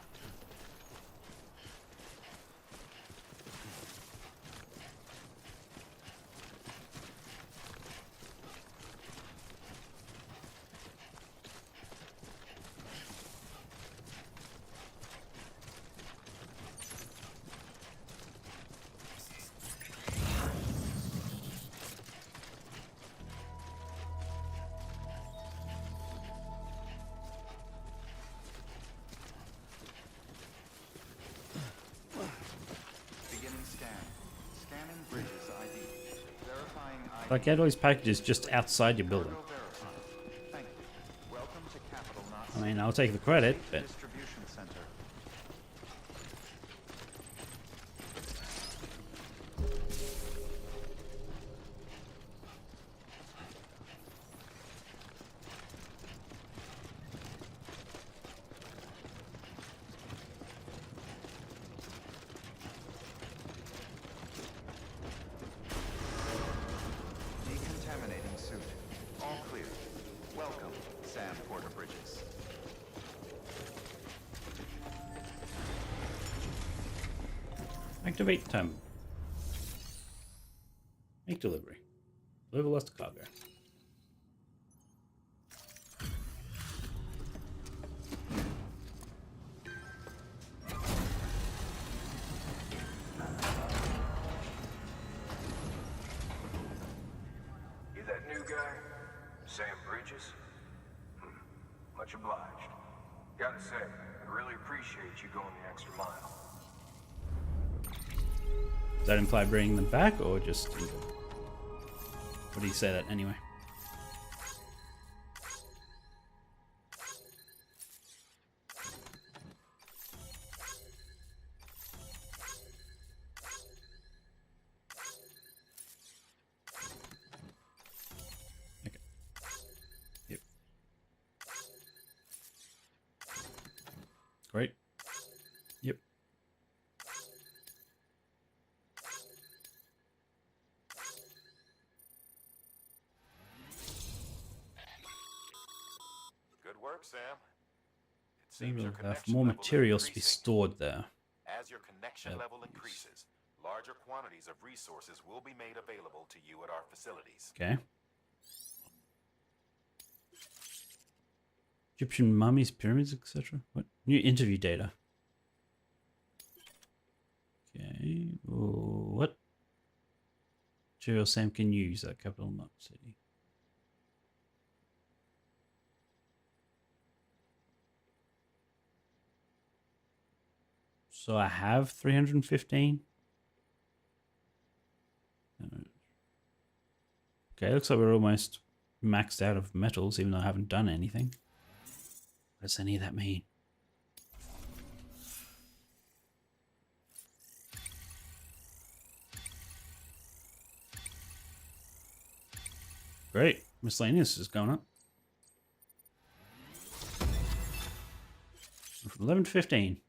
Beginning scan. Scanning bridges ID. Verifying ID. Like, get all these packages just outside your building. Thank you. Welcome to Capital Not I mean, I'll take the credit, but... Distribution Center. Decontaminating suit. All clear. Welcome, Sam Porter Bridges. Activate terminal. Make delivery. Deliver lost cargo. You that new guy? Sam Bridges? Much obliged. Gotta say, I really appreciate you going the extra mile. Does that imply bringing them back, or just... What do you say that anyway? Okay. Yep. Great. Yep. Good work, Sam. It Maybe seems we'll your have connection more level is materials to be increasing. stored there. As your connection level increases, larger quantities of resources will be made available to you at our facilities. Okay. Egyptian mummies, pyramids, etc. What? New interview data. Okay. Oh, what? Material Sam can use at Capital Knot City. So I have 315. Okay, looks like we're almost maxed out of metals, even though I haven't done anything. What does any of that mean? Great. Miscellaneous is going up. From 11 to 15.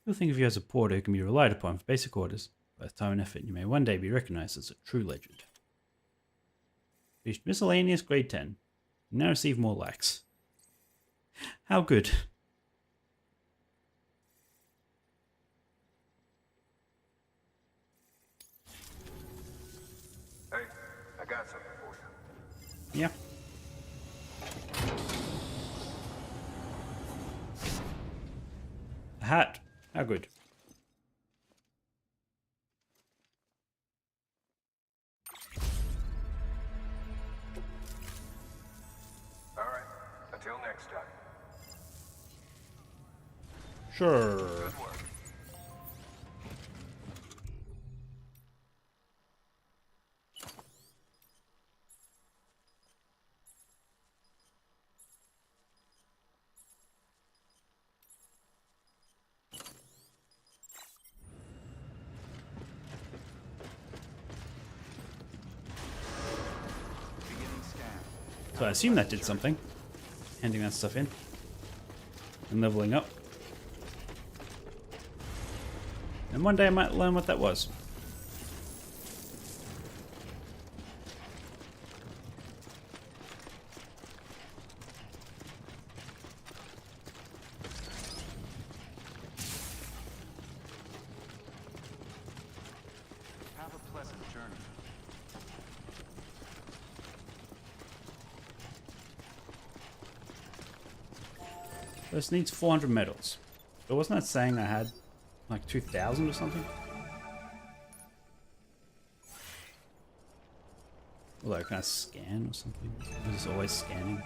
You'll think of you as a porter who can be relied upon for basic orders. By the time and effort, you may one day be recognized as a true legend. Reached miscellaneous grade 10. You now receive more likes. How good. Hey, I got something for you. Yeah. A hat. How good. All right, until next time. Sure. Good work. So I assume that did something. Handing that stuff in. And leveling up. And one day I might learn what that was. pleasant journey. This needs 400 medals. But wasn't that saying I had like 2,000 or something? Although, can I scan or something? Or is this always scanning?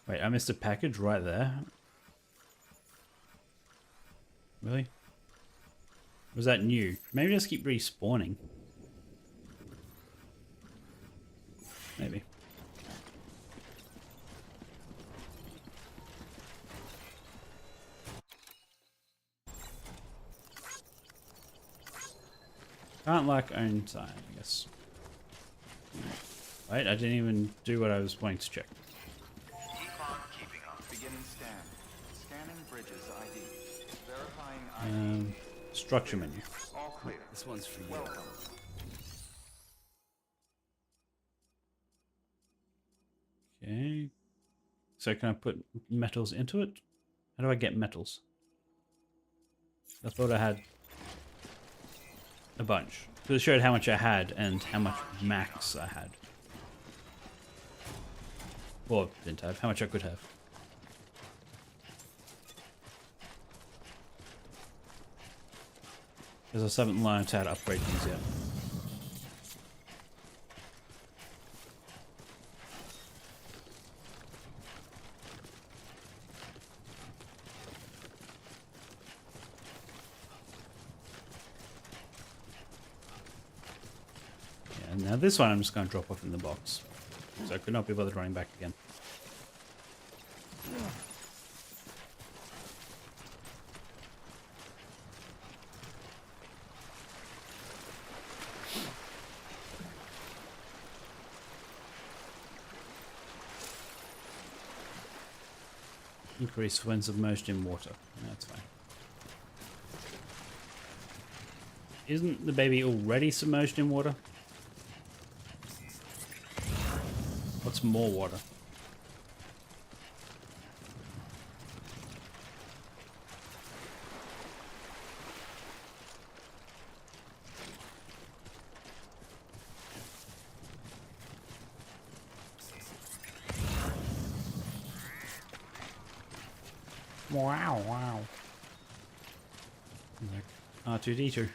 Wait, I missed a package right there. Really? Was that new? Maybe just keep respawning. Maybe. Can't like own time, I guess. Wait, I didn't even do what I was wanting to check. Keep on keeping on. Beginning scan. Scanning bridges ID. Verifying ID. Structure menu. All clear. This one's for you. Welcome. Okay. So can I put metals into it? How do I get metals? I thought I had a bunch. So it showed how much I had and how much max I had. Or didn't have, how much I could have. Because I still haven't learned how to upgrade things yet. Yeah, now this one I'm just going to drop off in the box. So I could not be bothered running back again. Increase when submerged in water. That's fine. Isn't the baby already submerged in water? What's more water? Wow, wow. Like R2D2.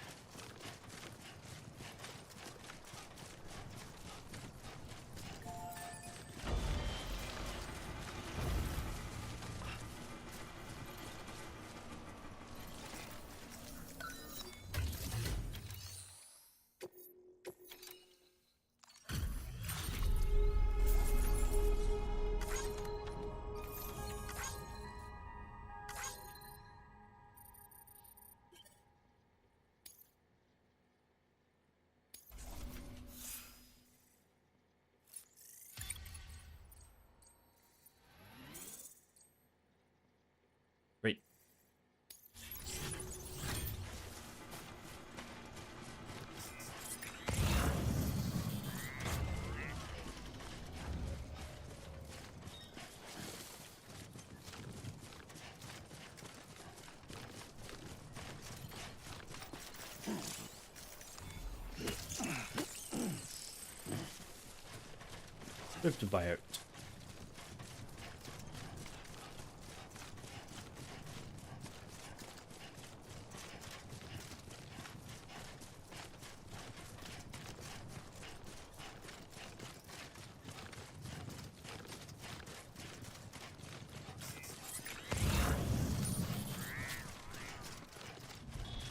Great. Swift to buy out.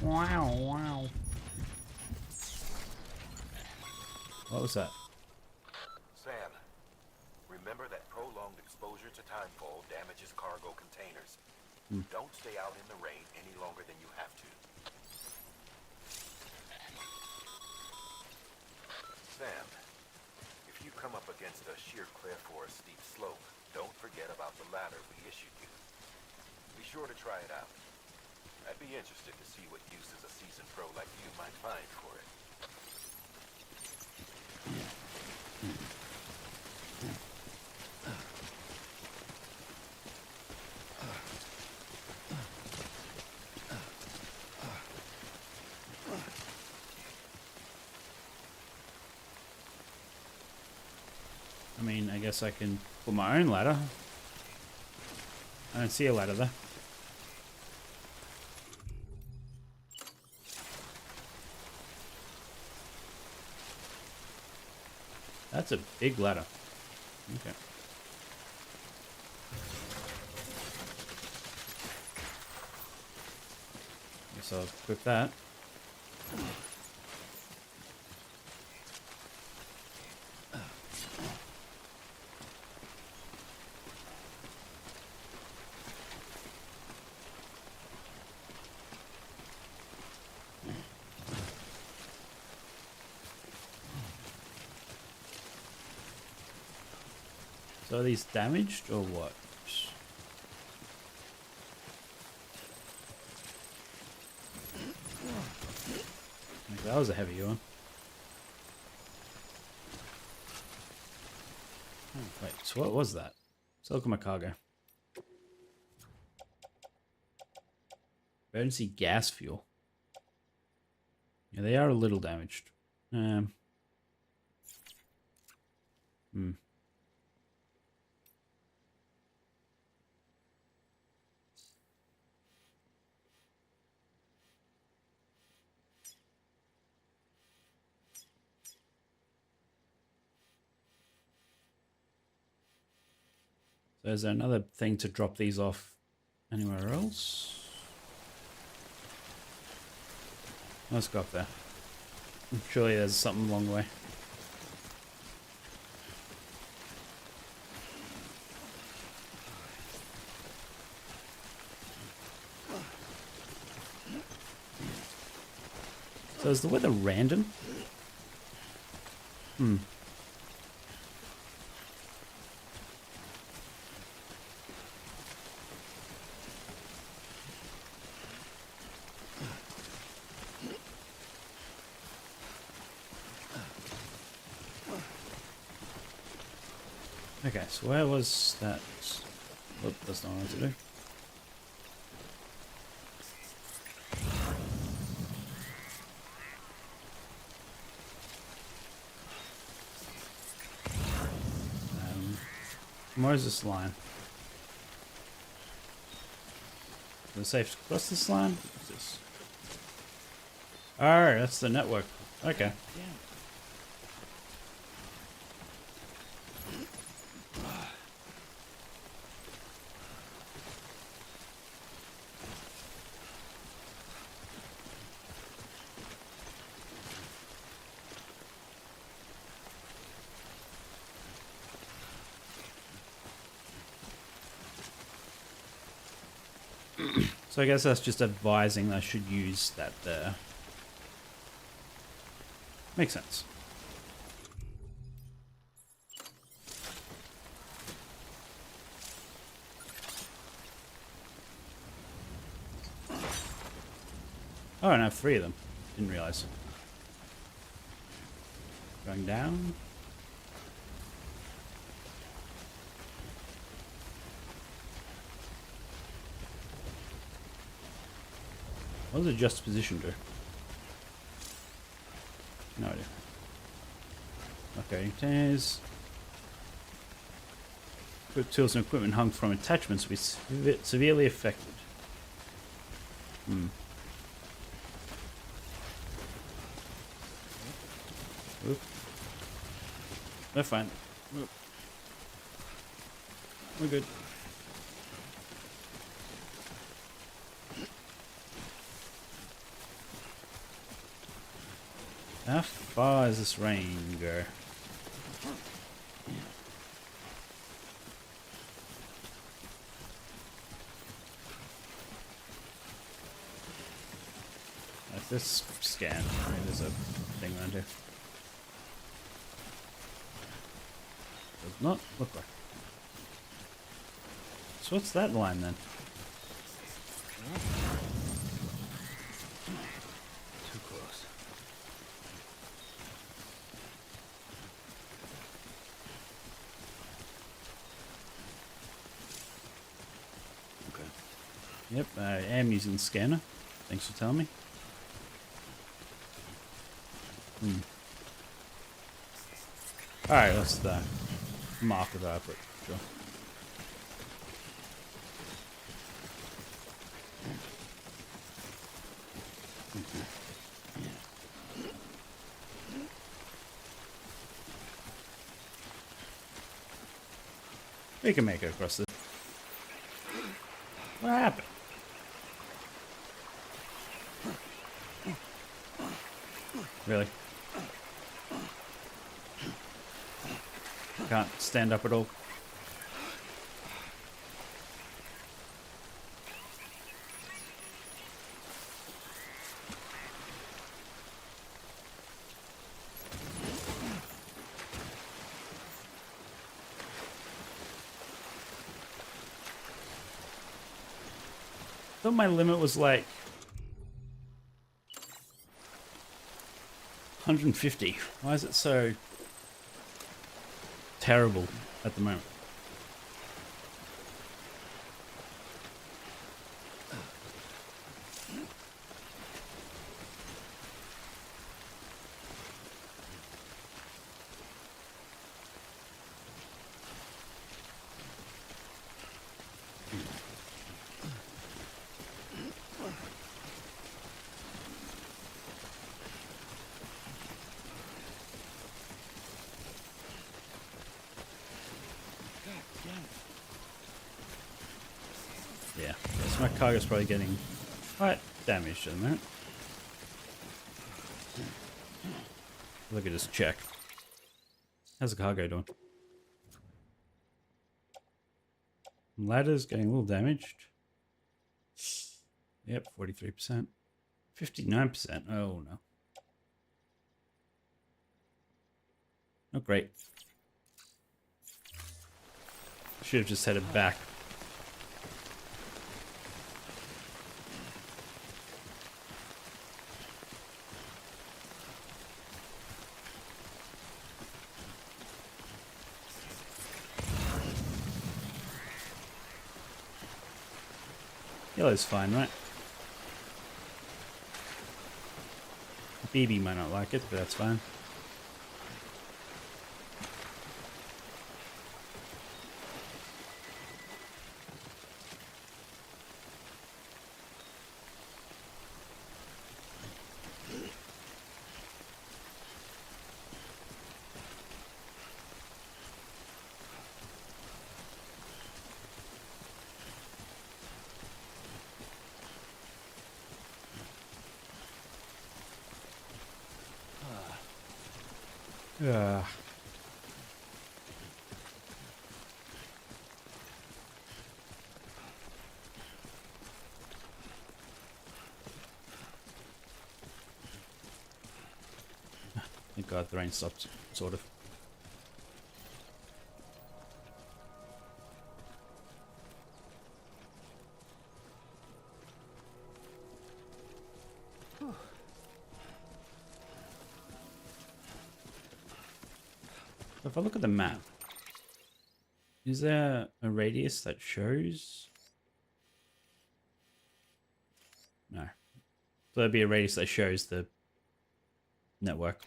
Wow, wow. What was that? Sam, remember that prolonged exposure to timefall damages cargo containers. Don't stay out in the rain any longer than you have to. Sam, if you come up against a sheer cliff or a steep slope, don't forget about the ladder we issued you. Be sure to try it out. I'd be interested to see what uses a seasoned pro like you might find for it. guess I can put my own ladder. I don't see a ladder there. That's a big ladder. Okay. Guess I'll equip that. So are these damaged or what? Okay, that was a heavy one. Oh, wait, so what was that? Let's look at my cargo. Emergency gas fuel. Yeah, they are a little damaged. So is there another thing to drop these off anywhere else? Let's go up there. Surely there's something along the way. So is the weather random? Okay, so where was that? Oh, that's not what to do. Where's this line? Is it safe to cross this line? What's this? Alright, that's the network. Okay. So I guess that's just advising I should use that there. Makes sense. Oh, and I have 3 of them. Didn't realize. Going down. What does adjust position do? No idea. Okay, containers. Equip tools and equipment hung from attachments will be severely affected. Oop. They're fine. Oop. We're good. How far does this rain go? Like this scan. Maybe there's a thing around here. Does not look like. So what's that line then? Too close. Okay. Yep, I am using the scanner. Thanks for telling me. Alright, what's that? Mark of that, but sure. We can make it across this. What happened? Really? Can't stand up at all. I thought my limit was like 150. Why is it so terrible at the moment? Yeah, so my cargo's probably getting quite damaged in that. Look at this check. How's the cargo doing? Ladder's getting a little damaged. Yep, 43%. 59%. Oh no. Not great. Should have just headed back. Yellow's fine, right? BB might not like it, but that's fine. Yeah. Thank God the rain stopped, sort of. So if I look at the map, is there a radius that shows? No. So there'd be a radius that shows the network.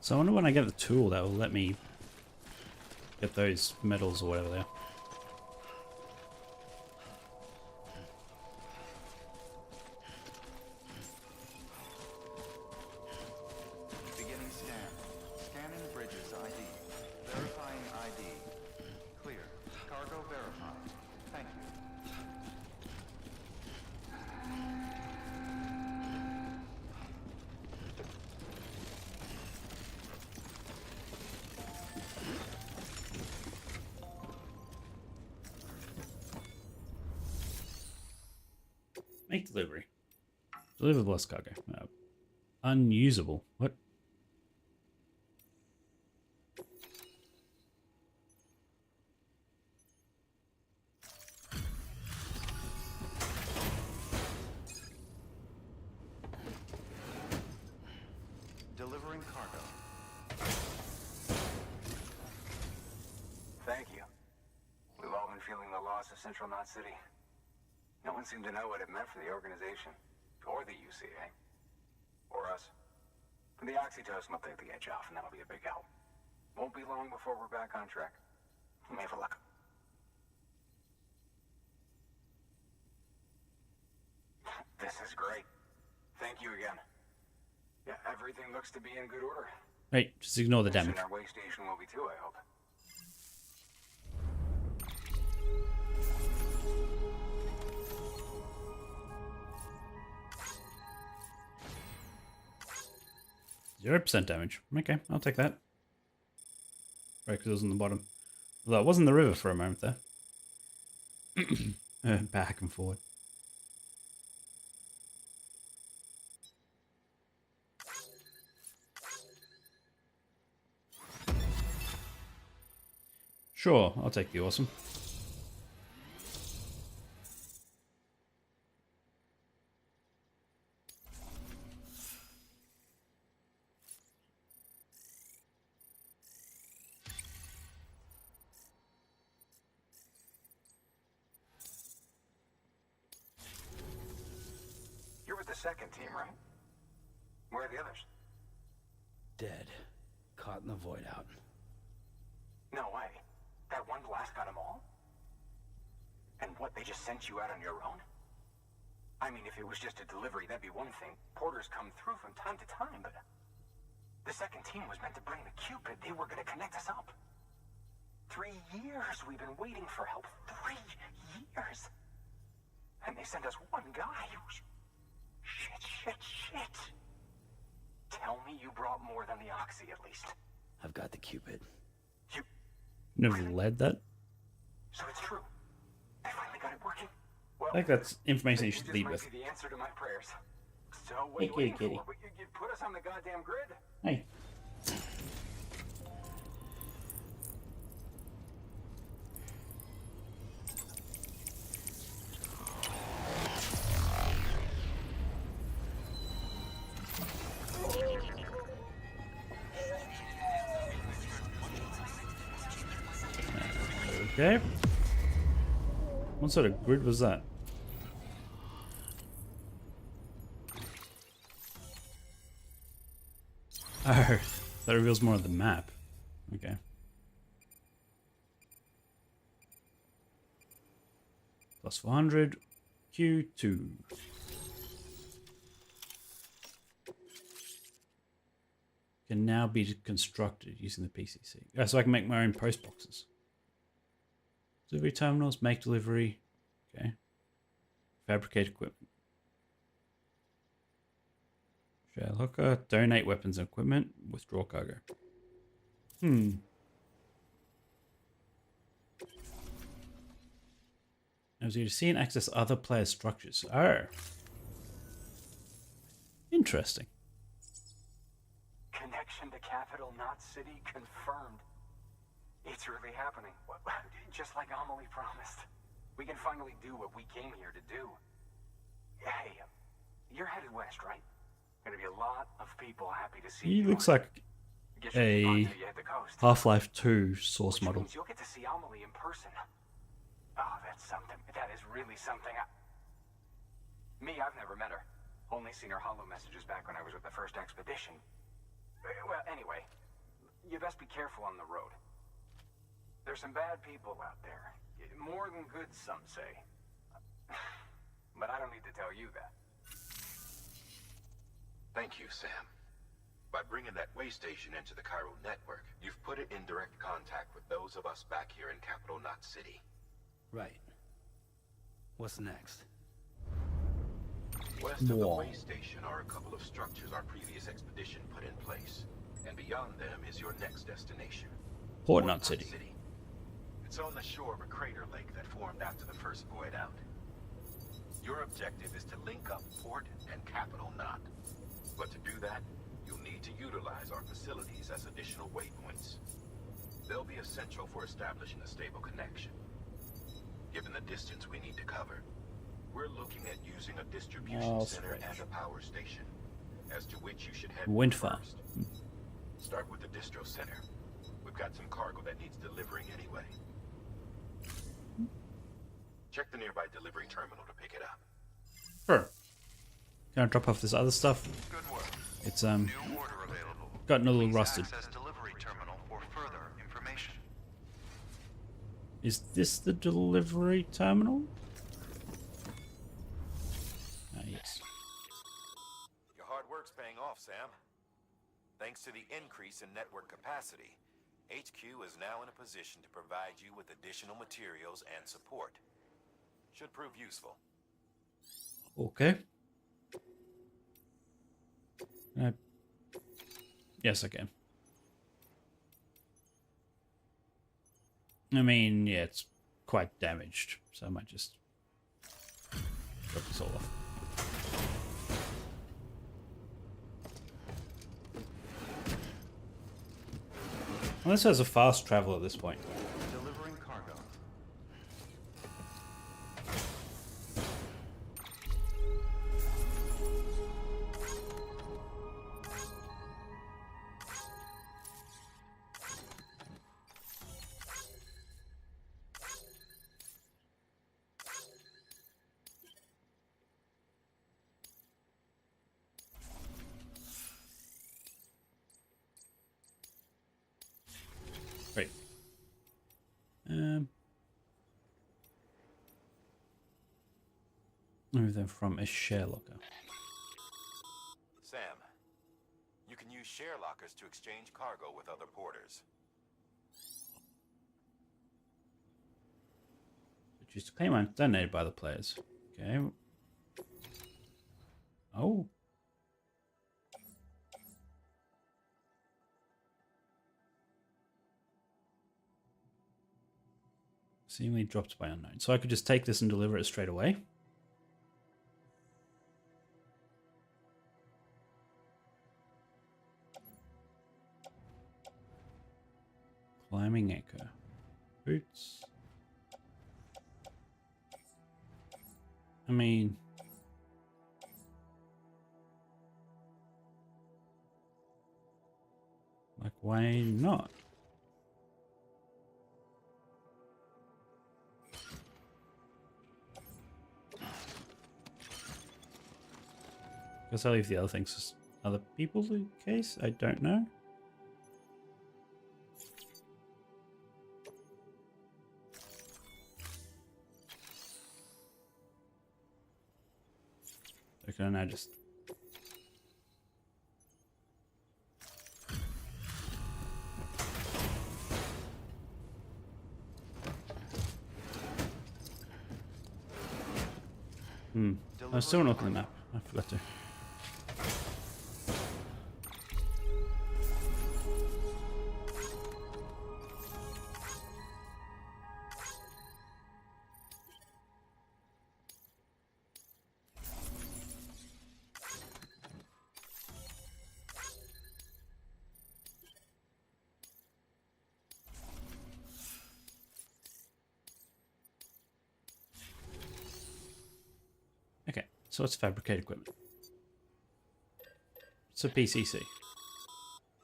So I wonder when I get the tool that will let me get those metals or whatever they are. Beginning scan. Scanning bridges ID. Verifying ID. Clear. Cargo verified. Thank you. Make delivery. Deliver lost cargo. Unusable. What? loss of Central Knot City. No one seemed to know what it meant for the organization, or the UCA, or us. And the oxytocin will take the edge off, and that'll be a big help. Won't be long before we're back on track. You may have luck. This is great. Thank you again. Yeah, everything looks to be in good order. Right, just ignore the Soon damage. our way station will be too, I hope. Zero % damage. Okay, I'll take that. Right, because it was on the bottom. Although it was in the river for a moment there. Back and forward. Sure, I'll take the awesome. You're with the second team, right? Where are the others? Dead. Caught in the void out. No way. That one blast got them all? And what, they just sent you out on your own? I mean, if it was just a delivery, that'd be one thing. Porters come through from time to time, but... The second team was meant to bring the Cupid. They were gonna connect us up. 3 years we've been waiting for help. 3 years! And they sent us one guy. Shit. Tell me you brought more than the Oxy, at least. I've got the Cupid. Never led that. So it's true. They finally got it working. Well, I think that's information you should this lead might with. be the answer to my prayers. So what Hey, are you waiting kitty. for? You put us on the goddamn grid. Hey. Okay. What sort of grid was that? Oh, that reveals more of the map. Okay. Plus 400. Q2. Can now be constructed using the PCC. Oh, so I can make my own post boxes. Delivery terminals, make delivery. Okay. Fabricate equipment. Shell hooker, donate weapons and equipment, withdraw cargo. Allows you to see and access other players' structures. Oh. Interesting. Connection to Capital Knot City confirmed. It's really happening. Just like Amelie promised. We can finally do what we came here to do. Hey, you're headed west, right? Gonna be a lot of people happy to see you. He looks like Get your a on till you hit the coast. Half-Life 2 source Which model. means you'll get to see Amelie in person. Oh, that's something. That is really something. Me, I've never met her. Only seen her holo messages back when I was with the first expedition. Well, anyway, you best be careful on the road. There's some bad people out there. More than good, some say. But I don't need to tell you that. Thank you, Sam. By bringing that way station into the Cairo network, you've put it in direct contact with those of us back here in Capital Knot City. Right. What's next? West of the way station are a couple of structures our previous expedition put in place. And beyond them is your next destination. Port Knot City. It's on the shore of a crater lake that formed after the first void out. Your objective is to link up Port and Capital Knot. But to do that, you'll need to utilize our facilities as additional waypoints. They'll be essential for establishing a stable connection. Given the distance we need to cover, we're looking at using a distribution center and a power station, as to which you should head Wind farm. first. Start with the distro center. We've got some cargo that needs delivering anyway. Check the nearby delivery terminal to pick it up. Sure. Gonna drop off this other stuff. Good work. It's New order available. gotten a little Please rusted. access delivery terminal for further information. Is this the delivery terminal? Yes. Your hard work's paying off, Sam. Thanks to the increase in network capacity, HQ is now in a position to provide you with additional materials and support. Should prove useful. Okay. Yes, I can. I mean, yeah, it's quite damaged, so I might just drop this all off. Well, this has a fast travel at this point. Delivering cargo. Great. Move them from a share locker. Sam, you can use share lockers to exchange cargo with other porters. Choose to claim items donated by the players. Okay. Oh. Seemingly dropped by unknown. So I could just take this and deliver it straight away. Climbing anchor. Boots. I mean... like, why not? Guess I'll leave the other things as other people in case. I don't know. Okay, now just... I was still not looking at the map. I forgot to. Okay, so it's fabricate equipment. It's a PCC.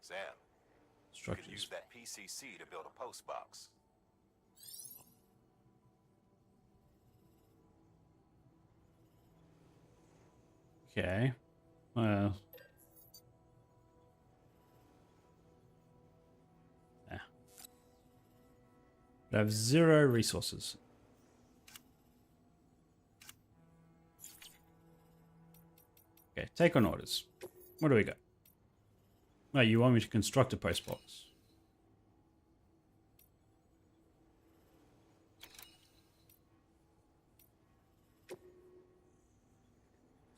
Sam, you can use that PCC to build a post box. Okay. Well. Yeah. But I have 0 resources. Okay, take on orders. What do we got? Oh, you want me to construct a post box?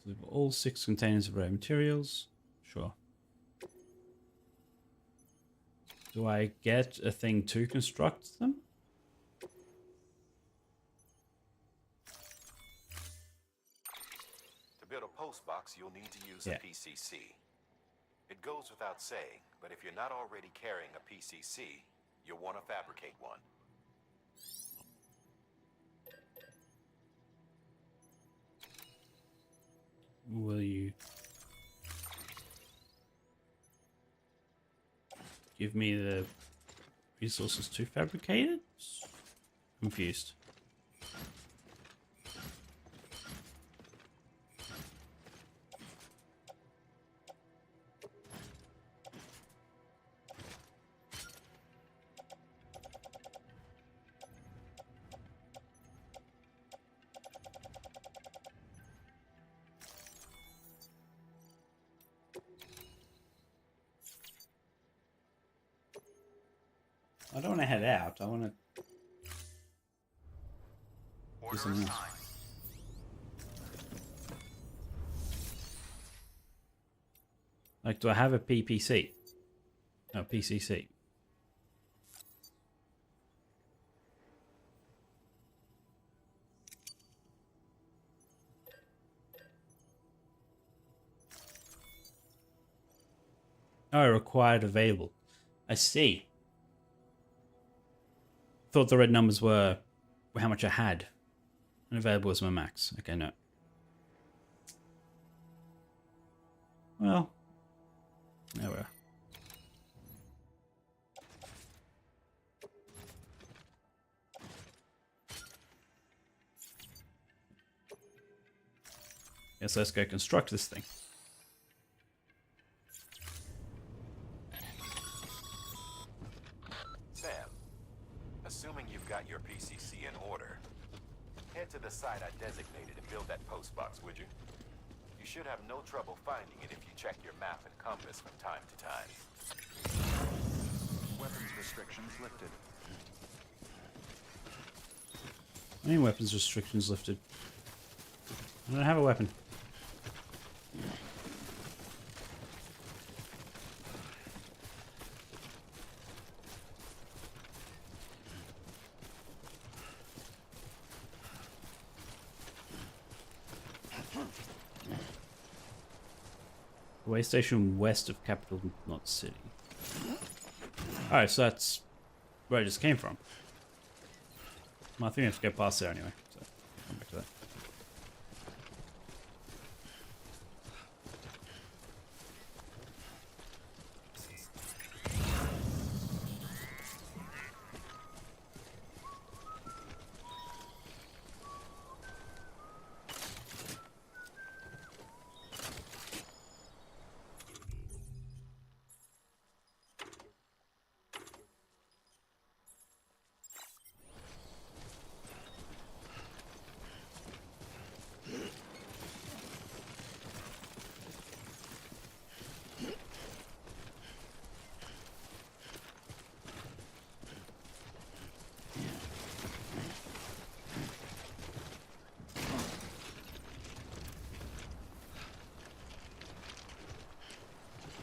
So all 6 containers of rare materials. Sure. Do I get a thing to construct them? To build a post box, you'll need to use a PCC. It goes without saying, but if you're not already carrying a PCC, you'll want to fabricate one. Will you give me the resources to fabricate it? Confused. I don't want to head out. I want to do something else. Like, do I have a PPC? No, PCC. Oh, required available. I see. Thought the red numbers were how much I had. And available was my max. Okay, no. Well, there we are. Yes, let's go construct this thing. Sam, assuming you've got your PCC in order, head to the site I designated and build that post box, would you? You should have no trouble finding it if you check your map and compass from time to time. Weapons restrictions lifted. Any weapons restrictions lifted? I don't have a weapon. Way station west of capital, not city. Alright, so that's where I just came from. Well, I think I have to go past there anyway, so come back to that.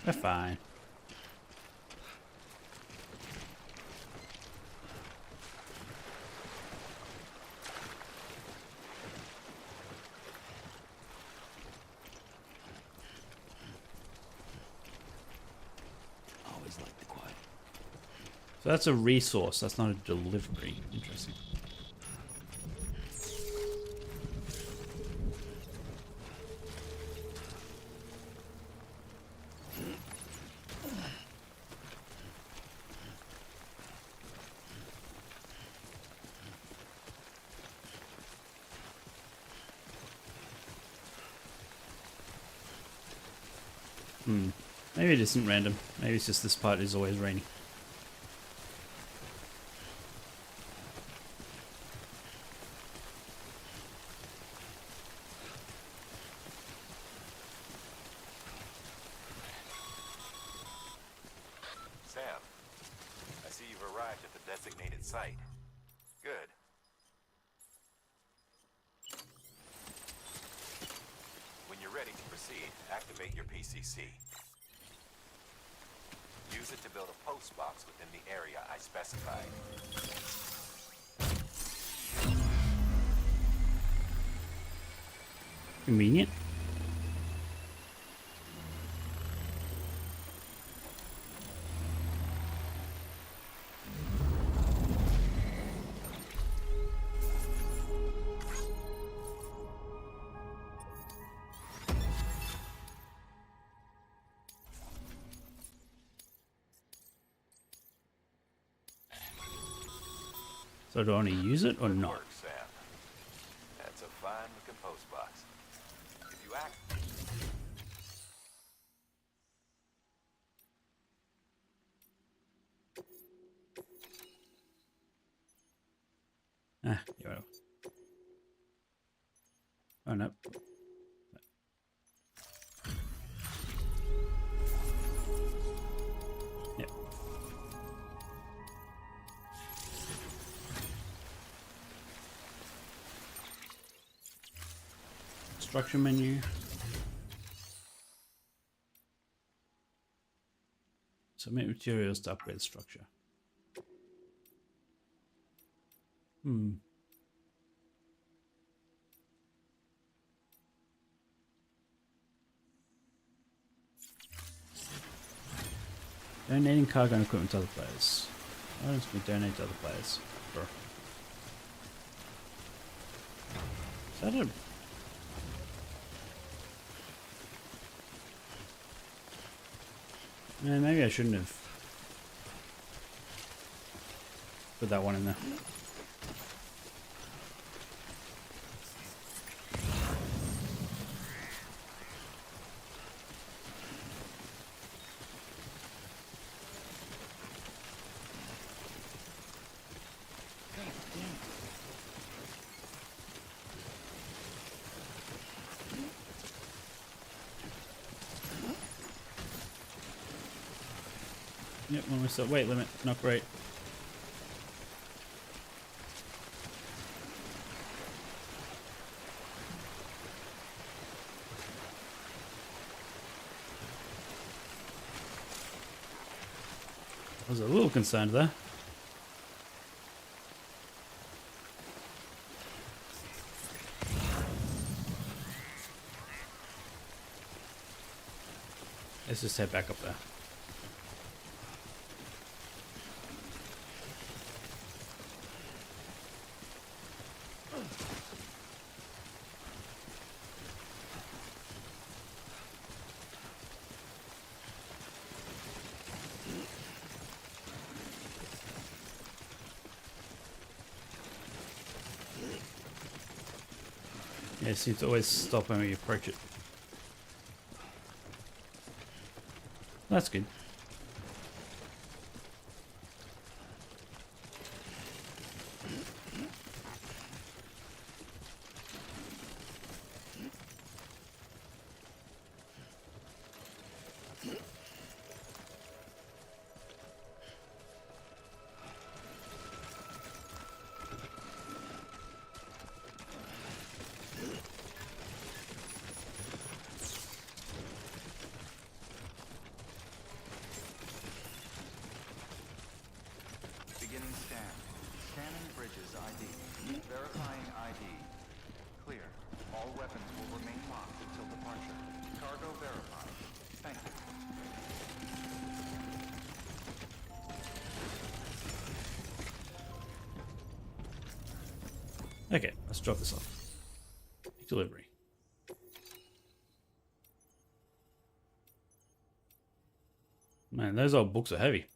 They're fine. Always like the quiet. So that's a resource, that's not a delivery. Interesting. Maybe it isn't random. Maybe it's just this part is always rainy. Sam, I see you've arrived at the designated site. Good. When you're ready to proceed, activate your PCC. Use it to build a post box within the area I specified. Convenient. So do I want to use it or not? Work, Sam. That's a fine looking post box. If you act... Ah, yeah. Oh no. Yep. Structure menu. Submit materials to upgrade the structure. Donating cargo and equipment to other players. Items can be donated to other players. Sure. Is that a... Man, maybe I shouldn't have put that one in there. Yep, almost at weight limit. Not great. I was a little concerned there. Let's just head back up there. Yeah, it seems to always stop when we approach it. That's good. Beginning scan. Scanning bridges ID. Verifying ID. Clear. All weapons will remain locked until departure. Cargo verified. Thank you. Okay, let's drop this off. Delivery. Man, those old books are heavy.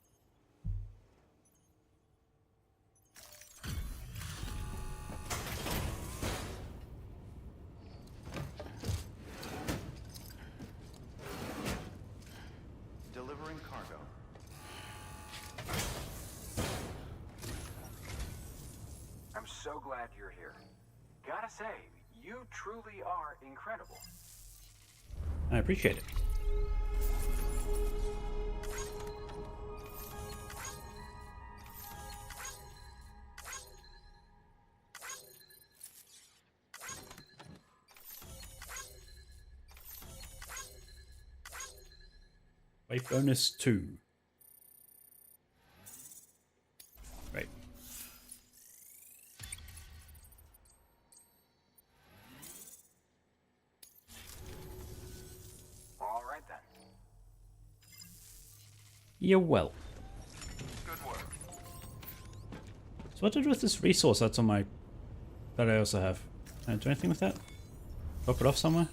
Delivering cargo. I'm so glad you're here. Gotta say, you truly are incredible. I appreciate it. Weight bonus 2. Right. All right then. You're well. Good work. So what to do with this resource that's on my... that I also have? Can I do anything with that? Drop it off somewhere?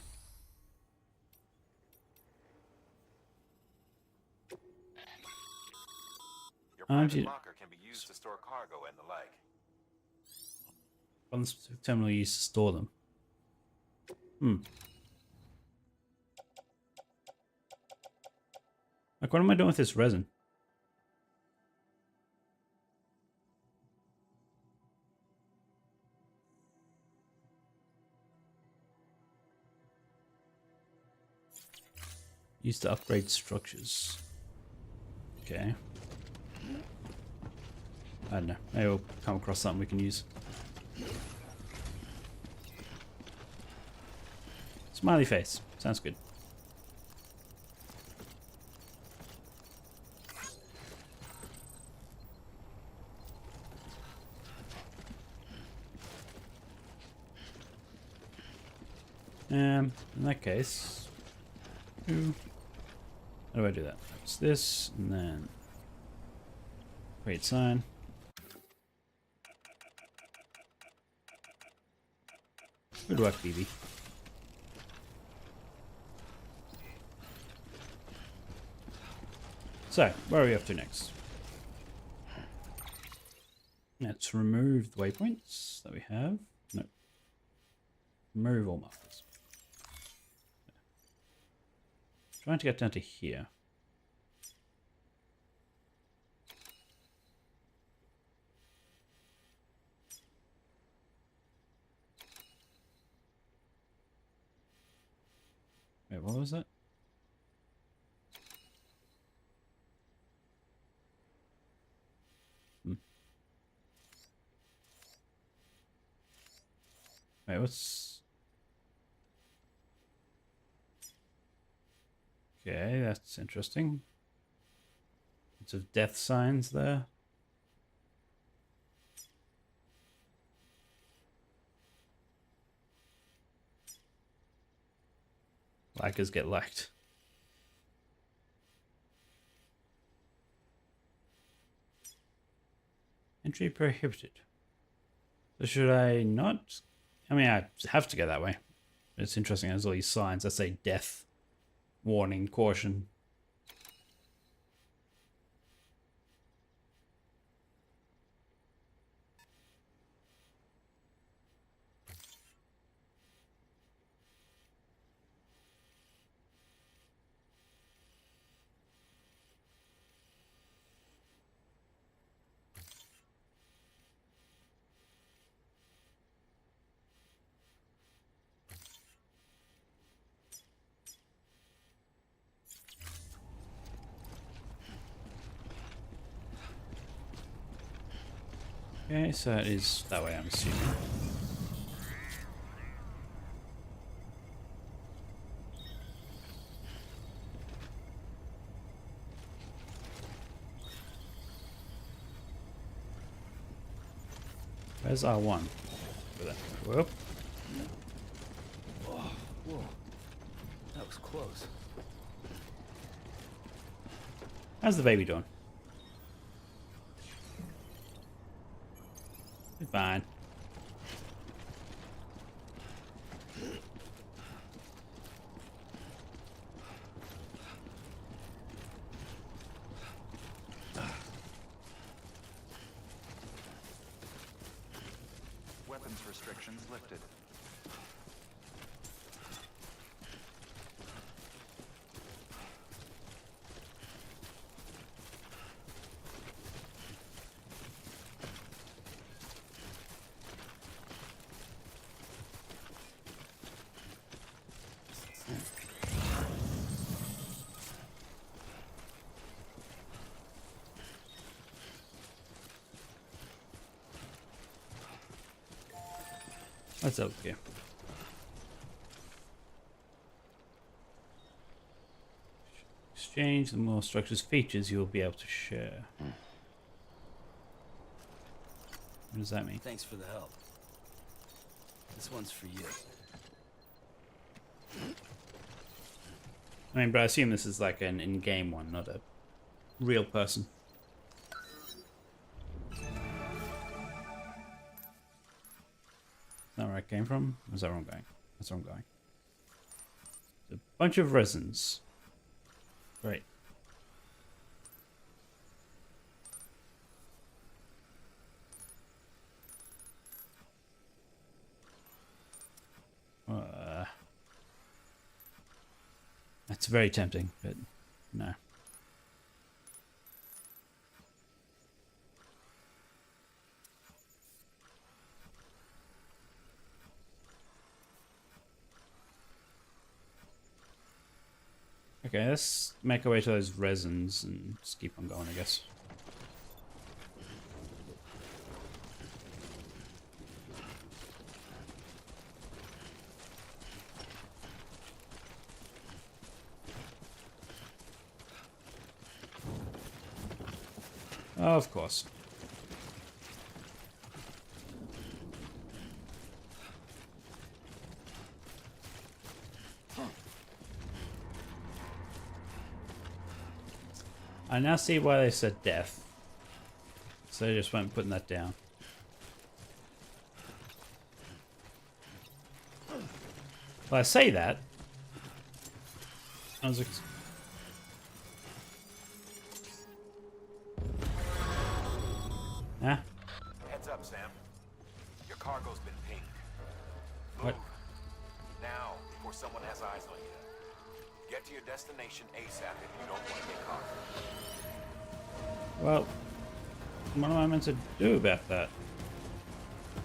Your private locker can be used to store cargo and the like. On the specific terminal used to store them. Like, what am I doing with this resin? Used to upgrade structures. Okay. I don't know. Maybe we'll come across something we can use. Smiley face. Sounds good. In that case, how do I do that? It's this, and then create sign. Good work, BB. So, where are we up to next? Let's remove the waypoints that we have. No. Remove all markers. Trying to get down to here. Wait, what was that? Wait, what's... Okay, that's interesting. Lots of death signs there. Likers get liked. Entry prohibited. So should I not? I mean, I have to go that way. It's interesting. There's all these signs that say death, warning, caution. Okay, so it is that way, I'm assuming. Where's R1? Whoop. Oh, whoa. That was close. How's the baby doing? Fine. Weapons restrictions lifted. What's up here? Exchange the more structures features you'll be able to share. What does that mean? Thanks for the help. This one's for you. I mean, but I assume this is like an in-game one, not a real person. Is that where I came from? Or is that where I'm going? That's where I'm going. A bunch of resins. Great. That's very tempting, but no. Okay, let's make our way to those resins and just keep on going, I guess. Of course. I now see why they said death. So they just weren't putting that down. Well, I say that. I was ah. Heads up, Sam. Your cargo's been pinged. What? Move. Now, before someone has eyes on you. Get to your destination ASAP if you don't want to get caught. Well, what am I meant to do about that?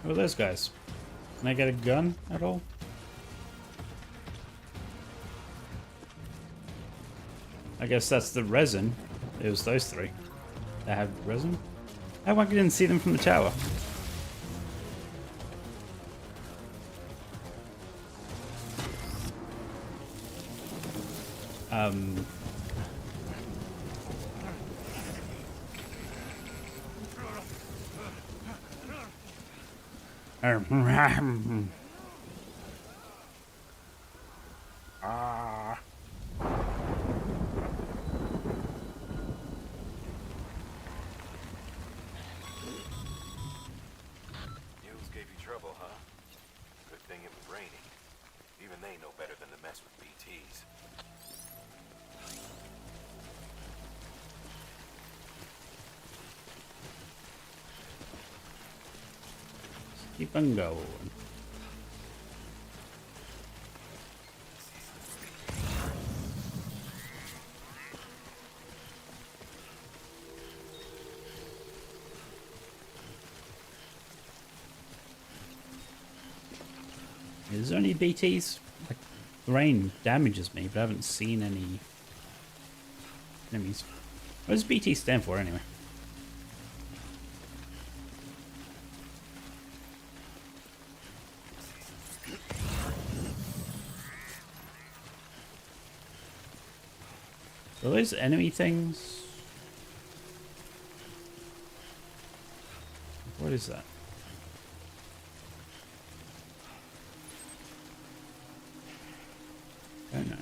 Who are those guys? Can I get a gun at all? I guess that's the resin. It was those three that have resin. How come I didn't see them from the tower? Mules gave you trouble, huh? Good thing it was raining. Even they know better than to mess with BTs. Keep on going. Is there any BTs? Like, the rain damages me, but I haven't seen any enemies. What does BT stand for anyway? Are those enemy things? What is that? I don't know.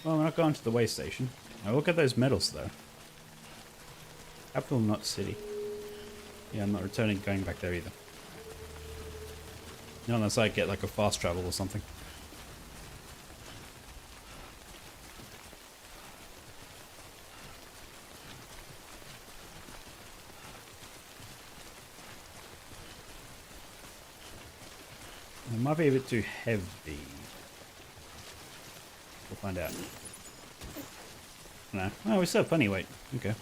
Well, we're not going to the way station. Now look at those medals, though. Capital, not city. Yeah, I'm not returning, going back there either. No, unless I get like a fast travel or something. It might be a bit too heavy. We'll find out. No. Oh, we still have plenty of weight. Okay.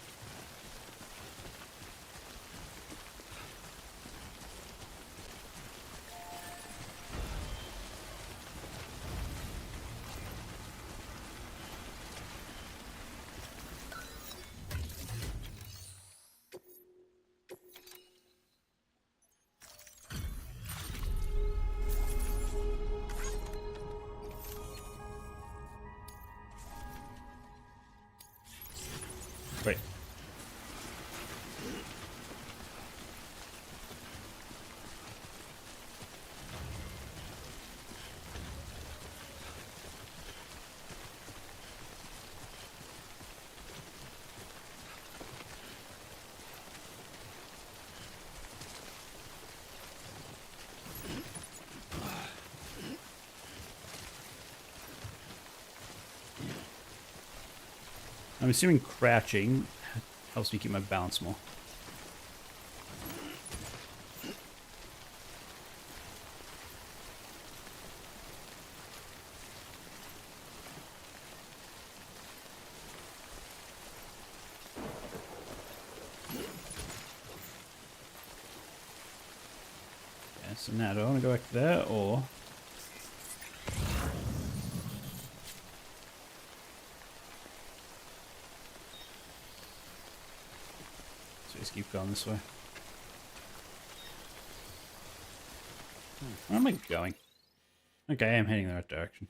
Wait. I'm assuming crouching helps me keep my balance more. Yeah, so now do I want to go back there, or keep going this way. Where am I going? Okay, I am heading in the right direction.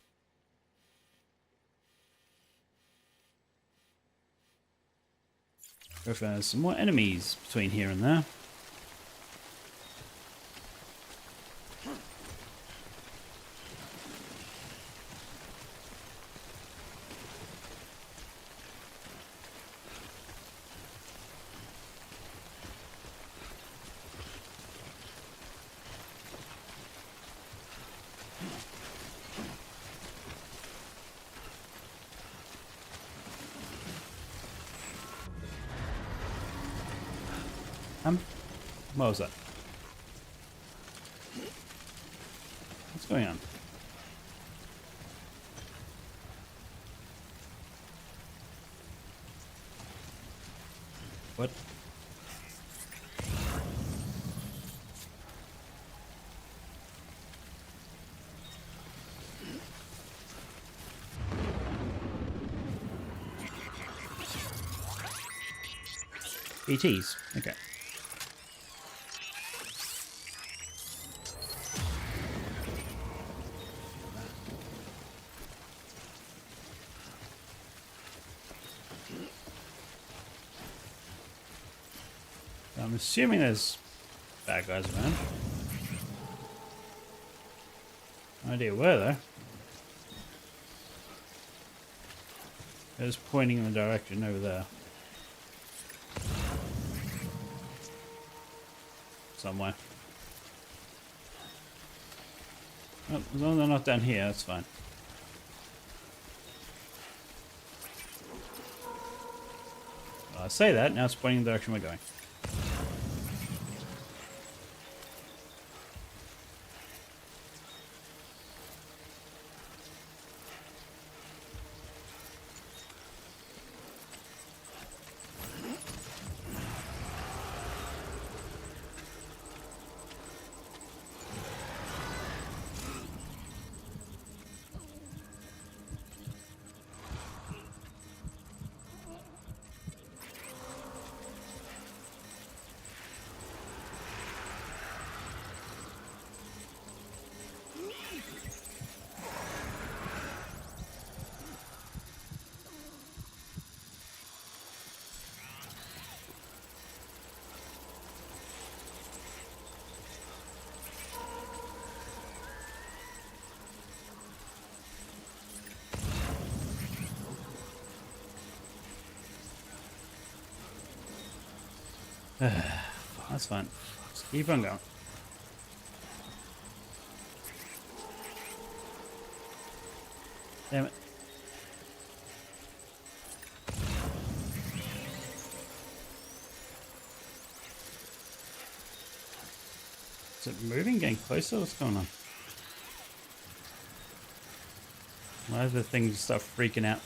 Go for some more enemies between here and there. What was that? What's going on? What? ETs. Okay. I'm assuming there's bad guys around. No idea where though. They're just pointing in the direction over there. Somewhere. Oh, as long as they're not down here, that's fine. Well, I say that, now it's pointing in the direction we're going. That's fine. Just keep on going. Damn it. Is it moving? Getting closer? What's going on? Why does the thing just start freaking out?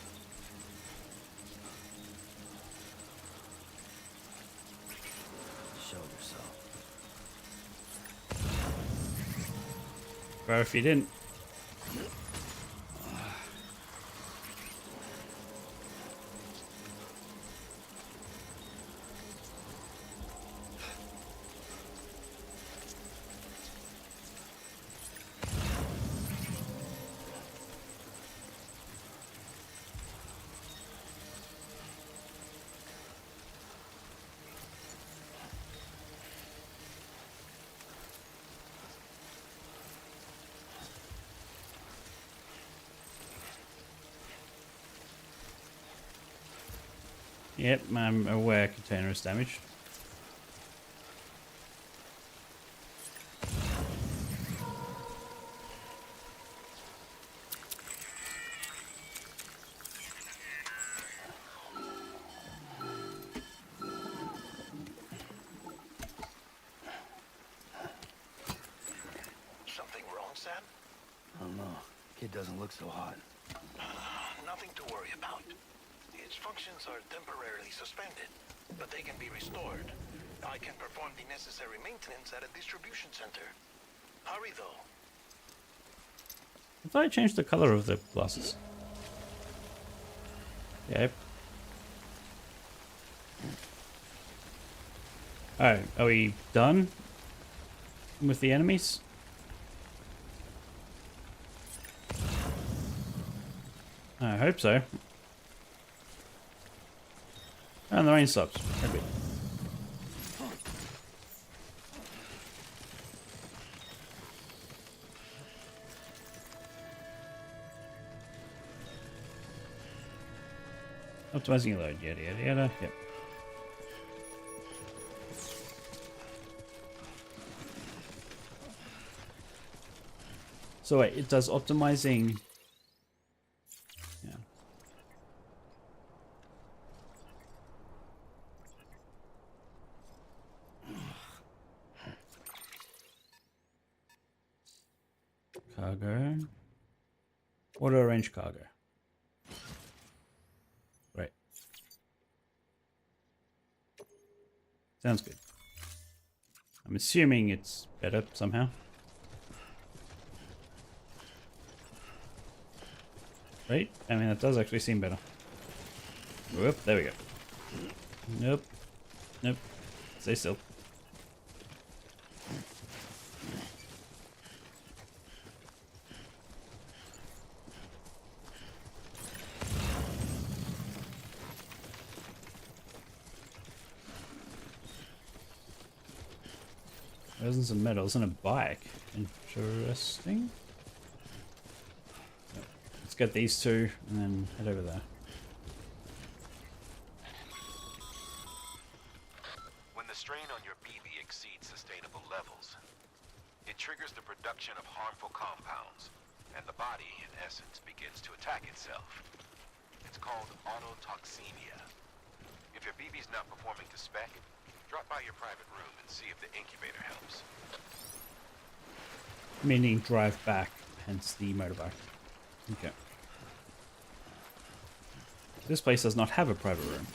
Show yourself. Bro, if you didn't. Yep, I'm aware container is damaged. Something wrong, Sam? I don't know. Kid doesn't look so hot. Nothing to worry about. Its functions are temporarily suspended, but they can be restored. I can perform the necessary maintenance at a distribution center. Hurry, though. I thought I changed the color of the glasses. Yep. Alright, are we done with the enemies? I hope so. And the rain stops. A bit. Optimizing your load, yada yada yada. Yep. So wait, it does optimizing. Yeah. Cargo. Auto arrange cargo. Right. Sounds good. I'm assuming it's better somehow. Right? I mean, that does actually seem better. Whoop, there we go. Nope. Nope. Stay still. Resins and metals and a bike. Interesting. Yep. Let's get these two and then head over there. When the strain on your BB exceeds sustainable levels, it triggers the production of harmful compounds, and the body, in essence, begins to attack itself. It's called autotoxemia. If your BB's not performing to spec, drop by your private room and see if the incubator helps. Meaning drive back, hence the motorbike. Okay. This place does not have a private room.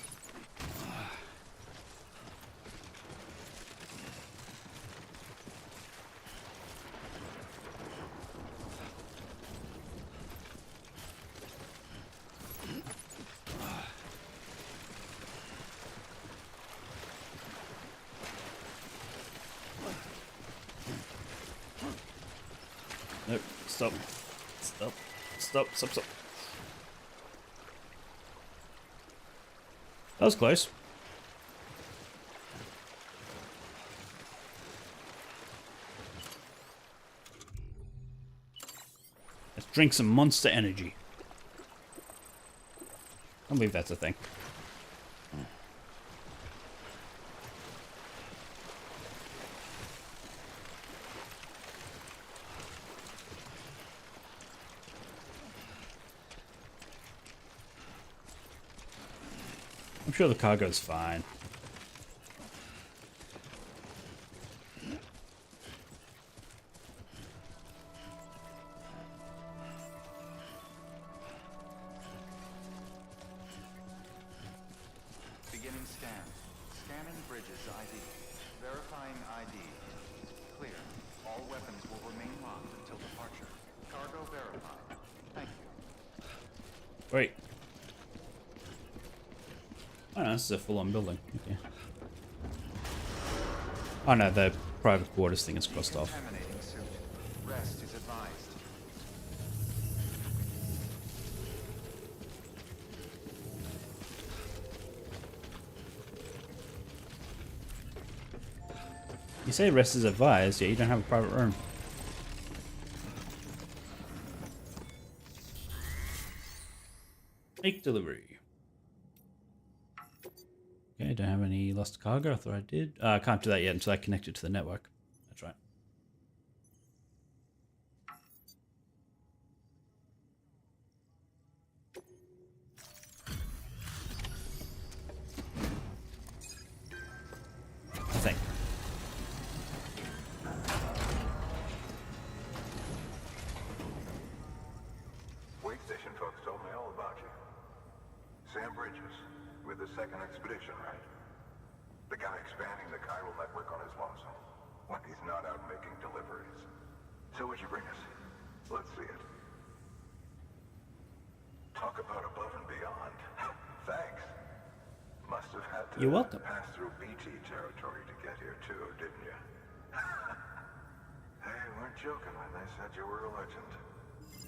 Nope. Stop. Stop. Stop. Stop. Stop. That was close. Let's drink some Monster Energy. I believe that's a thing. I'm sure the cargo's fine. Beginning scan. Scanning bridges ID. Verifying ID. Clear. All weapons will remain locked until departure. Cargo verified. Thank you. Wait. Oh no, this is a full-on building. Okay. Oh no, the private quarters thing is crossed off. Contaminating suit. Rest is advised. You say rest is advised, yet you don't have a private room. Make delivery. Okay, don't have any lost cargo. I thought I did. I can't do that yet until I connect it to the network. That's right. I think. Wake station folks told me all about you. Sam Bridges, with the second expedition, right? The guy expanding the chiral network on his lonesome. When he's not out making deliveries. So what'd you bring us? Let's see it. Talk about above and beyond. Thanks. Must have had to You're welcome. Pass through BT territory to get here too, didn't you? They weren't joking when they said you were a legend.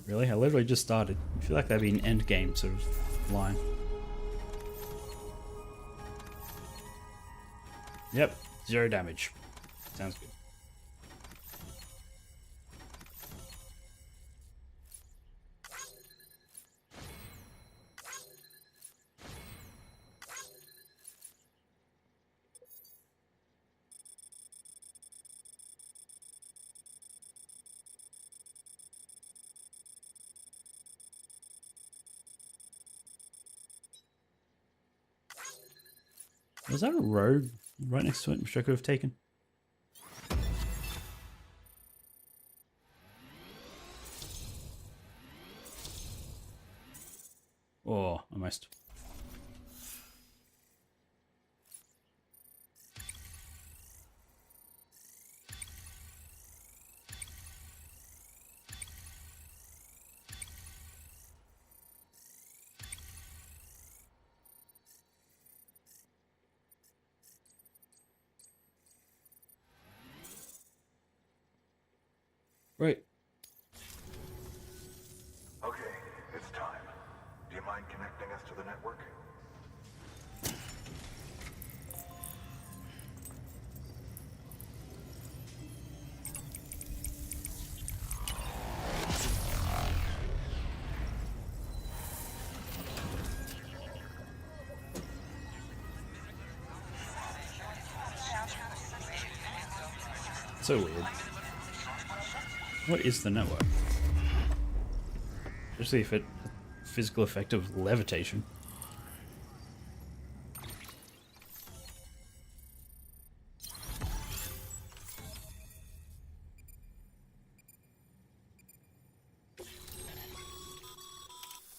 Really? I literally just started. I feel like that'd be an end game sort of line. Yep, 0 damage. Sounds good. Was that a rogue right next to it, which I could have taken? Oh, almost. Right. Okay, it's time. Do you mind connecting us to the network? So weird. What is the network? Especially if it has physical effect of levitation.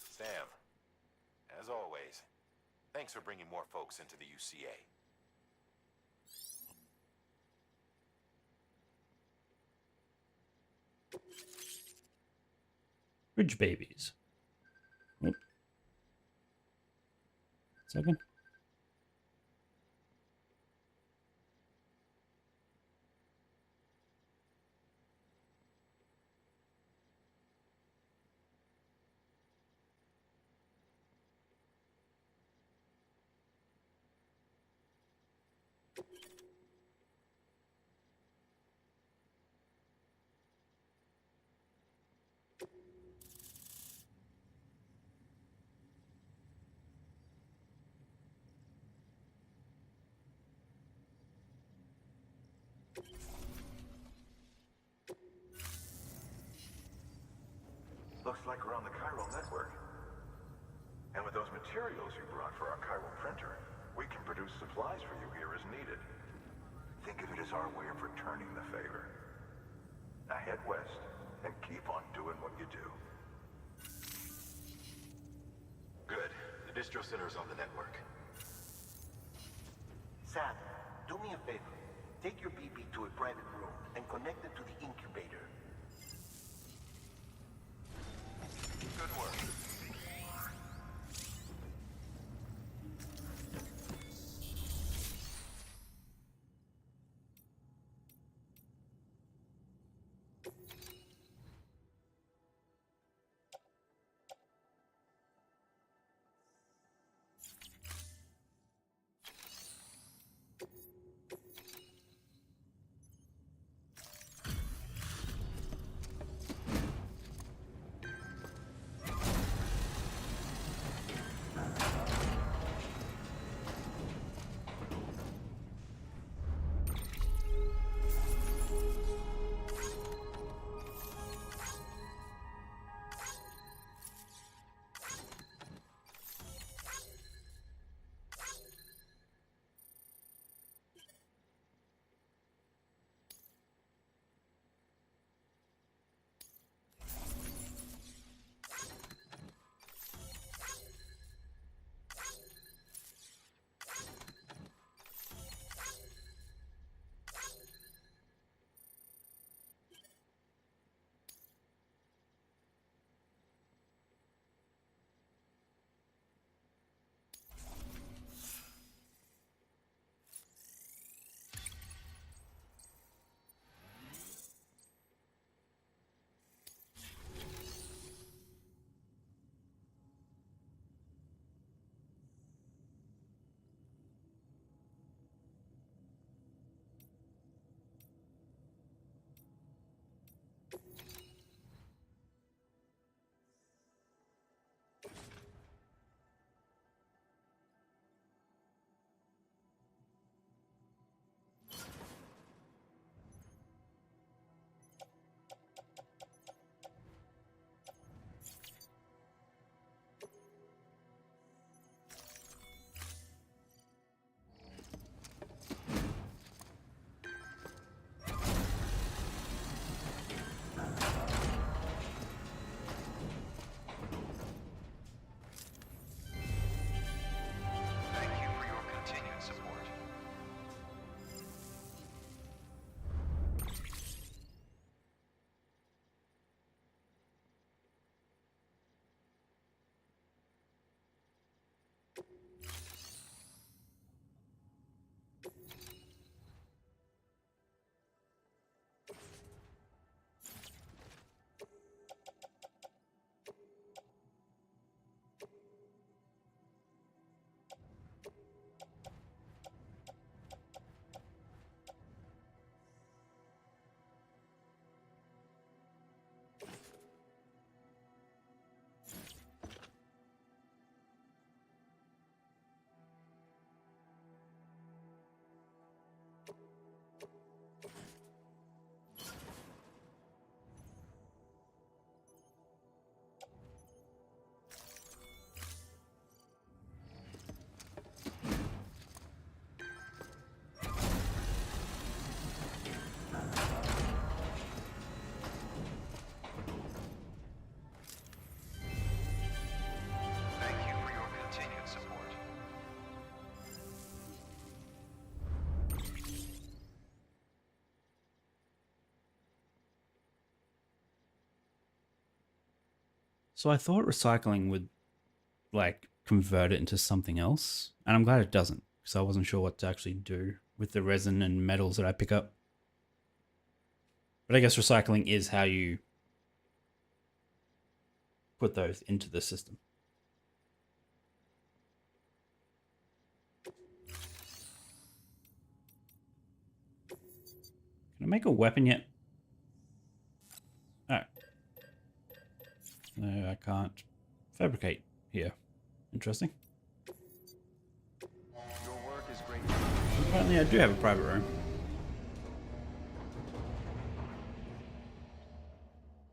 Sam, as always, thanks for bringing more folks into the UCA. Bridge babies. Oh. Second. Looks like we're on the chiral network. And with those materials you brought for our chiral printer, we can produce supplies for you here as needed. Think of it as our way of returning the favor. Now head west and keep on doing what you do. Good. The distro center is on the network. Sam, do me a favor. Take your BB to a private room and connect it to the incubator. Good work. So I thought recycling would like convert it into something else, and I'm glad it doesn't, because I wasn't sure what to actually do with the resin and metals that I pick up. But I guess recycling is how you put those into the system. Can I make a weapon yet? Oh. No, I can't fabricate here. Interesting. Your work is great. Apparently I do have a private room.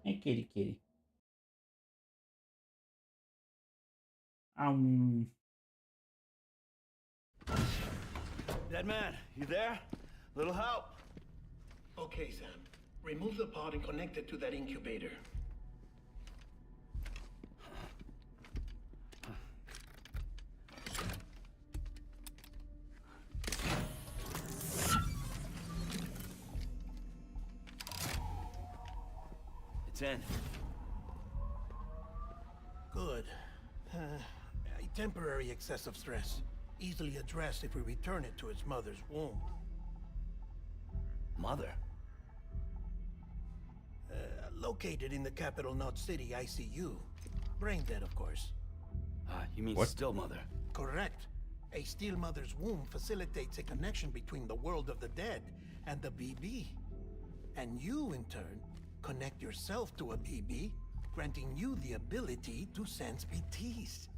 Hey, kitty, kitty. Dead man, you there? Little help. Okay, Sam. Remove the pod and connect it to that incubator. It's in. Good. A temporary excessive stress. Easily addressed if we return it to its mother's womb. Mother? Located in the capital Knot City ICU. Brain dead, of course. You mean What? still mother? Correct. A still mother's womb facilitates a connection between the world of the dead and the BB. And you, in turn, connect yourself to a BB, granting you the ability to sense BTs.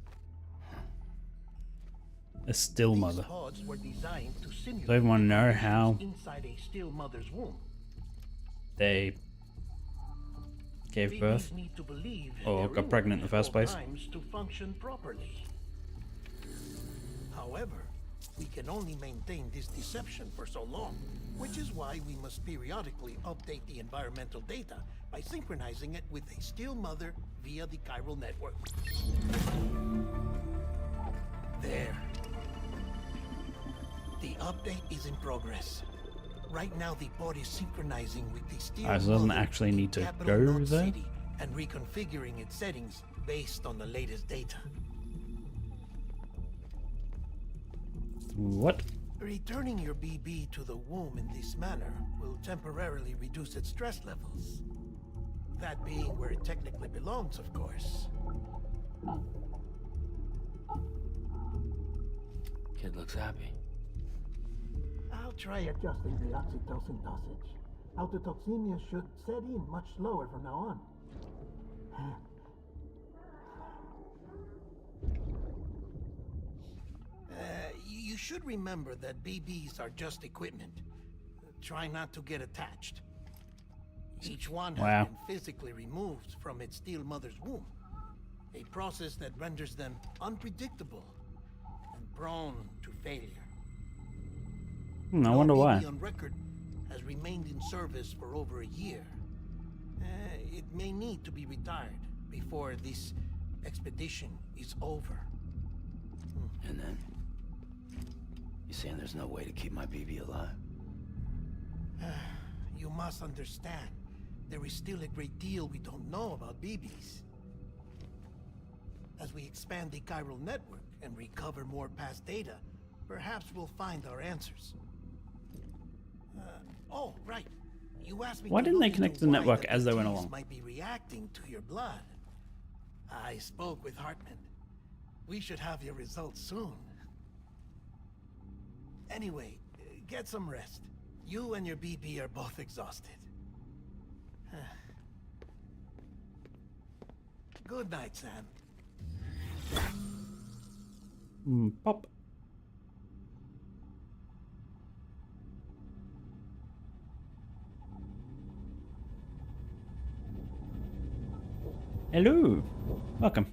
A still These mother. pods were designed to simulate Do everyone know how inside a still mother's womb. they gave birth BBs need to believe or they're got pregnant in the first at all place? times to function properly. However, we can only maintain this deception for so long, which is why we must periodically update the environmental data by synchronizing it with a still mother via the chiral network. There. The update is in progress. Right now, the pod is synchronizing with the still So it doesn't mother actually need to capital go Knot there? City and reconfiguring its settings based on the latest data. What? Returning your BB to the womb in this manner will temporarily reduce its stress levels. That being where it technically belongs, of course. Kid looks happy. I'll try adjusting the oxytocin dosage. Autotoxemia should set in much slower from now on. You should remember that BBs are just equipment. Try not to get attached. Each one has Wow. been physically removed from its still mother's womb. A process that renders them unpredictable and prone to failure. I No wonder why. BB on record has remained in service for over a year. It may need to be retired before this expedition is over. And then? You saying there's no way to keep my BB alive? You must understand, there is still a great deal we don't know about BBs. As we expand the chiral network and recover more past data, perhaps we'll find our answers. Oh, right. You asked me Why to didn't they look connect into the why network the as they went BTs along? might be reacting to your blood. I spoke with Hartman. We should have your results soon. Anyway, get some rest. You and your BB are both exhausted. Good night, Sam. Pop. Hello. Welcome.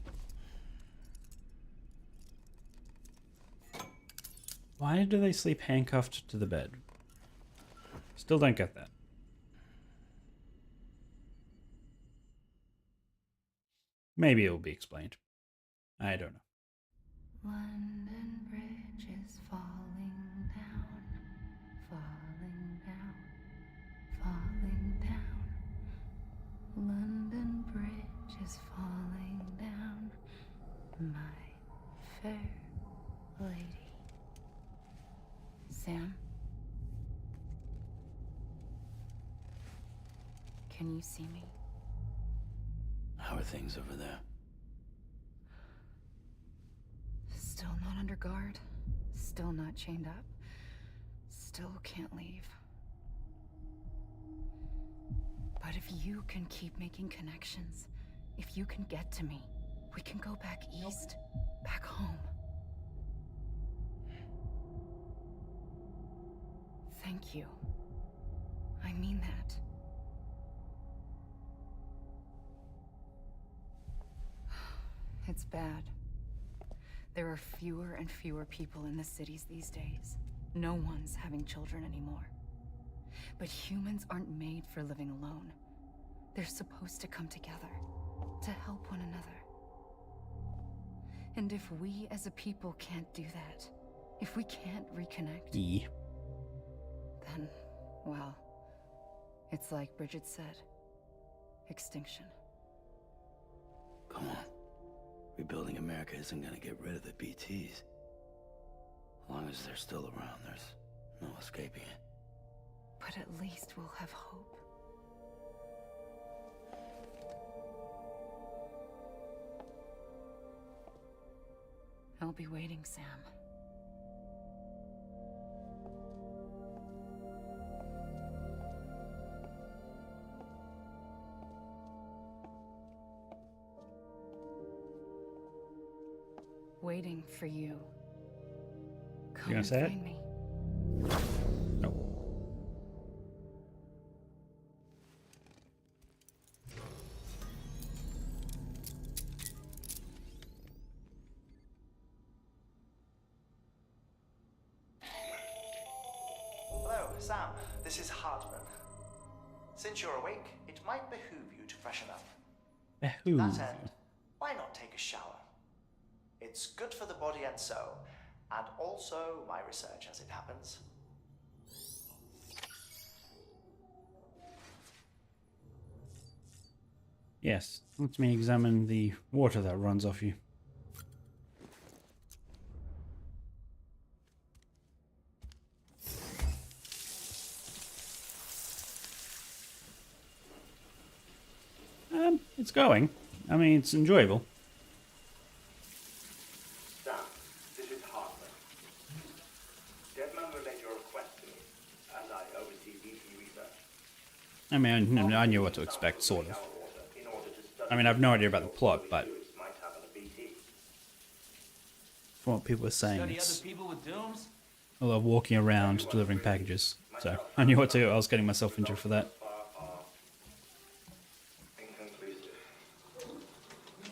Why do they sleep handcuffed to the bed? Still don't get that. Maybe it will be explained. I don't know. London Bridge is falling down, falling down, falling down. London Bridge is falling My fair lady. Sam? Can you see me? How are things over there? Still not under guard. Still not chained up. Still can't leave. But if you can keep making connections, if you can get to me, we can go back east, back home. Thank you. I mean that. It's bad. There are fewer and fewer people in the cities these days. No one's having children anymore. But humans aren't made for living alone. They're supposed to come together, to help one another. And if we as a people can't do that, if we can't reconnect, then, well, it's like Bridget said, extinction. Come on. Rebuilding America isn't gonna get rid of the BTs. As long as they're still around, there's no escaping it. But at least we'll have hope. I'll be waiting, Sam. Waiting for you. Come You gonna and say it? find me. No. Hello, Sam. This is Hartman. Since you're awake, it might behoove you to freshen up. To that end, why not take a shower? It's good for the body and soul, and also my research as it happens. Yes, let me examine the water that runs off you. It's going. I mean, it's enjoyable. Sam, this is Hartman. Deadman relayed your request to me, as I oversee BT research. I mean, I knew what to expect, sort of. I mean, I have no idea about the plot, but from what people were saying, Study it's other people with dooms? a lot of walking around delivering packages. So I knew what I was getting myself into for that. Inconclusive.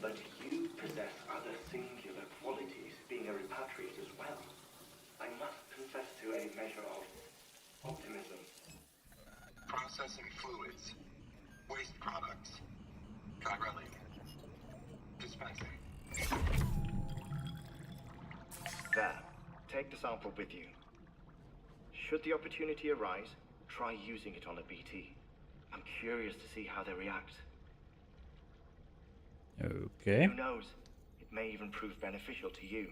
But you possess other singular qualities, being a repatriate as well. I must confess to a measure of optimism. Processing fluids. Waste products. Chiralic. Dispensing. There. Take the sample with you. Should the opportunity arise, try using it on a BT. I'm curious to see how they react. Okay. Who knows? It may even prove beneficial to you.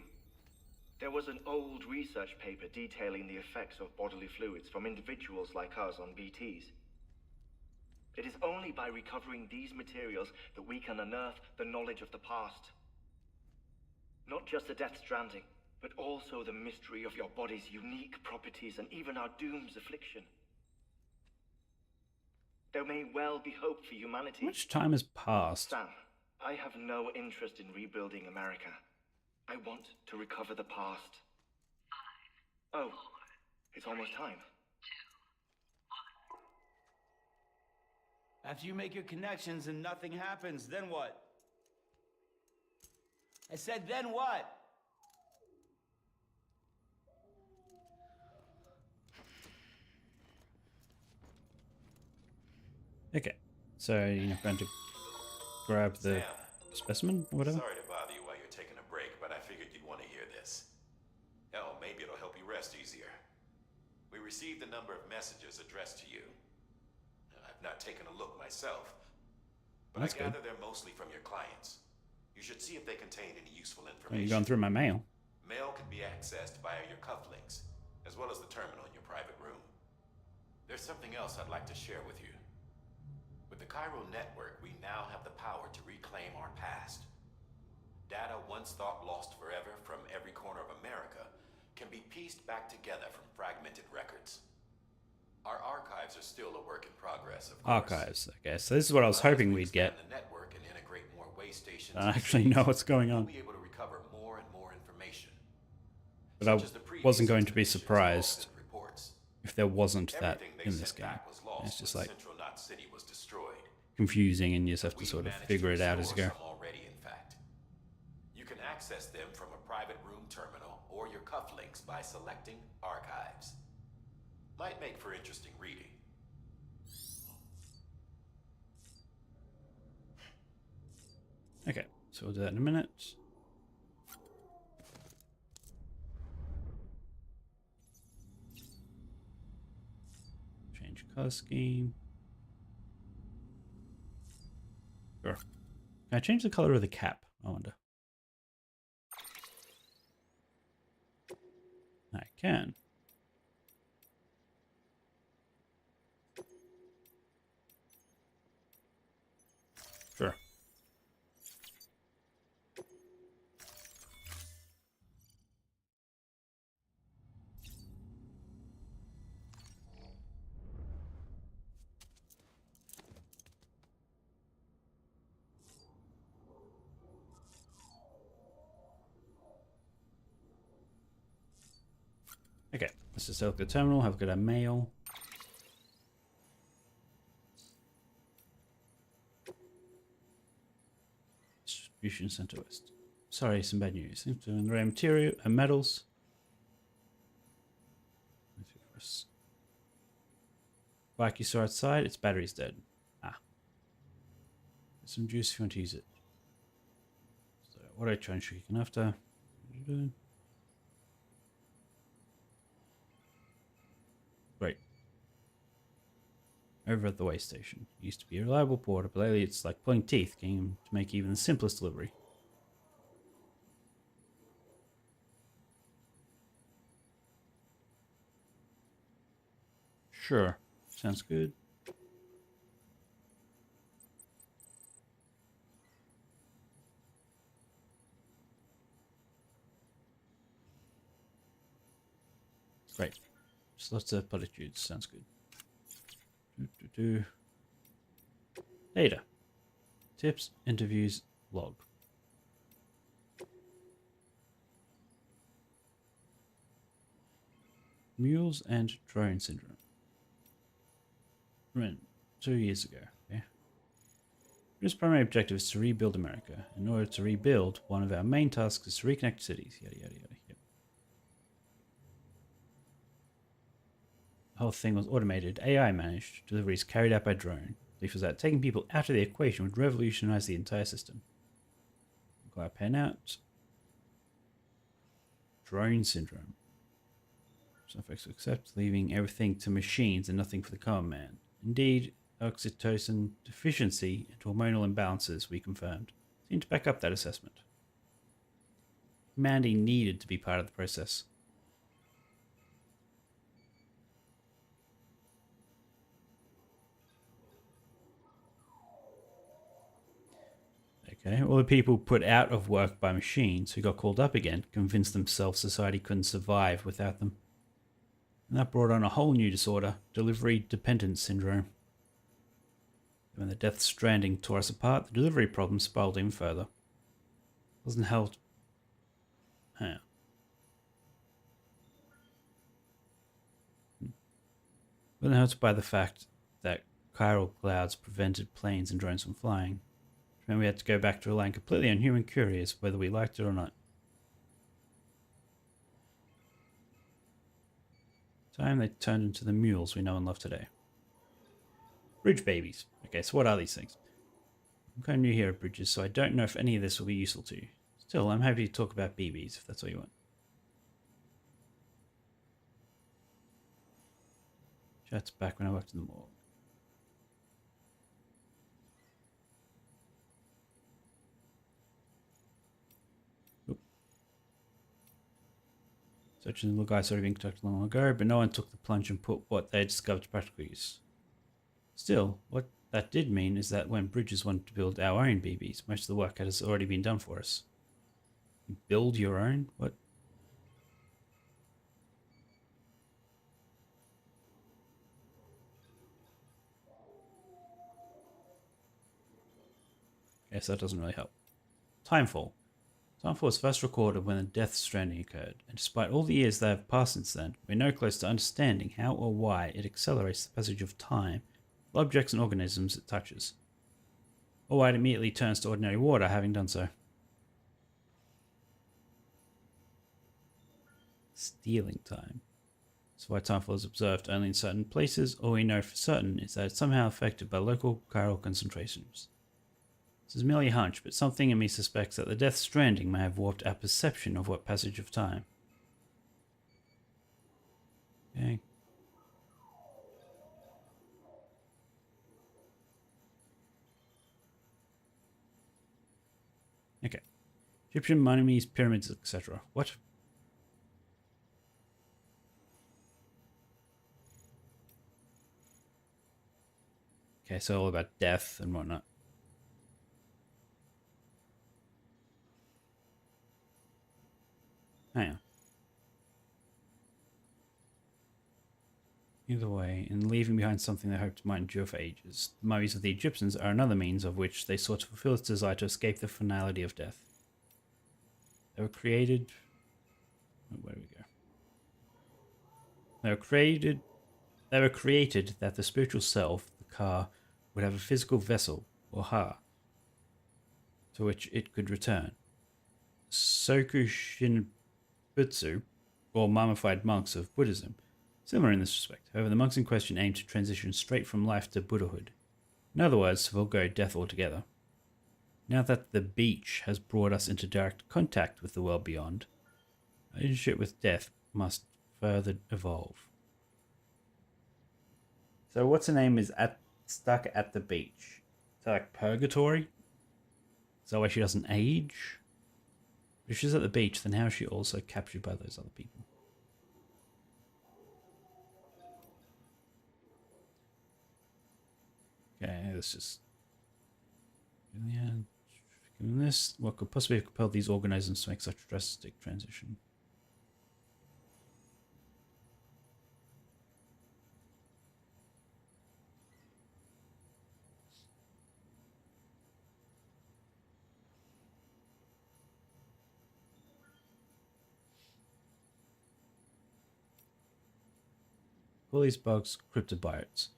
There was an old research paper detailing the effects of bodily fluids from individuals like us on BTs. It is only by recovering these materials that we can unearth the knowledge of the past. Not just the Death Stranding, but also the mystery of your body's unique properties and even our doom's affliction. There may well be hope for humanity. How much time has passed? Sam, I have no interest in rebuilding America. I want to recover the past. Oh, it's almost time. After you make your connections and nothing happens, then what? I said, then what? Okay, so you're not going to grab the specimen or whatever? Sorry to bother you while you're taking a break, but I figured you'd want to hear this. Hell, maybe it'll help you rest easier. We received a number of messages addressed to you. I've not taken a look myself, but That's I good. gather they're mostly from your clients. You should see if they contain any useful You've information. gone through my mail. Mail can be accessed via your cufflinks, as well as the terminal in your private room. There's something else I'd like to share with you. With the Chiral network, we now have the power to reclaim our past. Data once thought lost forever from every corner of America can be pieced back together from fragmented records. Our archives are still a work in progress, of course. Archives, I guess. So this is what I was hoping we'd get. The network and integrate more way stations. I don't actually know what's going on. We'll be able to recover more and more information. But I wasn't going to be surprised if there wasn't that in this game. It's just like confusing, and you just have to sort of figure it out as you go. Already, in fact. You can access them from a private room terminal or your cufflinks by selecting Archives. Might make for interesting reading. Okay, so we'll do that in a minute. Change color scheme. Sure. Can I change the color of the cap? I wonder. I can. Sure. Okay, let's just select the terminal, have a look at our mail. Distribution Center West. Sorry, some bad news. Seems to be rare material and metals. Bike you saw outside, its battery's dead. Ah. There's some juice if you want to use it. So, what are I trying to trick after? What are you doing? Great. Over at the way station. It used to be a reliable porter, but lately it's like pulling teeth, getting him to make even the simplest delivery. Sure. Sounds good. Great. Just lots of platitudes. Sounds good. Data. Tips, interviews, log. Mules and drone syndrome. Right, 2 years ago. Okay. His primary objective is to rebuild America. In order to rebuild, one of our main tasks is to reconnect cities. Yada yada yada. Yep. The whole thing was automated. AI managed. Deliveries carried out by drone. Belief was that taking people out of the equation would revolutionize the entire system. Got our pen out. Drone syndrome. Some folks accept, leaving everything to machines and nothing for the common man. Indeed, oxytocin deficiency and hormonal imbalances, we confirmed, seem to back up that assessment. Humanity needed to be part of the process. Okay, all the people put out of work by machines who got called up again convinced themselves society couldn't survive without them. And that brought on a whole new disorder, delivery dependence syndrome. When the Death Stranding tore us apart, the delivery problem spiraled even further. Wasn't helped. Wasn't helped by the fact that chiral clouds prevented planes and drones from flying. And we had to go back to relying completely on human couriers, whether we liked it or not. Time they turned into the mules we know and love today. Bridge babies. Okay, so what are these things? I'm kind of new here at bridges, so I don't know if any of this will be useful to you. Still, I'm happy to talk about BBs, if that's what you want. Chat's back when I worked in the morgue. Such as the guys already been conducted long ago, but no one took the plunge and put what they had discovered to practical use. Still, what that did mean is that when Bridges wanted to build our own BBs, most of the work has already been done for us. You build your own? What? Guess that doesn't really help. Timefall. Timefall was first recorded when the Death Stranding occurred, and despite all the years that have passed since then, we're no close to understanding how or why it accelerates the passage of time with objects and organisms it touches, or why it immediately turns to ordinary water having done so. Stealing time. That's why Timefall is observed only in certain places. All we know for certain is that it's somehow affected by local chiral concentrations. This is merely a hunch, but something in me suspects that the Death Stranding may have warped our perception of what passage of time. Okay. Okay. Egyptian mummies, pyramids, etc. What? Okay, so all about death and whatnot. Hang on. Either way, in leaving behind something they hoped might endure for ages, the mummies of the Egyptians are another means of which they sought to fulfill its desire to escape the finality of death. They were created... Where do we go? They were created that the spiritual self, the Ka, would have a physical vessel, or ha, to which it could return. Soku Shinbutsu, or mummified monks of Buddhism, similar in this respect. However, the monks in question aim to transition straight from life to Buddhahood. In other words, forego death altogether. Now that the beach has brought us into direct contact with the world beyond, our relationship with death must further evolve. So what's her name is stuck at the beach? Is that like purgatory? Is that why she doesn't age? If she's at the beach, then how is she also captured by those other people? Okay, let's just... Yeah, given this, what could possibly have compelled these organisms to make such a drastic transition? All these bugs, cryptobiotes.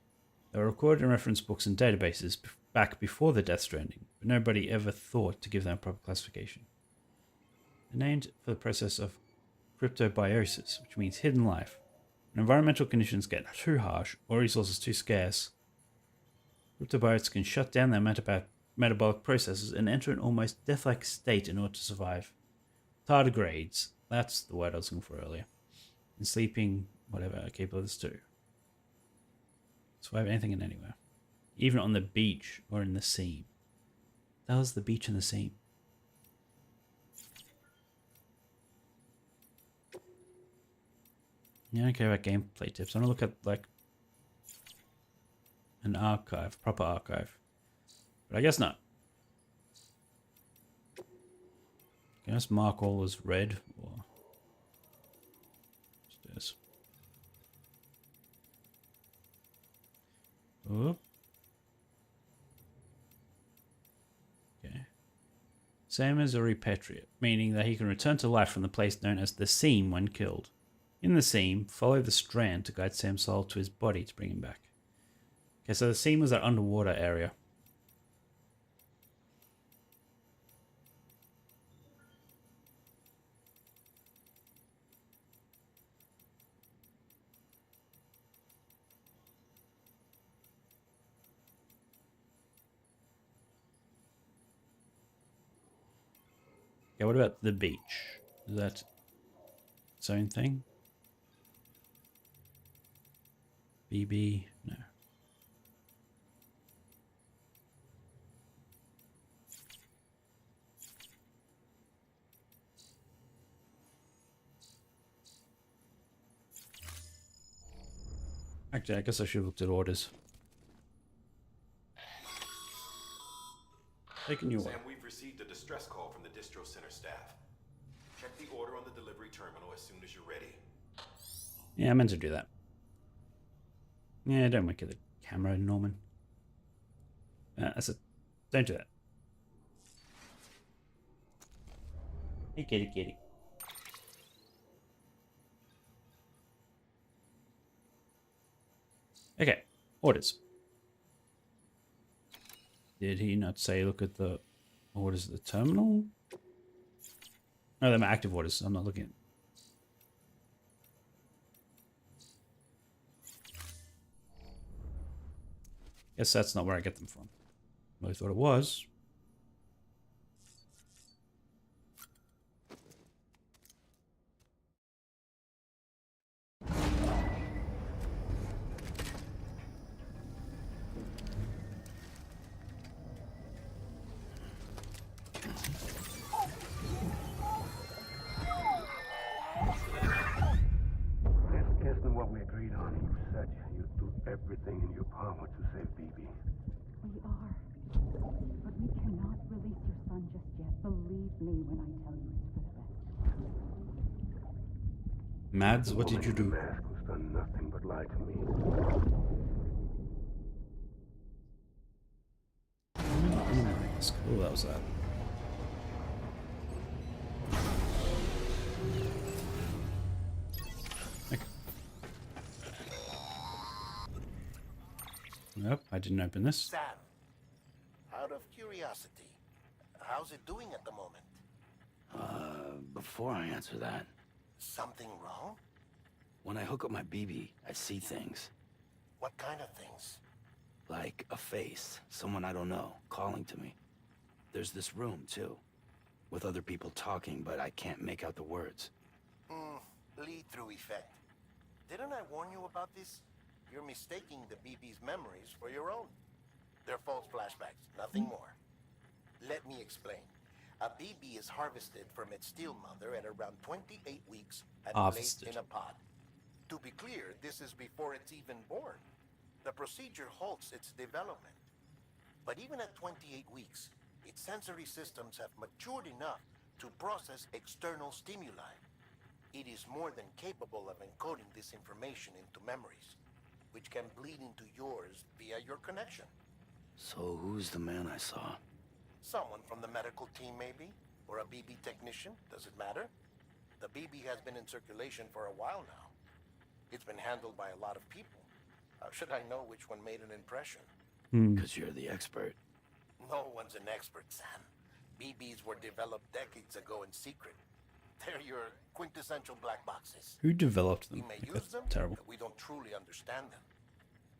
They were recorded in reference books and databases back before the Death Stranding, but nobody ever thought to give them a proper classification. They're named for the process of cryptobiosis, which means hidden life. When environmental conditions get too harsh or resources too scarce, cryptobiotes can shut down their metabolic processes and enter an almost death-like state in order to survive. Tardigrades, that's the word I was looking for earlier. And sleeping, whatever, are capable of this too. Survive anything and anywhere. Even on the beach or in the seam. That was the beach and the seam. Yeah, I don't care about gameplay tips. I want to look at like an archive, proper archive. But I guess not. Can I just mark all as red or just this? Oop. Okay. Sam is a repatriate, meaning that he can return to life from the place known as the Seam when killed. In the Seam, follow the strand to guide Sam's soul to his body to bring him back. Okay, so the Seam was that underwater area. Okay, what about the beach? Is that its own thing? BB? No. Actually, I guess I should have looked at orders. Taking you away. Sam, we've received a distress call from the distro center staff. Check the order on the delivery terminal as soon as you're ready. Yeah, I meant to do that. Yeah, don't make it a camera, Norman. I said, don't do that. Hey, kitty, kitty. Okay, orders. Did he not say look at the orders at the terminal? No, they're my active orders. I'm not looking at. Guess that's not where I get them from. I thought it was. Isn't what we agreed on. You said you'd do everything in your power to save BB. We are. But we cannot release your son just yet. Believe me when I tell you it's for the best. Mads, what did you do? The mask has done nothing but lie to me. Cool, that was that. Okay. Nope, I didn't open this. Sam, out of curiosity, how's it doing at the moment? Before I answer that, Something wrong? when I hook up my BB, I see things. What kind of things? Like a face, someone I don't know, calling to me. There's this room, too, with other people talking, but I can't make out the words. Lead-through effect. Didn't I warn you about this? You're mistaking the BB's memories for your own. They're false flashbacks, nothing more. Let me explain. A BB is harvested from its steel mother at around 28 weeks and placed in a pod. To be clear, this is before it's even born. The procedure halts its development. But even at 28 weeks, its sensory systems have matured enough to process external stimuli. It is more than capable of encoding this information into memories, which can bleed into yours via your connection. So who's the man I saw? Someone from the medical team, maybe? Or a BB technician? Does it matter? The BB has been in circulation for a while now. It's been handled by a lot of people. How should I know which one made an impression? Because you're the expert. No one's an expert, Sam. BBs were developed decades ago in secret. They're your quintessential black boxes. Who developed them? We may That's use them, terrible. but we don't truly understand them.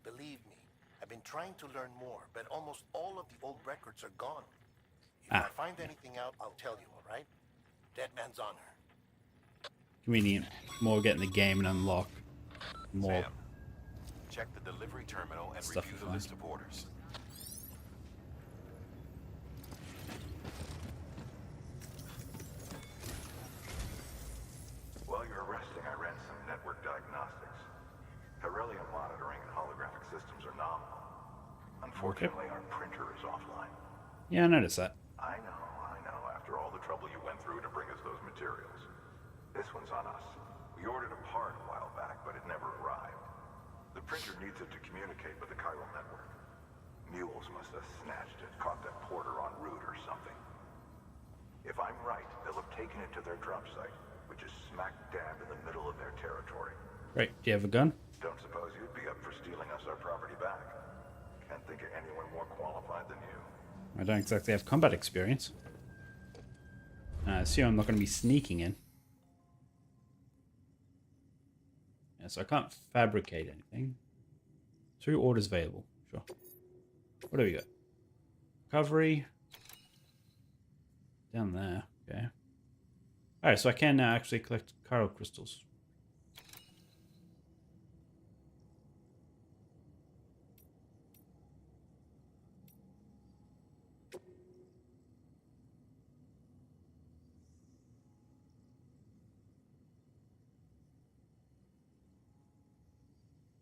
Believe me, I've been trying to learn more, but almost all of the old records are gone. If I find anything out, I'll tell you, all right? Dead man's honor. Convenient. More get in the game and unlock more. Sam, check the delivery terminal and Stuff review you the find. list of orders. While you were resting, I ran some network diagnostics. Beryllium monitoring and holographic systems are nominal. Unfortunately, our printer is offline. Yeah, I noticed that. I know. After all the trouble you went through to bring us those materials. This one's on us. We ordered a part a while back, but it never arrived. The printer needs it to communicate with the chiral network. Mules must have snatched it, caught that porter en route or something. If I'm right, they'll have taken it to their drop site, which is smack dab in the middle of their territory. Right, do you have a gun? Don't suppose you'd be up for stealing us our property back? Can't think of anyone more qualified than you. I don't exactly have combat experience. So I'm not going to be sneaking in. Yeah, so I can't fabricate anything. 2 orders available. Sure. What do we got? Recovery. Down there. Okay. Alright, so I can now actually collect chiral crystals.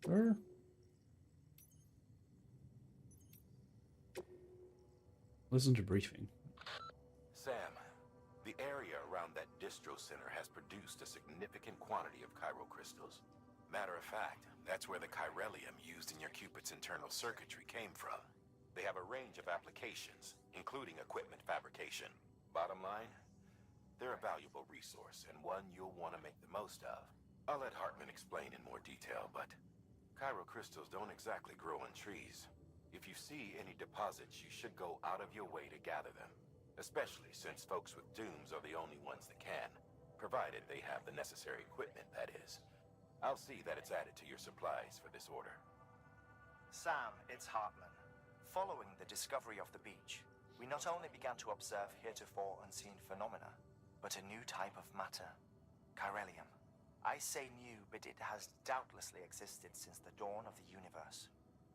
Sure. Listen to briefing. Sam, the area around that distro center has produced a significant quantity of chiral crystals. Matter of fact, that's where the chiralium used in your Cupid's internal circuitry came from. They have a range of applications, including equipment fabrication. Bottom line, they're a valuable resource and one you'll want to make the most of. I'll let Hartman explain in more detail, but chiral crystals don't exactly grow on trees. If you see any deposits, you should go out of your way to gather them. Especially since folks with dooms are the only ones that can. Provided they have the necessary equipment, that is. I'll see that it's added to your supplies for this order. Sam, it's Hartman. Following the discovery of the beach, we not only began to observe heretofore unseen phenomena, but a new type of matter, chiralium. I say new, but it has doubtlessly existed since the dawn of the universe.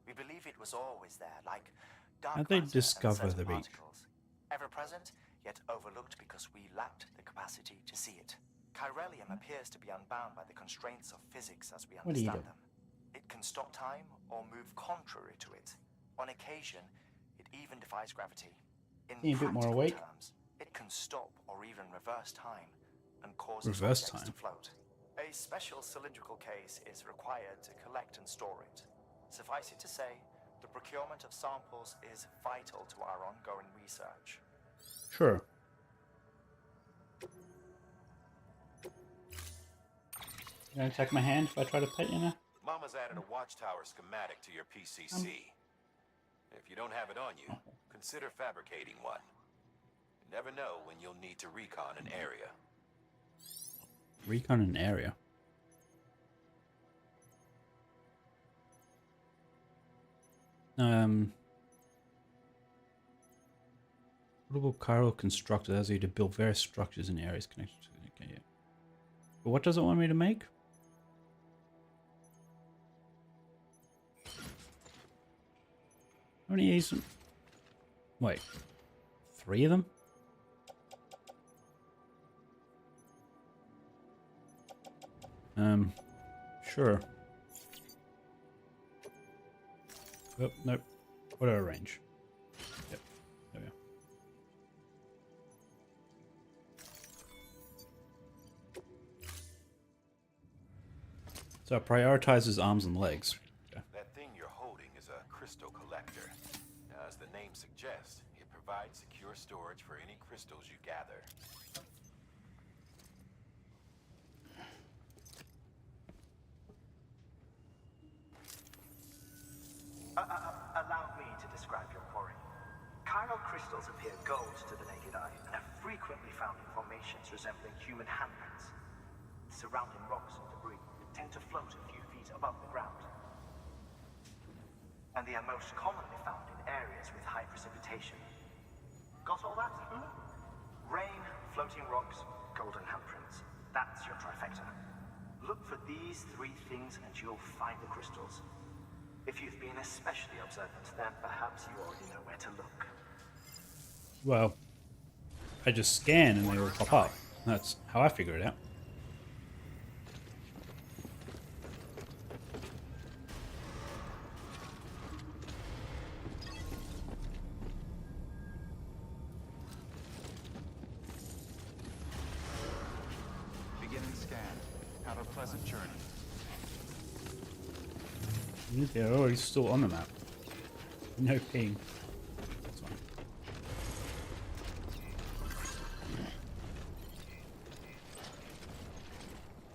We believe it was always there, like dark How'd they matter and discover certain the beach? particles. Ever present, yet overlooked because we lacked the capacity to see it. Chiralium appears to be unbound by the constraints of physics as we What are you understand doing? them. It can stop time or move contrary to it. On occasion, it even defies gravity. In Seem a bit more practical awake? terms, it can stop or even reverse time and cause Reverse objects time? to float. A special cylindrical case is required to collect and store it. Suffice it to say, the procurement of samples is vital to our ongoing research. Sure. You gonna take my hand if I try to pet you now? Mama's added a watchtower schematic to your PCC. If you don't have it on you, consider fabricating one. You never know when you'll need to recon an area. Recon an area. Portable chiral constructor allows you to build various structures in areas connected to it. Okay, yeah. But what does it want me to make? How many A's? Wait. 3 of them? Sure. Oh, nope. What do I arrange? Yep. There we go. So it prioritizes arms and legs. Okay. That thing you're holding is a crystal collector. Now, as the name suggests, it provides secure storage for any crystals you gather. Allow me to describe your quarry. Chiral crystals appear gold to the naked eye and are frequently found in formations resembling human handprints. Surrounding rocks and debris tend to float a few feet above the ground. And they are most commonly found in areas with high precipitation. Got all that? Rain, floating rocks, golden handprints. That's your trifecta. Look for these 3 things and you'll find the crystals. If you've been especially observant, then perhaps you already know where to look. Well, I just scan and they all pop up. That's how I figure it out. Beginning scan. Have a pleasant journey. They're already still on the map. No ping. That's fine.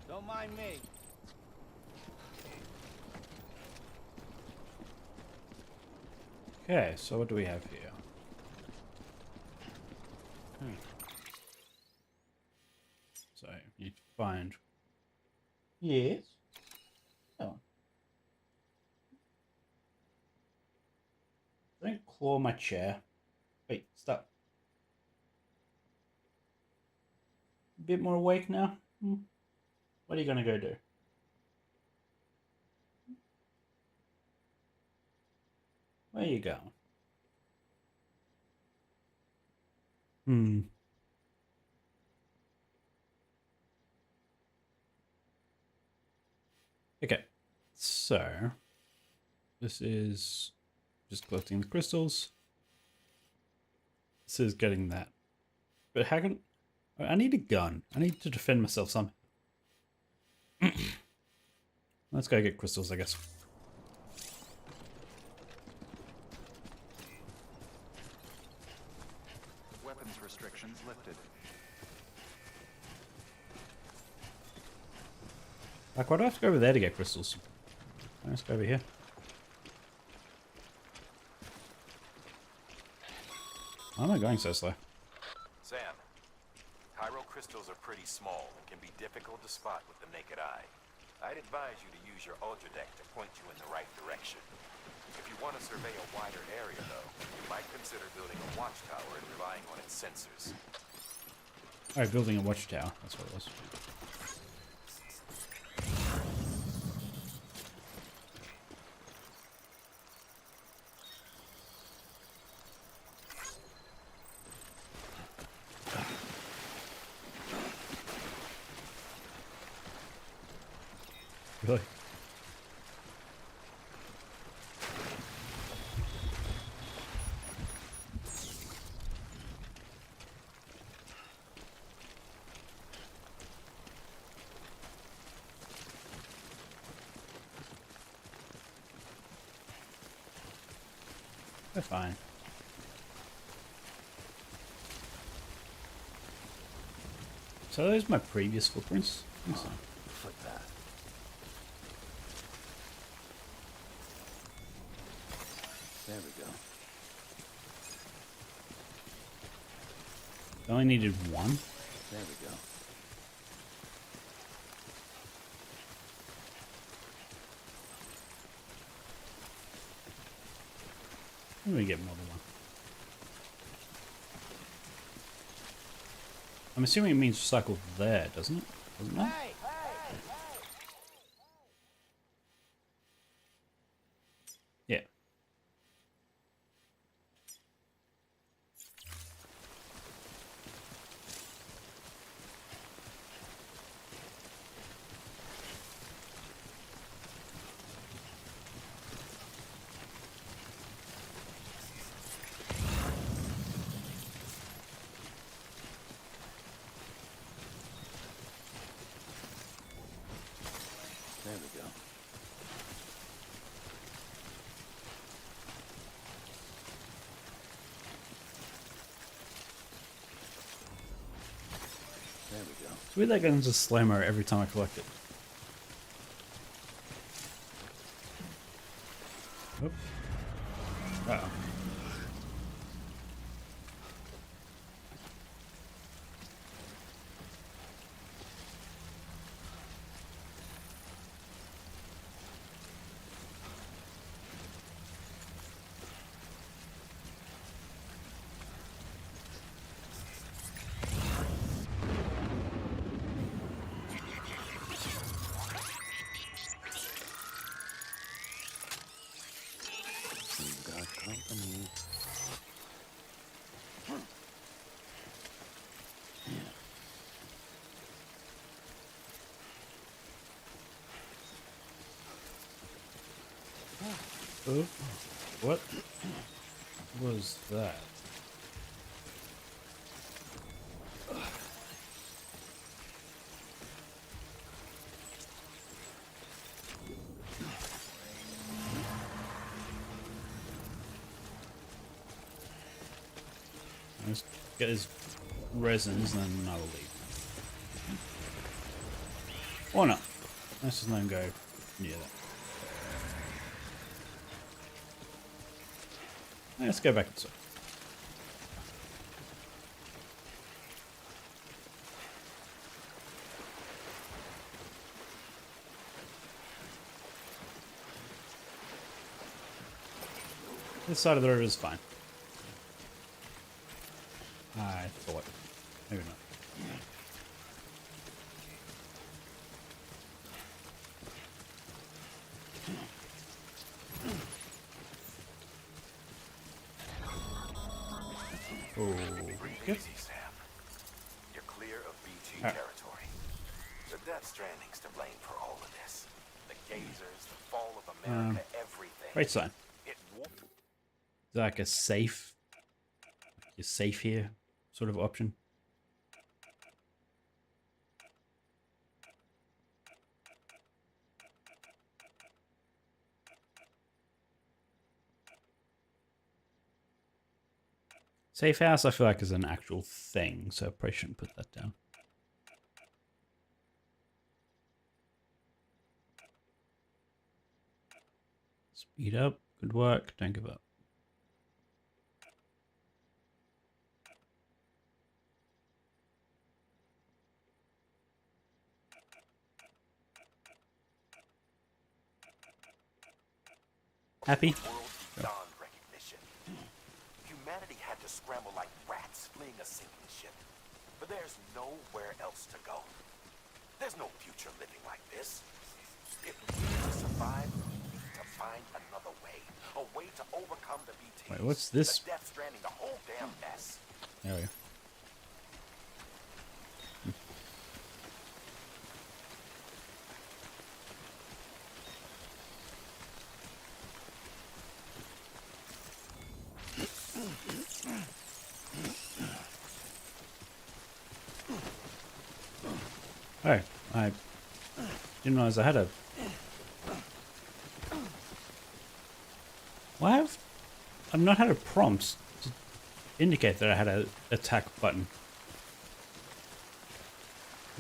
Don't mind me. Okay, so what do we have here? So, you need to find... Yes? Oh. Don't claw my chair. Wait, stop. A bit more awake now? What are you gonna go do? Where you going? Okay, so this is just collecting the crystals. This is getting that. But how can... I need a gun. I need to defend myself somehow. Let's go get crystals, I guess. Weapons restrictions lifted. Like, why do I have to go over there to get crystals? Let's go over here. Why am I going so slow? Sam, chiral crystals are pretty small and can be difficult to spot with the naked eye. I'd advise you to use your ultra deck to point you in the right direction. If you want to survey a wider area, though, you might consider building a watchtower and relying on its sensors. Alright, building a watchtower. That's what it was. Really? They're fine. So those are my previous footprints. I think so. Footpath. There we go. I only needed one. There we go. Let me get more than one. I'm assuming it means recycle there, doesn't it? Doesn't it? Yeah. There we go. There we go. It's weird that goes into slow-mo every time I collect it. Oop. Uh-oh. We've got company. Oh, what was that? Let's get his resins, and then I will leave. Or not. Let's just let him go near that. Let's go back inside. This side of the river is fine. I thought. Maybe not. Oh, Breathe easy, Sam. You're clear of BT territory. The Death Stranding's to blame for all of this. The Gazers, the fall of America, everything. Right side. It Is that like a safe? is safe here sort of option. Safe house, I feel like, is an actual thing, so I probably shouldn't put that down. Speed up. Good work. Don't give up. Happy? Beyond recognition. Humanity had to scramble like rats fleeing a sinking ship. But there's nowhere else to go. There's no future living like this. If we need to survive, we need to find another way. A way to overcome the BTs. Wait, what's this? The Death Stranding, the whole damn mess. There we go. Oh, I didn't realize I had a... Why have I've not had a prompt to indicate that I had an attack button?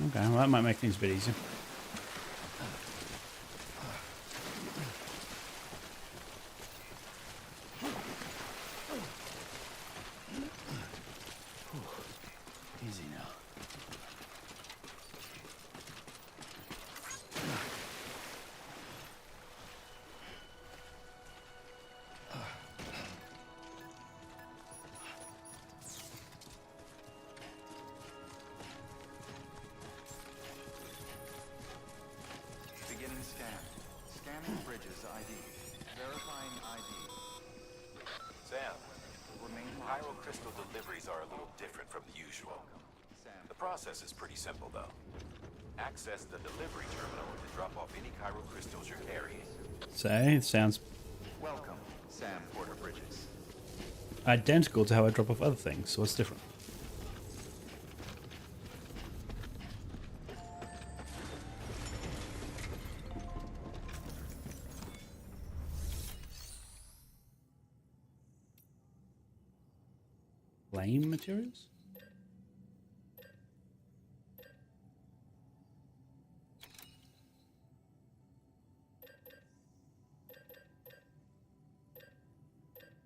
Okay, well that might make things a bit easier. Easy now. Beginning scan. Scanning bridges ID. Verifying ID. Sam, Remain Pyro crystal deliveries are a little different from the usual. The process is pretty simple, though. Access the delivery terminal to drop off any Cairo crystals you're carrying. Say, it sounds Welcome, Sam Porter Bridges. identical to how I drop off other things, so what's different? Flame materials?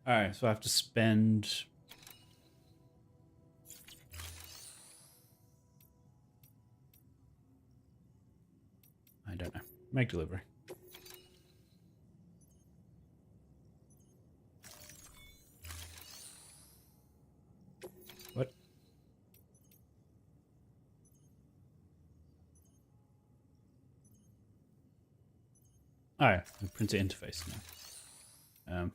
Alright, so I have to spend... I don't know. Make delivery. What? Alright, the printer interface now.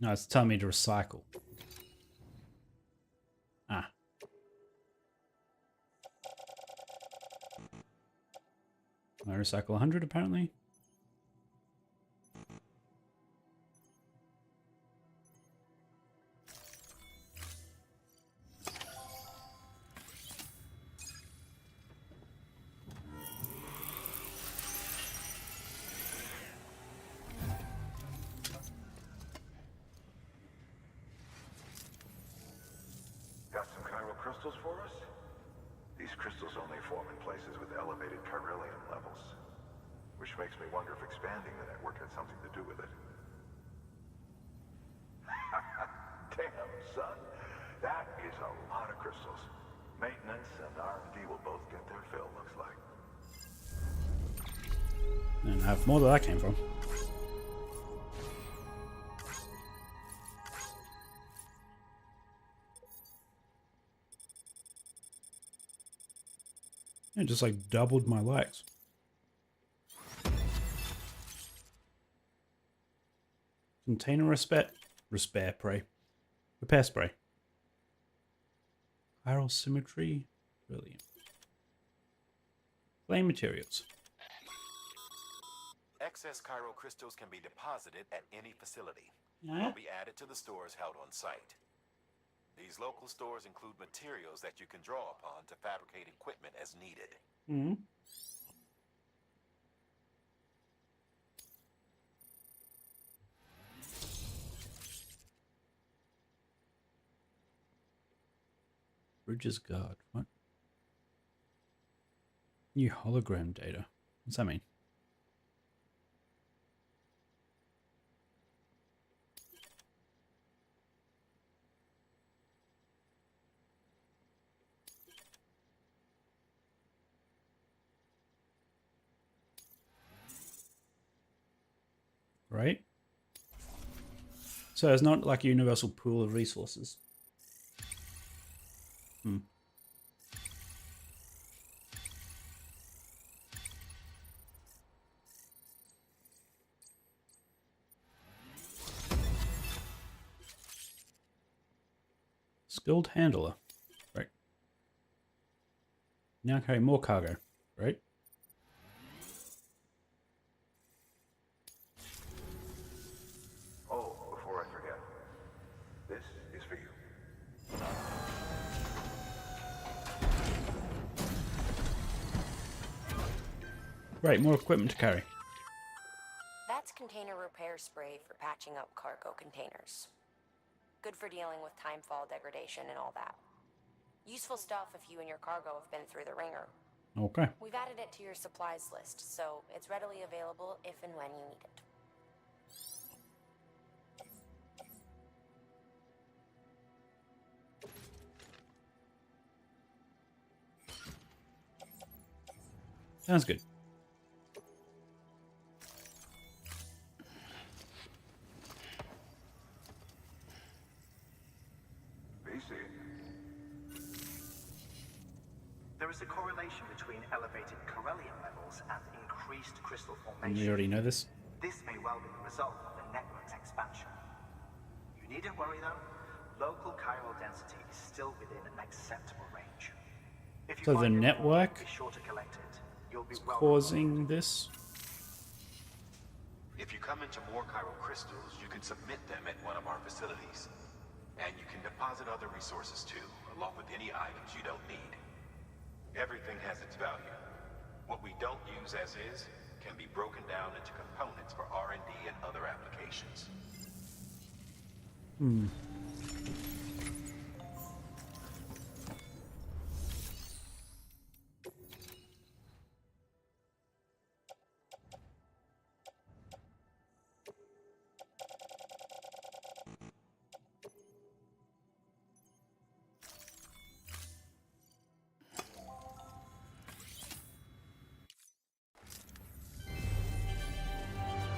No, it's telling me to recycle. Ah. I recycle 100 apparently. Got some chiral crystals for us? These crystals only form in places with elevated chiralium levels. Which makes me wonder if expanding the network had something to do with it. Damn, son. That is a lot of crystals. Maintenance and R&D will both get their fill, looks like. And I have more where that came from. It just like doubled my likes. Container repair spray. Chiral symmetry, brilliant. Flame materials. Excess Cairo crystals can be deposited at any facility. Yeah. will be added to the stores held on site. These local stores include materials that you can draw upon to fabricate equipment as needed. Mm-hmm. Bridges guard. What? New hologram data. What's that mean? Right? So it's not like a universal pool of resources. Hmm. Skilled handler. Right. Now carry more cargo. Right? Oh, before I forget, this is for you. Right, more equipment to carry. That's container repair spray for patching up cargo containers. Good for dealing with timefall degradation and all that. Useful stuff if you and your cargo have been through the ringer. Okay. We've added it to your supplies list, so it's readily available if and when you need it. Sounds good. There is a correlation between elevated Corellium levels and increased crystal And formation. we already know this. This may well be the result of the network's expansion. You needn't worry though. Local chiral density is still within an acceptable range. If you So the find it, network be sure to collect it. You'll be is well causing this. If you come into more chiral crystals, you can submit them at one of our facilities. And you can deposit other resources too, along with any items you don't need. Everything has its value. What we don't use as is can be broken down into components for R&D and other applications. Hmm.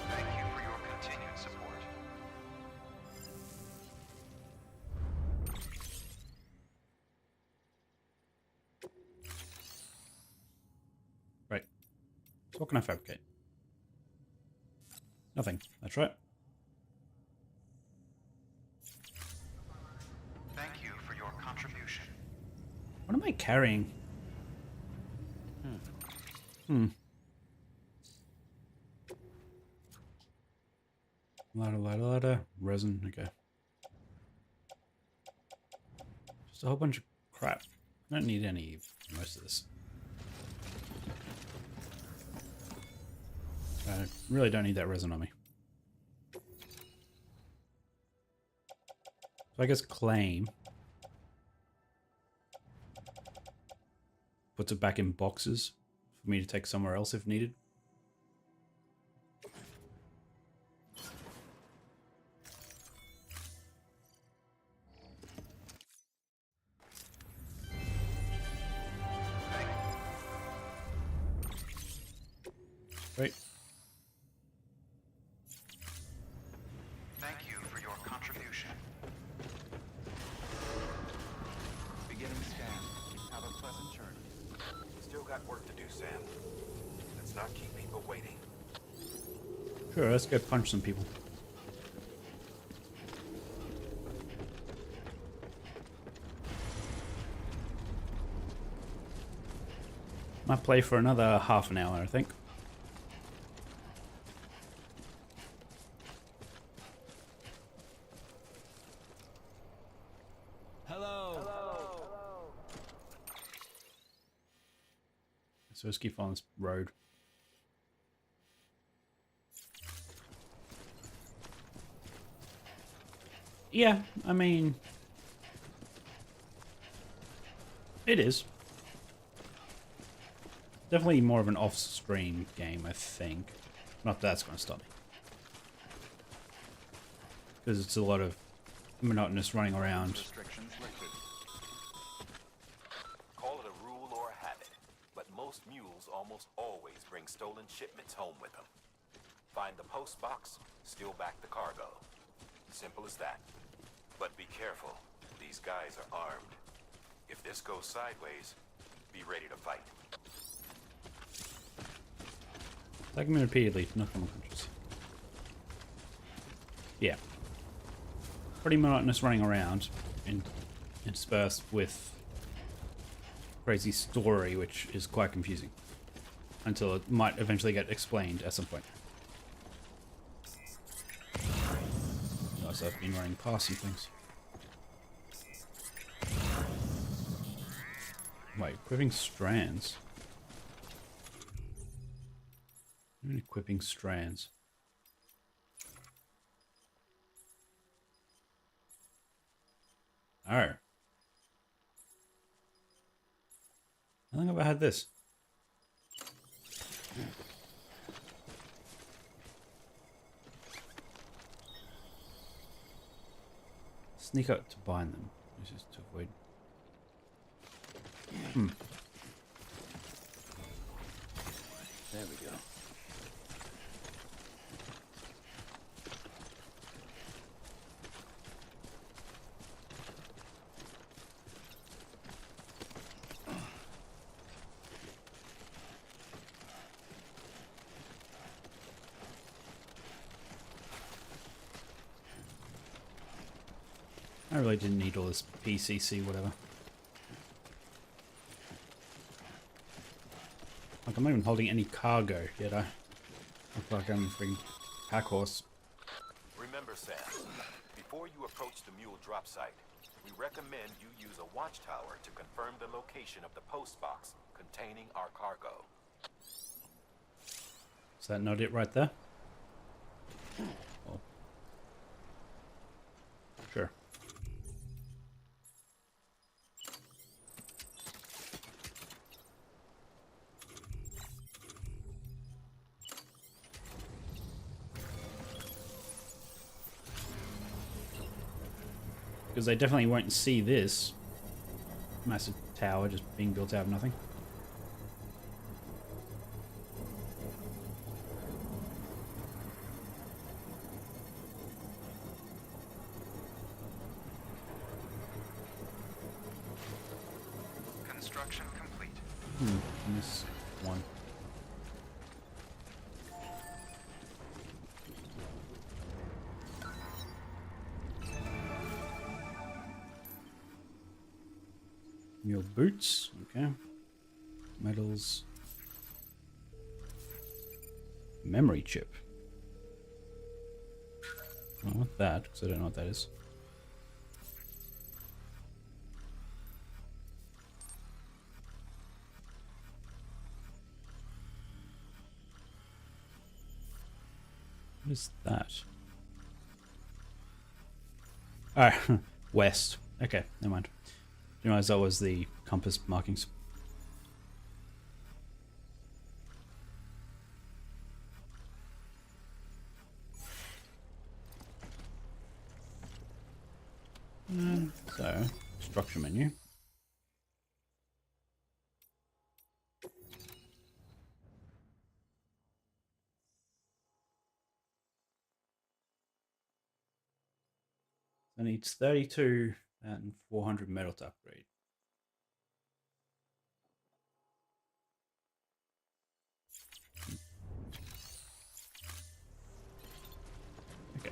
Thank you for your continued support. Right. So what can I fabricate? Nothing. That's right. Thank you for your contribution. What am I carrying? Hmm. Ladder. Resin. Okay. Just a whole bunch of crap. I don't need any of most of this. I really don't need that resin on me. So I guess claim puts it back in boxes for me to take somewhere else if needed. Right. Thank you for your contribution. Beginning scan. Have a pleasant journey. Still got work to do, Sam. Let's not keep people waiting. Sure, let's go punch some people. Might play for another half an hour, I think. So let's keep on this road. Yeah, I mean, it is. Definitely more of an off-stream game, I think. Not that that's going to stop me. Because it's a lot of monotonous running around. Restrictions lifted. Call it a rule or a habit, but most mules almost always bring stolen shipments home with them. Find the post box, steal back the cargo. Simple as that. But be careful. These guys are armed. If this goes sideways, be ready to fight. Attack me repeatedly, no common punches. Yeah. Pretty monotonous running around, interspersed with crazy story, which is quite confusing. Until it might eventually get explained at some point. Also, I've been running past some things. Wait, equipping strands. Equipping strands. Oh. I think I've had this. Sneak out to bind them. This is to avoid. There we go. I really didn't need all this PCC, whatever. Like, I'm not even holding any cargo yet. I look like I'm a freaking pack horse. Remember, Sam, before you approach the mule drop site, we recommend you use a watchtower to confirm the location of the post box containing our cargo. Is that not it right there? Oh. Sure. Because they definitely won't see this massive tower just being built out of nothing. Construction complete. Miss one. Mule boots, okay. Metals. Memory chip. I want that, because I don't know what that is. What is that? Alright, west. Okay, never mind. Didn't realize that was the compass markings. So, structure menu. It needs 32 and 400 metal to upgrade. Okay.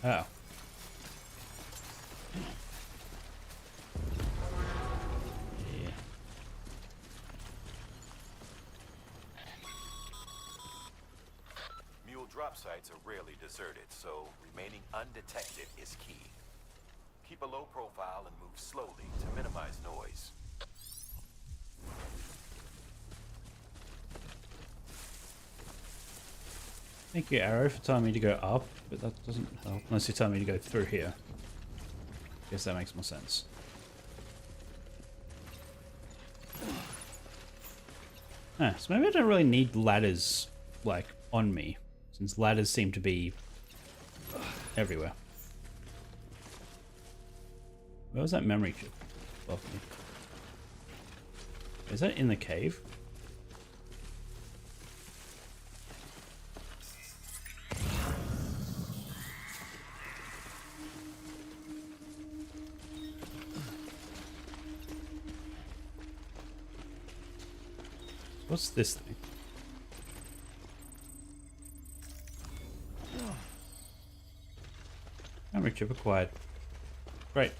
Oh. deserted, so remaining undetected is key. Keep a low profile and move slowly to minimize noise. Thank you, Arrow, for telling me to go up, but that doesn't help unless you tell me to go through here. Guess that makes more sense. Ah, so maybe I don't really need ladders, like, on me, since ladders seem to be everywhere. Where was that memory chip above me? Is that in the cave? What's this thing? Memory chip acquired. Great.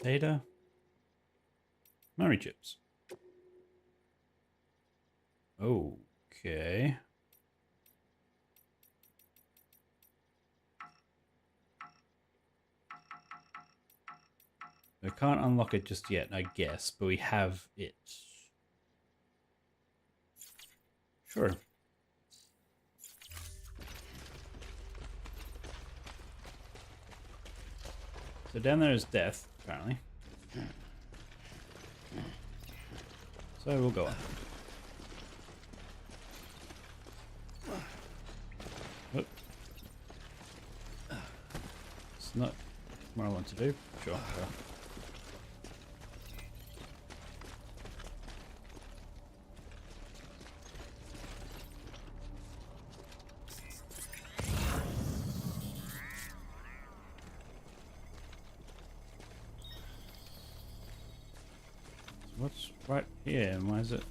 Data. Memory chips. Okay. We can't unlock it just yet, I guess, but we have it. Sure. So down there is death, apparently. So we'll go up. Oop. It's not what I want to do. Sure. What's right here and why is it?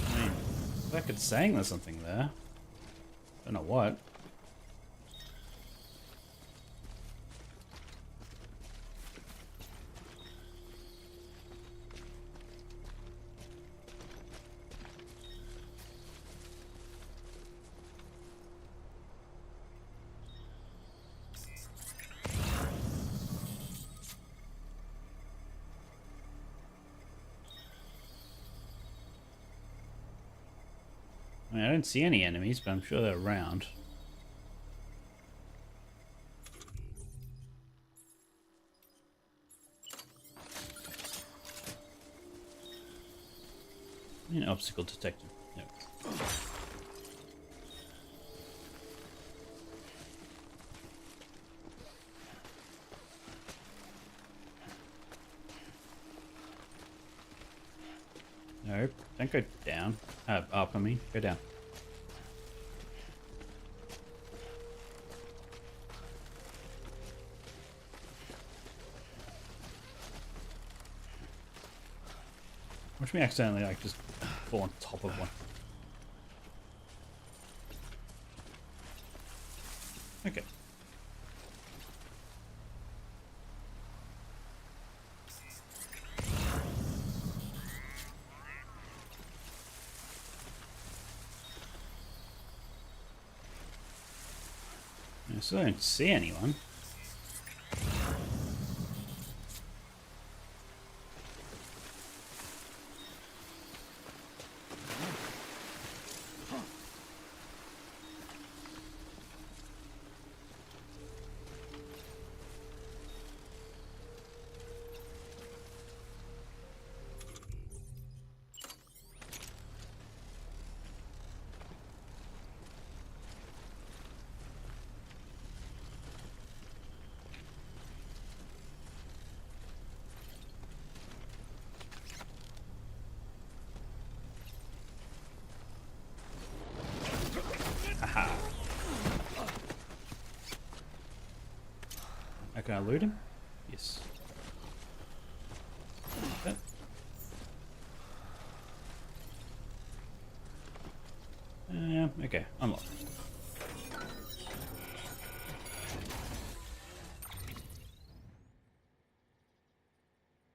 I mean, like it's saying there's something there. Don't know what. I mean, I don't see any enemies, but I'm sure they're around. An obstacle detected. No. Nope. Don't go down. Up, I mean. Go down. Watch me accidentally, like, just fall on top of one. Okay. I still don't see anyone. Haha. Can I loot him? Yes. Okay. Okay, unlocked.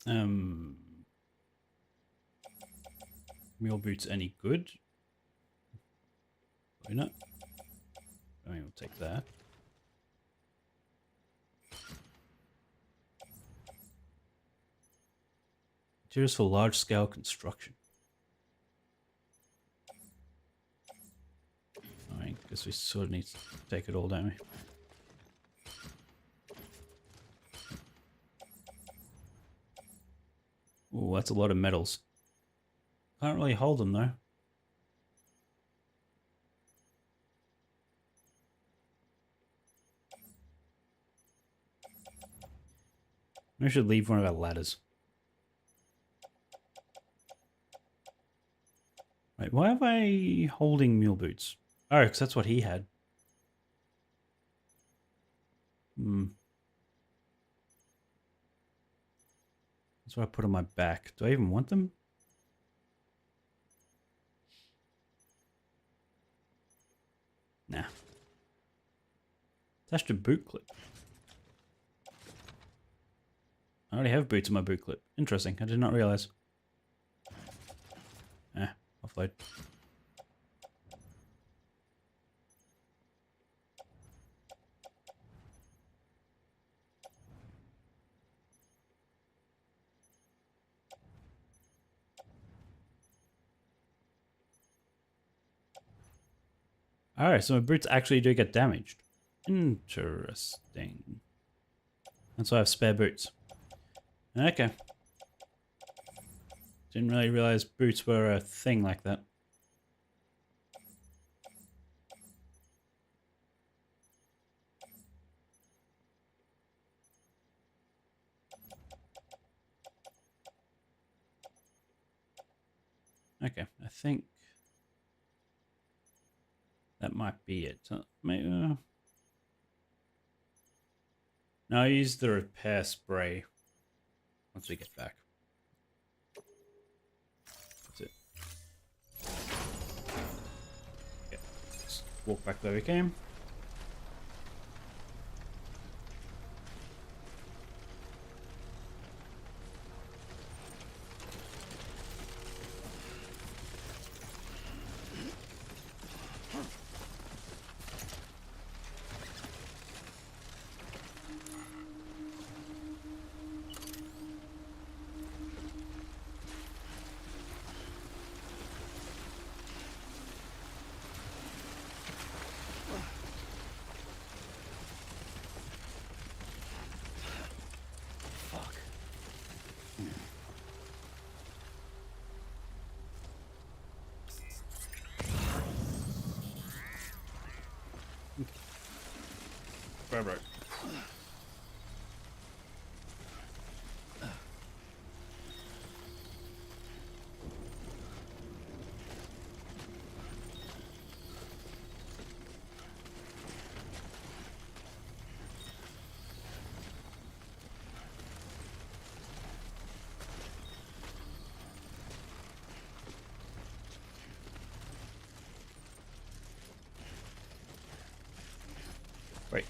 Mule boots any good? Probably not. I mean, we'll take that. Materials for large-scale construction. I guess we sort of need to take it all, don't we? Oh, that's a lot of metals. Can't really hold them though. We should leave one of our ladders. Wait, why am I holding mule boots? Oh, because that's what he had. That's what I put on my back. Do I even want them? Nah. Attached to boot clip. I already have boots in my boot clip. Interesting. I did not realize. Offload. Alright, so my boots actually do get damaged. Interesting. And so I have spare boots. Okay. Didn't really realize boots were a thing like that. Okay, I think that might be it. Maybe, no, I'll use the repair spray once we get back. That's it. Okay, let's walk back where we came. Right. Right.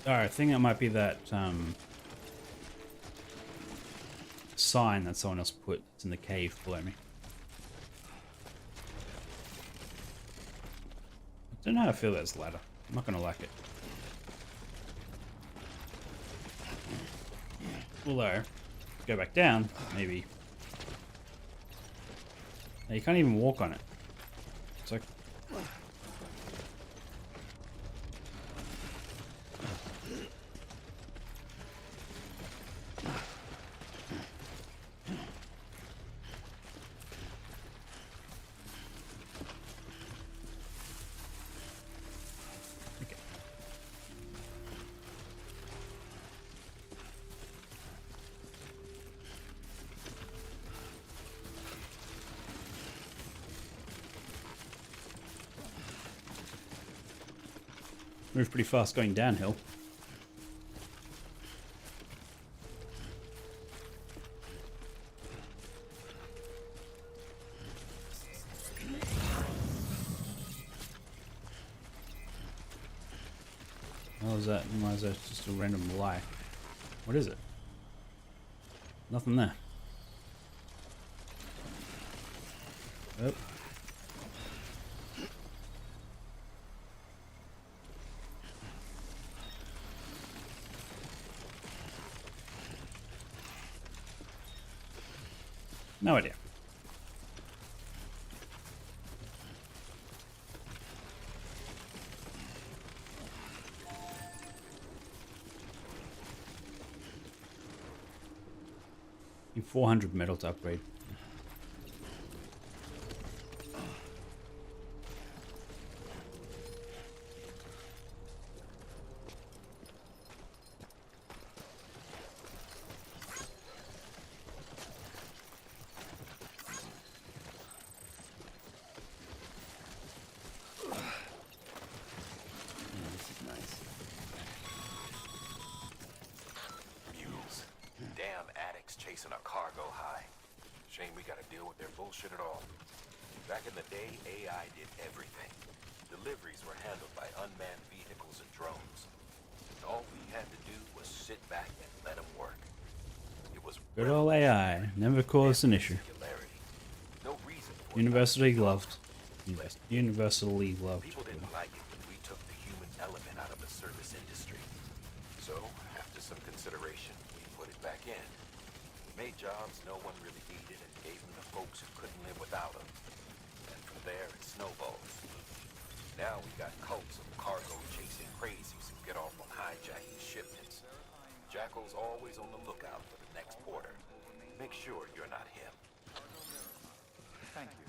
Alright, I think that might be that sign that someone else put in the cave below me. I don't know how I feel about this ladder. I'm not gonna like it. Although, go back down, maybe. Now, you can't even walk on it. It's like... Move pretty fast going downhill. was that? Why is that just a random lie? What is it? Nothing there. Oh. No idea. Need 400 metal to upgrade. Chasing a cargo high. Shame we gotta deal with their bullshit at all. Back in the day, AI did everything. Deliveries were handled by unmanned vehicles and drones. And all we had to do was sit back and let them work. It was Good old AI. Never caused an issue. no reason for Universally loved. Universally loved. People didn't like it when we took the human element out of the service industry. So, after some consideration, we put it back in. Made jobs no one really needed and gave them to folks who couldn't live without them. And from there, it snowballed. Now we got cults of cargo-chasing crazies who get off on hijacking shipments. Jackal's always on the lookout for the next porter. Make sure you're not him. Thank you.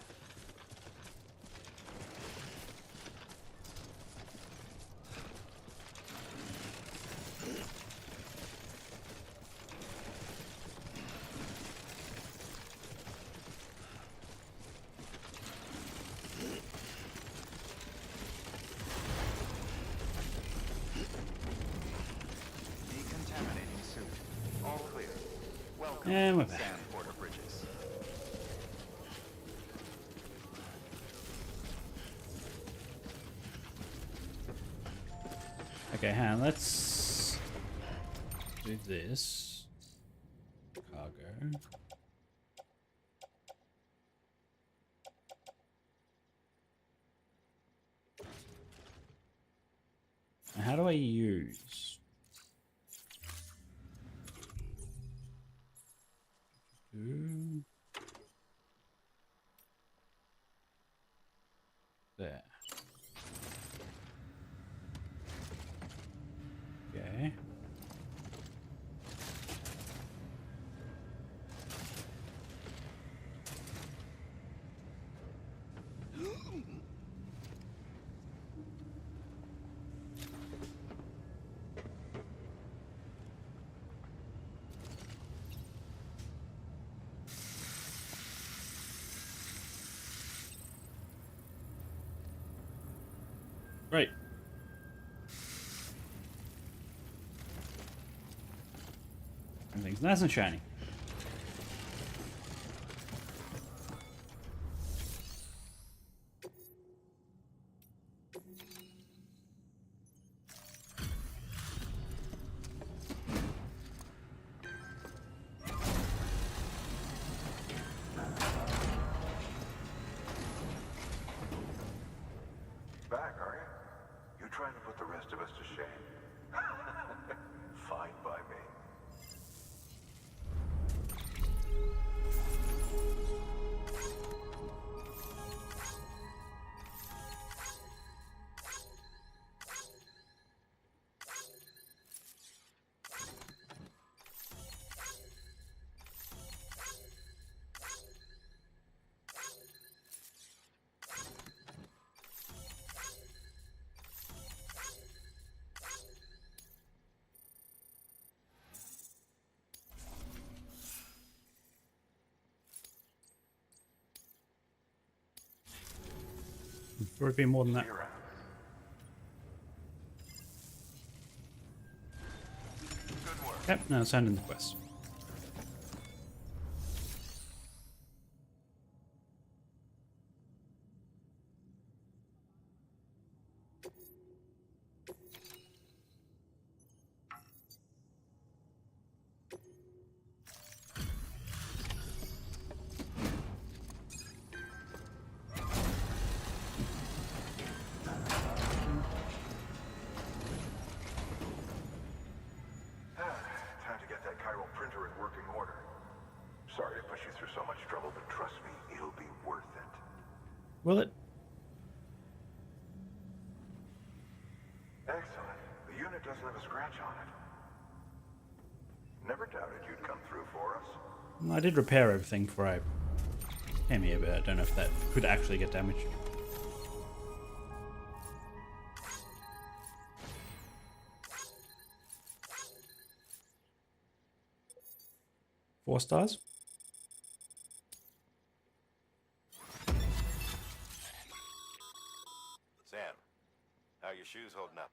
Decontaminating suit. All clear. Welcome And we're to back. San Porter Bridges. Okay, Han, let's do this. Cargo. Now, how do I use? There. Okay. Right. Everything's nice and shiny. Back, are you? You trying to put the rest of us to shame? Fine by me. Would it be more than that? Yep, now it's ending the quest. Will it? Excellent. The unit doesn't have a scratch on it. Never doubted you'd come through for us. I did repair everything before I came here, but I don't know if that could actually get damaged. Four stars? Sam, how are your shoes holding up?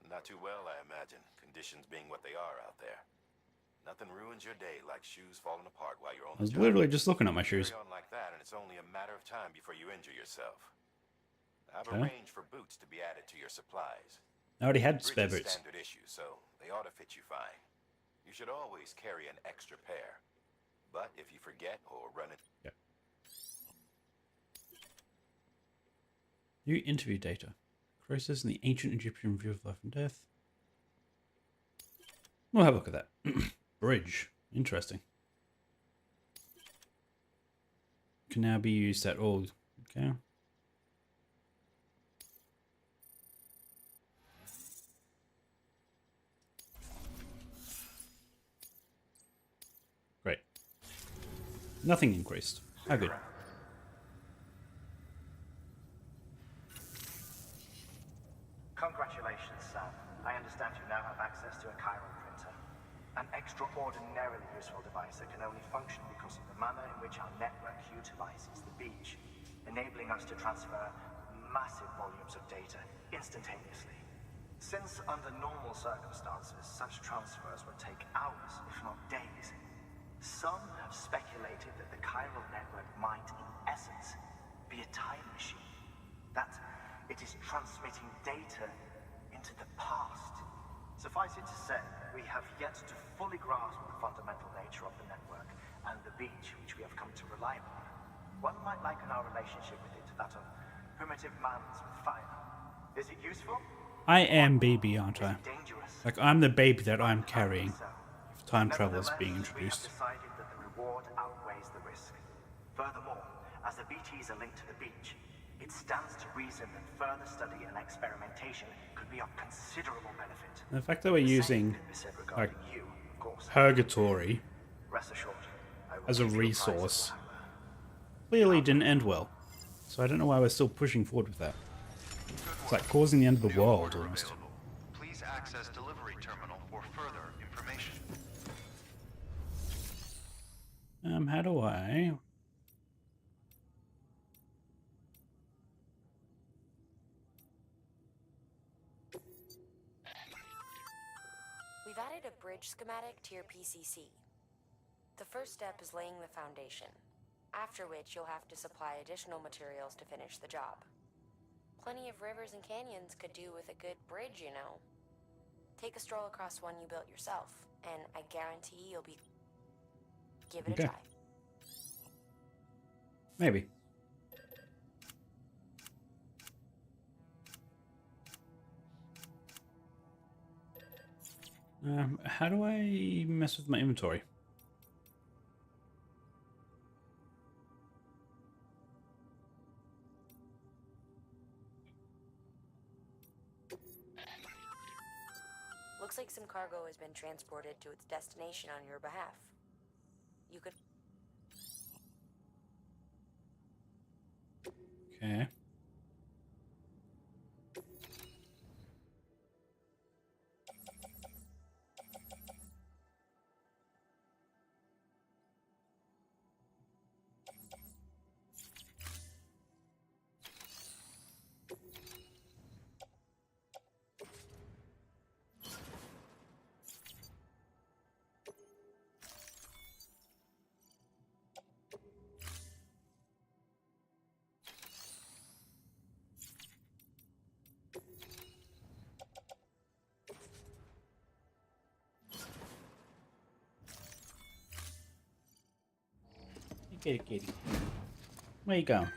Not too well, I imagine, conditions being what they are out there. Nothing ruins your day like shoes falling apart while you're on I the was job. literally just looking at my shoes. Carry on like that, and it's only a matter of time before you injure yourself. I've Okay. arranged for boots to be added to your supplies. I already had spare Bridges boots. standard issue, so they ought to fit you fine. You should always carry an extra pair. But if you forget or run it... Yep. New interview data. Croesus in the ancient Egyptian view of life and death. We'll have a look at that. Bridge. Interesting. Can now be used at all. Okay. Great. Nothing increased. How good. Congratulations, Sam. I understand you now have access to a chiral printer. An extraordinarily useful device that can only function because of the manner in which our network utilizes the beach, enabling us to transfer massive volumes of data instantaneously. Since under normal circumstances, such transfers would take hours, if not days, some have speculated that the chiral network might, in essence, be a time machine. That it is transmitting data into the past. Suffice it to say, we have yet to fully grasp the fundamental nature of the network and the beach which we have come to rely upon. One might liken our relationship with it to that of primitive mans with fire. Is it useful? I am baby, aren't I? Like, I'm the baby that I'm carrying. If time travel is being introduced. We have decided that the reward outweighs the risk. Furthermore, as the BTs are linked to the beach, it stands to reason that further study and experimentation could be of considerable benefit. The fact that we're using, like, You, of course. purgatory Rest assured, I will as a give you prize resource clearly didn't end well. So I don't know why we're still pushing forward with that. It's like causing the end of the world almost. Please access delivery terminal for further information. How do I... We've added a bridge schematic to your PCC. The first step is laying the foundation, after which you'll have to supply additional materials to finish the job. Plenty of rivers and canyons could do with a good bridge, you know. Take a stroll across one you built yourself, and I guarantee you'll be... Give it a Okay. try. Maybe. How do I mess with my inventory? Looks like some cargo has been transported to its destination on your behalf. You could... Okay. Kitty, kitty. Where you going?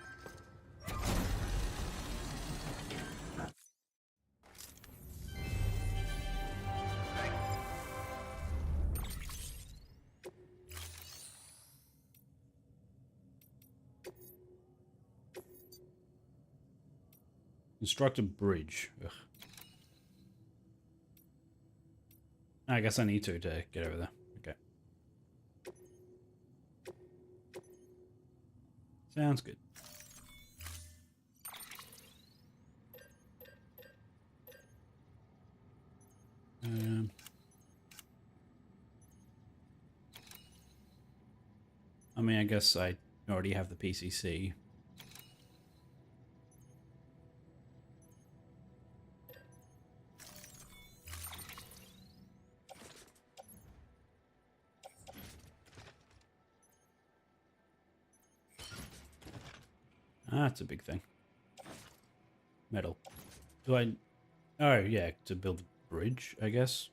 Construct a bridge. Ugh. I guess I need to get over there. Okay. Sounds good. I mean, I guess I already have the PCC. Ah, that's a big thing. Metal. Do I... Oh, yeah, to build a bridge, I guess.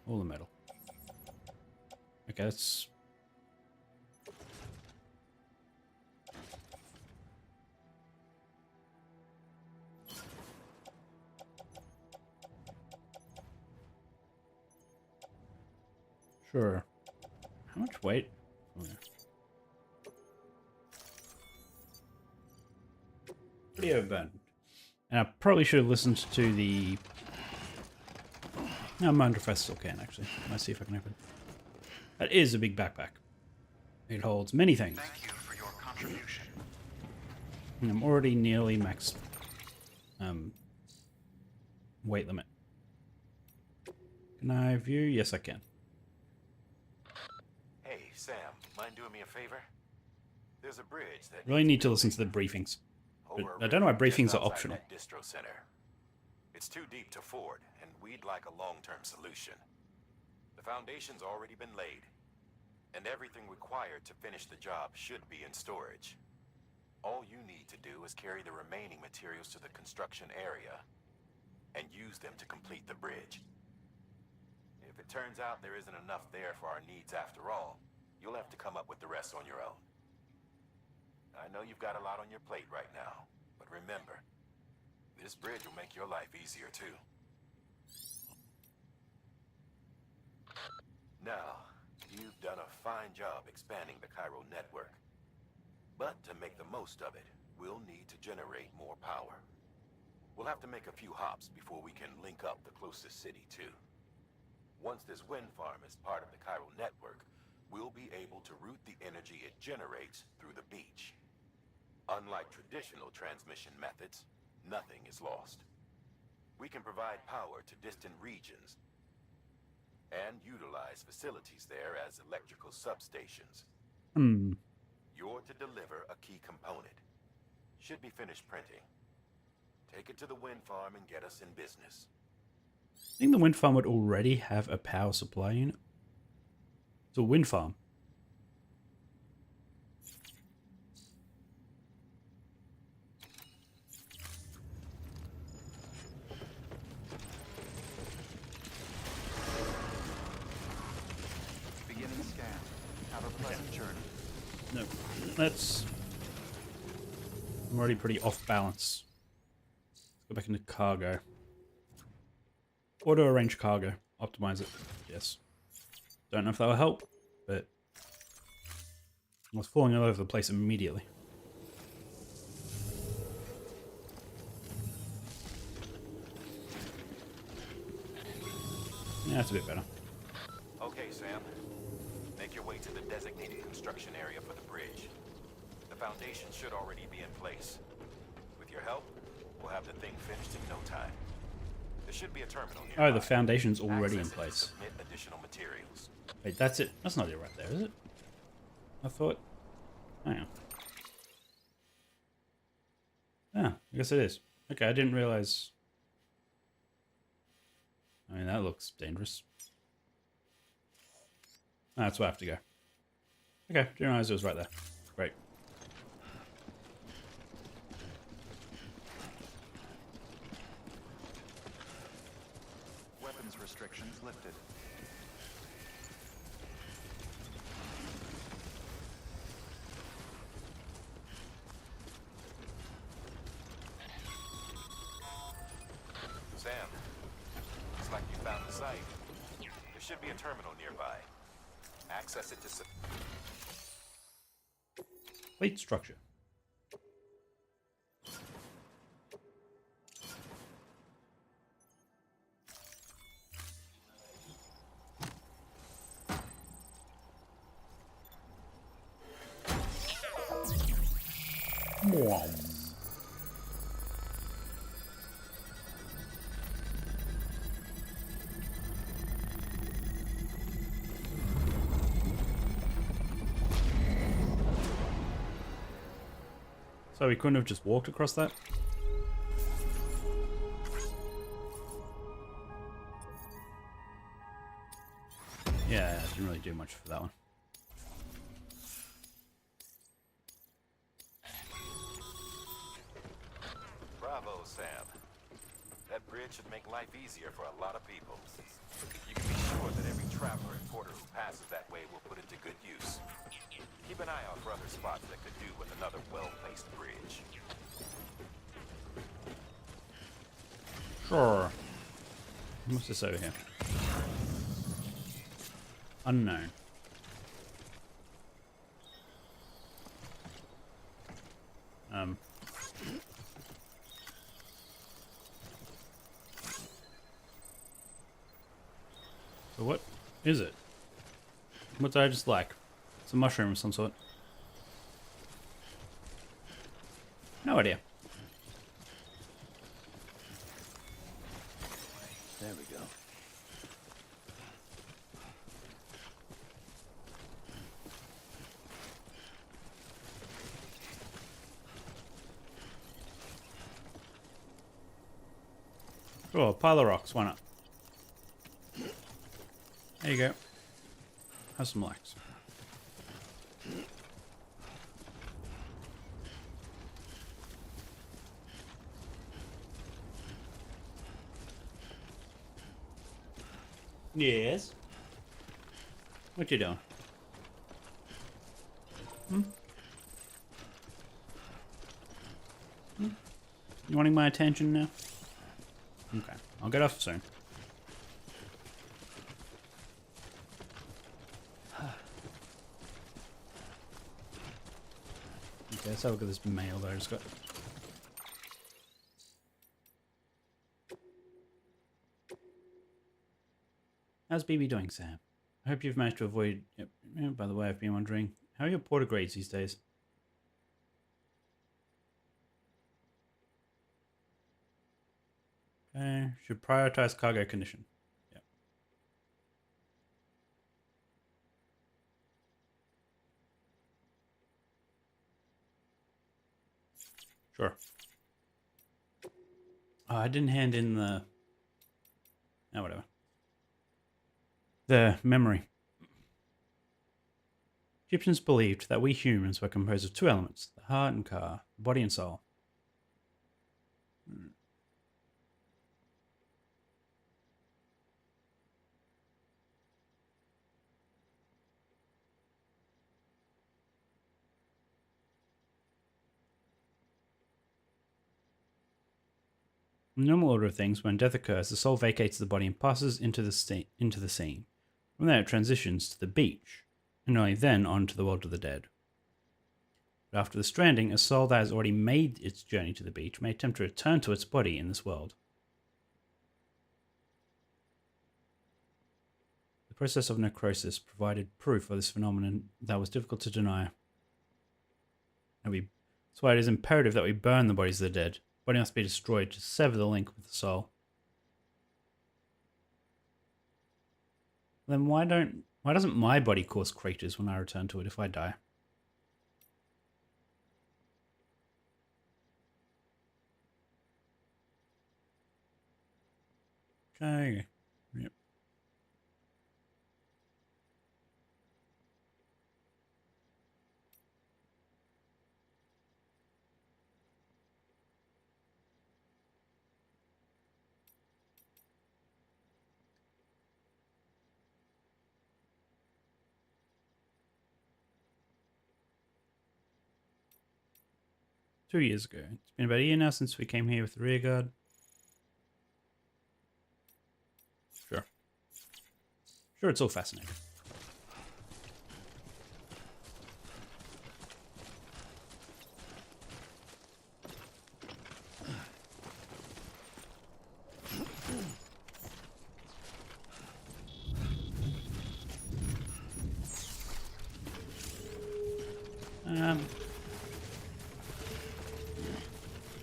All the metal. Okay, that's... Sure. How much weight? Oh, yeah. Pretty overburdened. And I probably should have listened to the... No, my underfest still can, actually. Let's see if I can open it. That is a big backpack. It holds many things. Thank you for your contribution. And I'm already nearly max weight limit. Can I view? Yes, I can. Hey, Sam, mind doing me a favor? There's a bridge that Really need to listen to the briefings. But I don't know why briefings are optional. Distro center. It's too deep to ford, and we'd like a long-term solution. The foundation's already been laid, and everything required to finish the job should be in storage. All you need to do is carry the remaining materials to the construction area and use them to complete the bridge. If it turns out there isn't enough there for our needs after all, you'll have to come up with the rest on your own. I know you've got a lot on your plate right now, but remember, this bridge will make your life easier too. Now, you've done a fine job expanding the Cairo network. But to make the most of it, we'll need to generate more power. We'll have to make a few hops before we can link up the closest city too. Once this wind farm is part of the Cairo network, we'll be able to route the energy it generates through the beach. Unlike traditional transmission methods, nothing is lost. We can provide power to distant regions and utilize facilities there as electrical substations. You're to deliver a key component. Should be finished printing. Take it to the wind farm and get us in business. I think the wind farm would already have a power supply unit. It's a wind farm. Beginning scan. Have a pleasant journey. No, let's... I'm already pretty off balance. Let's go back into cargo. Auto arrange cargo. Optimize it. Yes. Don't know if that will help, but I was falling all over the place immediately. Yeah, that's a bit better. Okay, Sam. Make your way to the designated construction area for the bridge. The foundation should already be in place. With your help, we'll have the thing finished in no time. There should be a terminal nearby. Oh, the foundation's already in place. Submit additional materials. Wait, that's it. That's not it right there, is it? I thought... Hang on. Ah, I guess it is. Okay, I didn't realize... I mean, that looks dangerous. Ah, that's where I have to go. Okay, didn't realize it was right there. Great. Weapons restrictions lifted. Sam, looks like you found the site. There should be a terminal nearby. Access it to... Plate structure. So we couldn't have just walked across that? Yeah, I didn't really do much for that one. Bravo, Sam. That bridge should make life easier for a lot of people. You can be sure that every traveler and porter who passes that way will put it to good use. Keep an eye out for other spots that could do with another well-placed bridge. Sure. What's this over here? Unknown. So what is it? What did I just like? It's a mushroom of some sort. No idea. There we go. Oh, a pile of rocks, why not? There you go. Have some lax. Yes. What you doing? You wanting my attention now? Okay, I'll get off soon. Okay, let's have a look at this mail that I just got. How's BB doing, Sam? I hope you've managed to avoid... Yep. Yeah, by the way, I've been wondering, how are your porter grades these days? Okay, should prioritize cargo condition. Yep. Sure. Oh, I didn't hand in the... Oh, whatever. The memory. Egyptians believed that we humans were composed of two elements, the heart and ka, body and soul. In the normal order of things, when death occurs, the soul vacates the body and passes into the scene. From there, it transitions to the beach, and only then on to the world of the dead. But after the stranding, a soul that has already made its journey to the beach may attempt to return to its body in this world. The process of necrosis provided proof of this phenomenon that was difficult to deny. That's why it is imperative that we burn the bodies of the dead. The body must be destroyed to sever the link with the soul. Then why doesn't my body cause craters when I return to it if I die? Okay. Yep. Two years ago. It's been about a year now since we came here with the rear guard. Sure. Sure, it's all fascinating.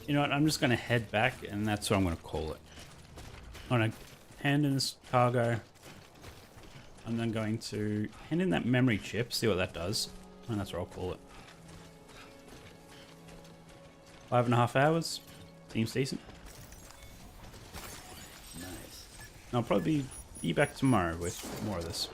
You know what? I'm just going to head back, and that's what I'm going to call it. I'm going to hand in this cargo. I'm then going to hand in that memory chip, see what that does, and that's what I'll call it. 5.5 hours. Seems decent. Nice. I'll probably be back tomorrow with more of this.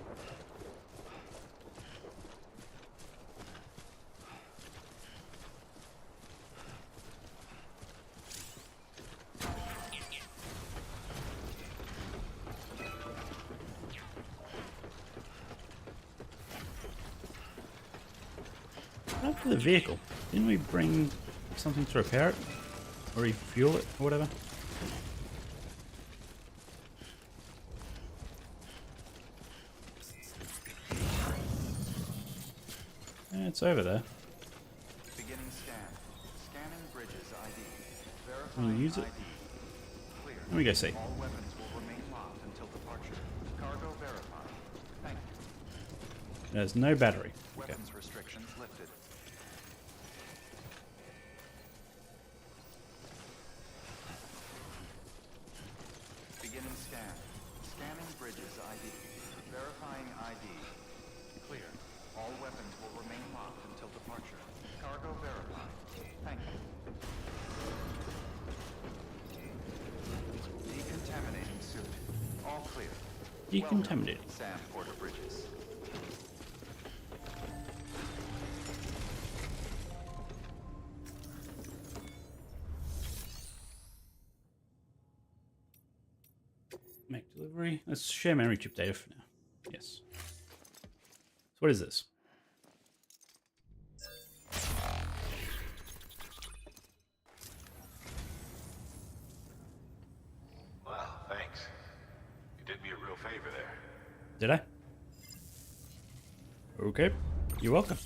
What for the vehicle? Didn't we bring something to repair it? Or refuel it, or whatever? Yeah, it's over there. Beginning scan. Scanning bridges ID. Can Verifying you use it? ID. Clear. Let me go see. All weapons will remain locked until departure. Cargo verified. Thank you. There's no battery. Okay. Weapons restrictions lifted. Beginning scan. Scanning bridges ID. Verifying ID. Clear. All weapons will remain locked until departure. Cargo verified. Thank you. Decontaminating suit. All clear. Decontaminated. Welcome, Sam Porter Bridges. Make delivery. Let's share memory chip data for now. Yes. So what is this? Well, thanks. You did me a real favor there. Did I? Okay. You're welcome.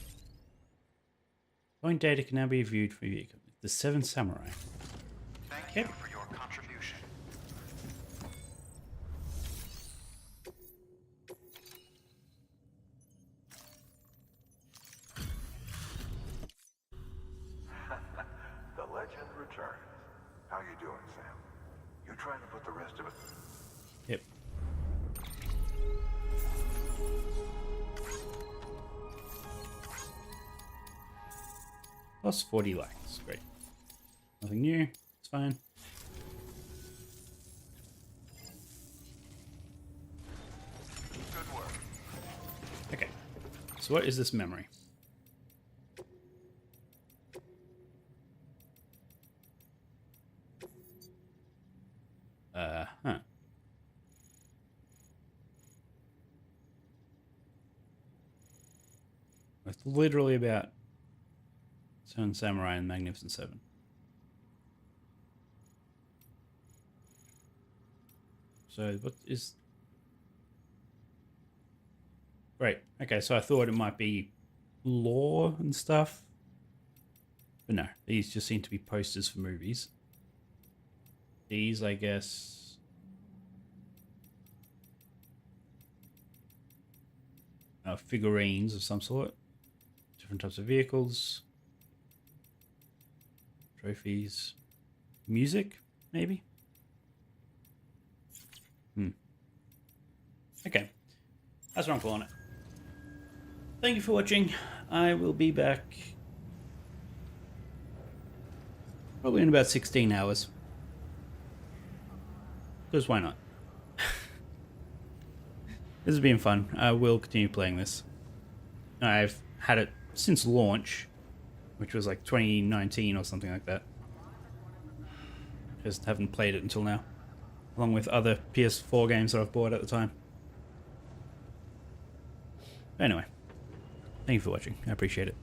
Point data can now be viewed for vehicle. The Seven Samurai. Thank you for your contribution. The legend returns. How you doing, Sam? You trying to put the rest of it... Yep. Plus 40 likes. Great. Nothing new. It's fine. Good work. Okay. So what is this memory? Huh. It's literally about Seven Samurai and Magnificent Seven. So what is... Right. Okay, so I thought it might be lore and stuff. But no, these just seem to be posters for movies. These, I guess... figurines of some sort. Different types of vehicles. Trophies. Music, maybe? Okay. That's what I'm calling it. Thank you for watching. I will be back probably in about 16 hours. Because why not? This has been fun. I will continue playing this. I've had it since launch, which was like 2019 or something like that. Just haven't played it until now, along with other PS4 games that I've bought at the time. Anyway, thank you for watching. I appreciate it.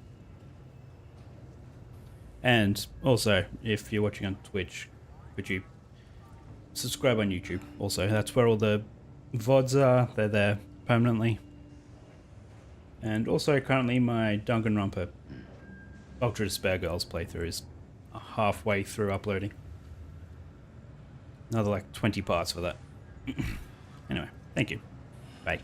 And also, if you're watching on Twitch, could you subscribe on YouTube? Also, that's where all the VODs are. They're there permanently. And also, currently, my Danganronpa Ultra Despair Girls playthrough is halfway through uploading. Another like 20 parts for that. Anyway, thank you. Bye.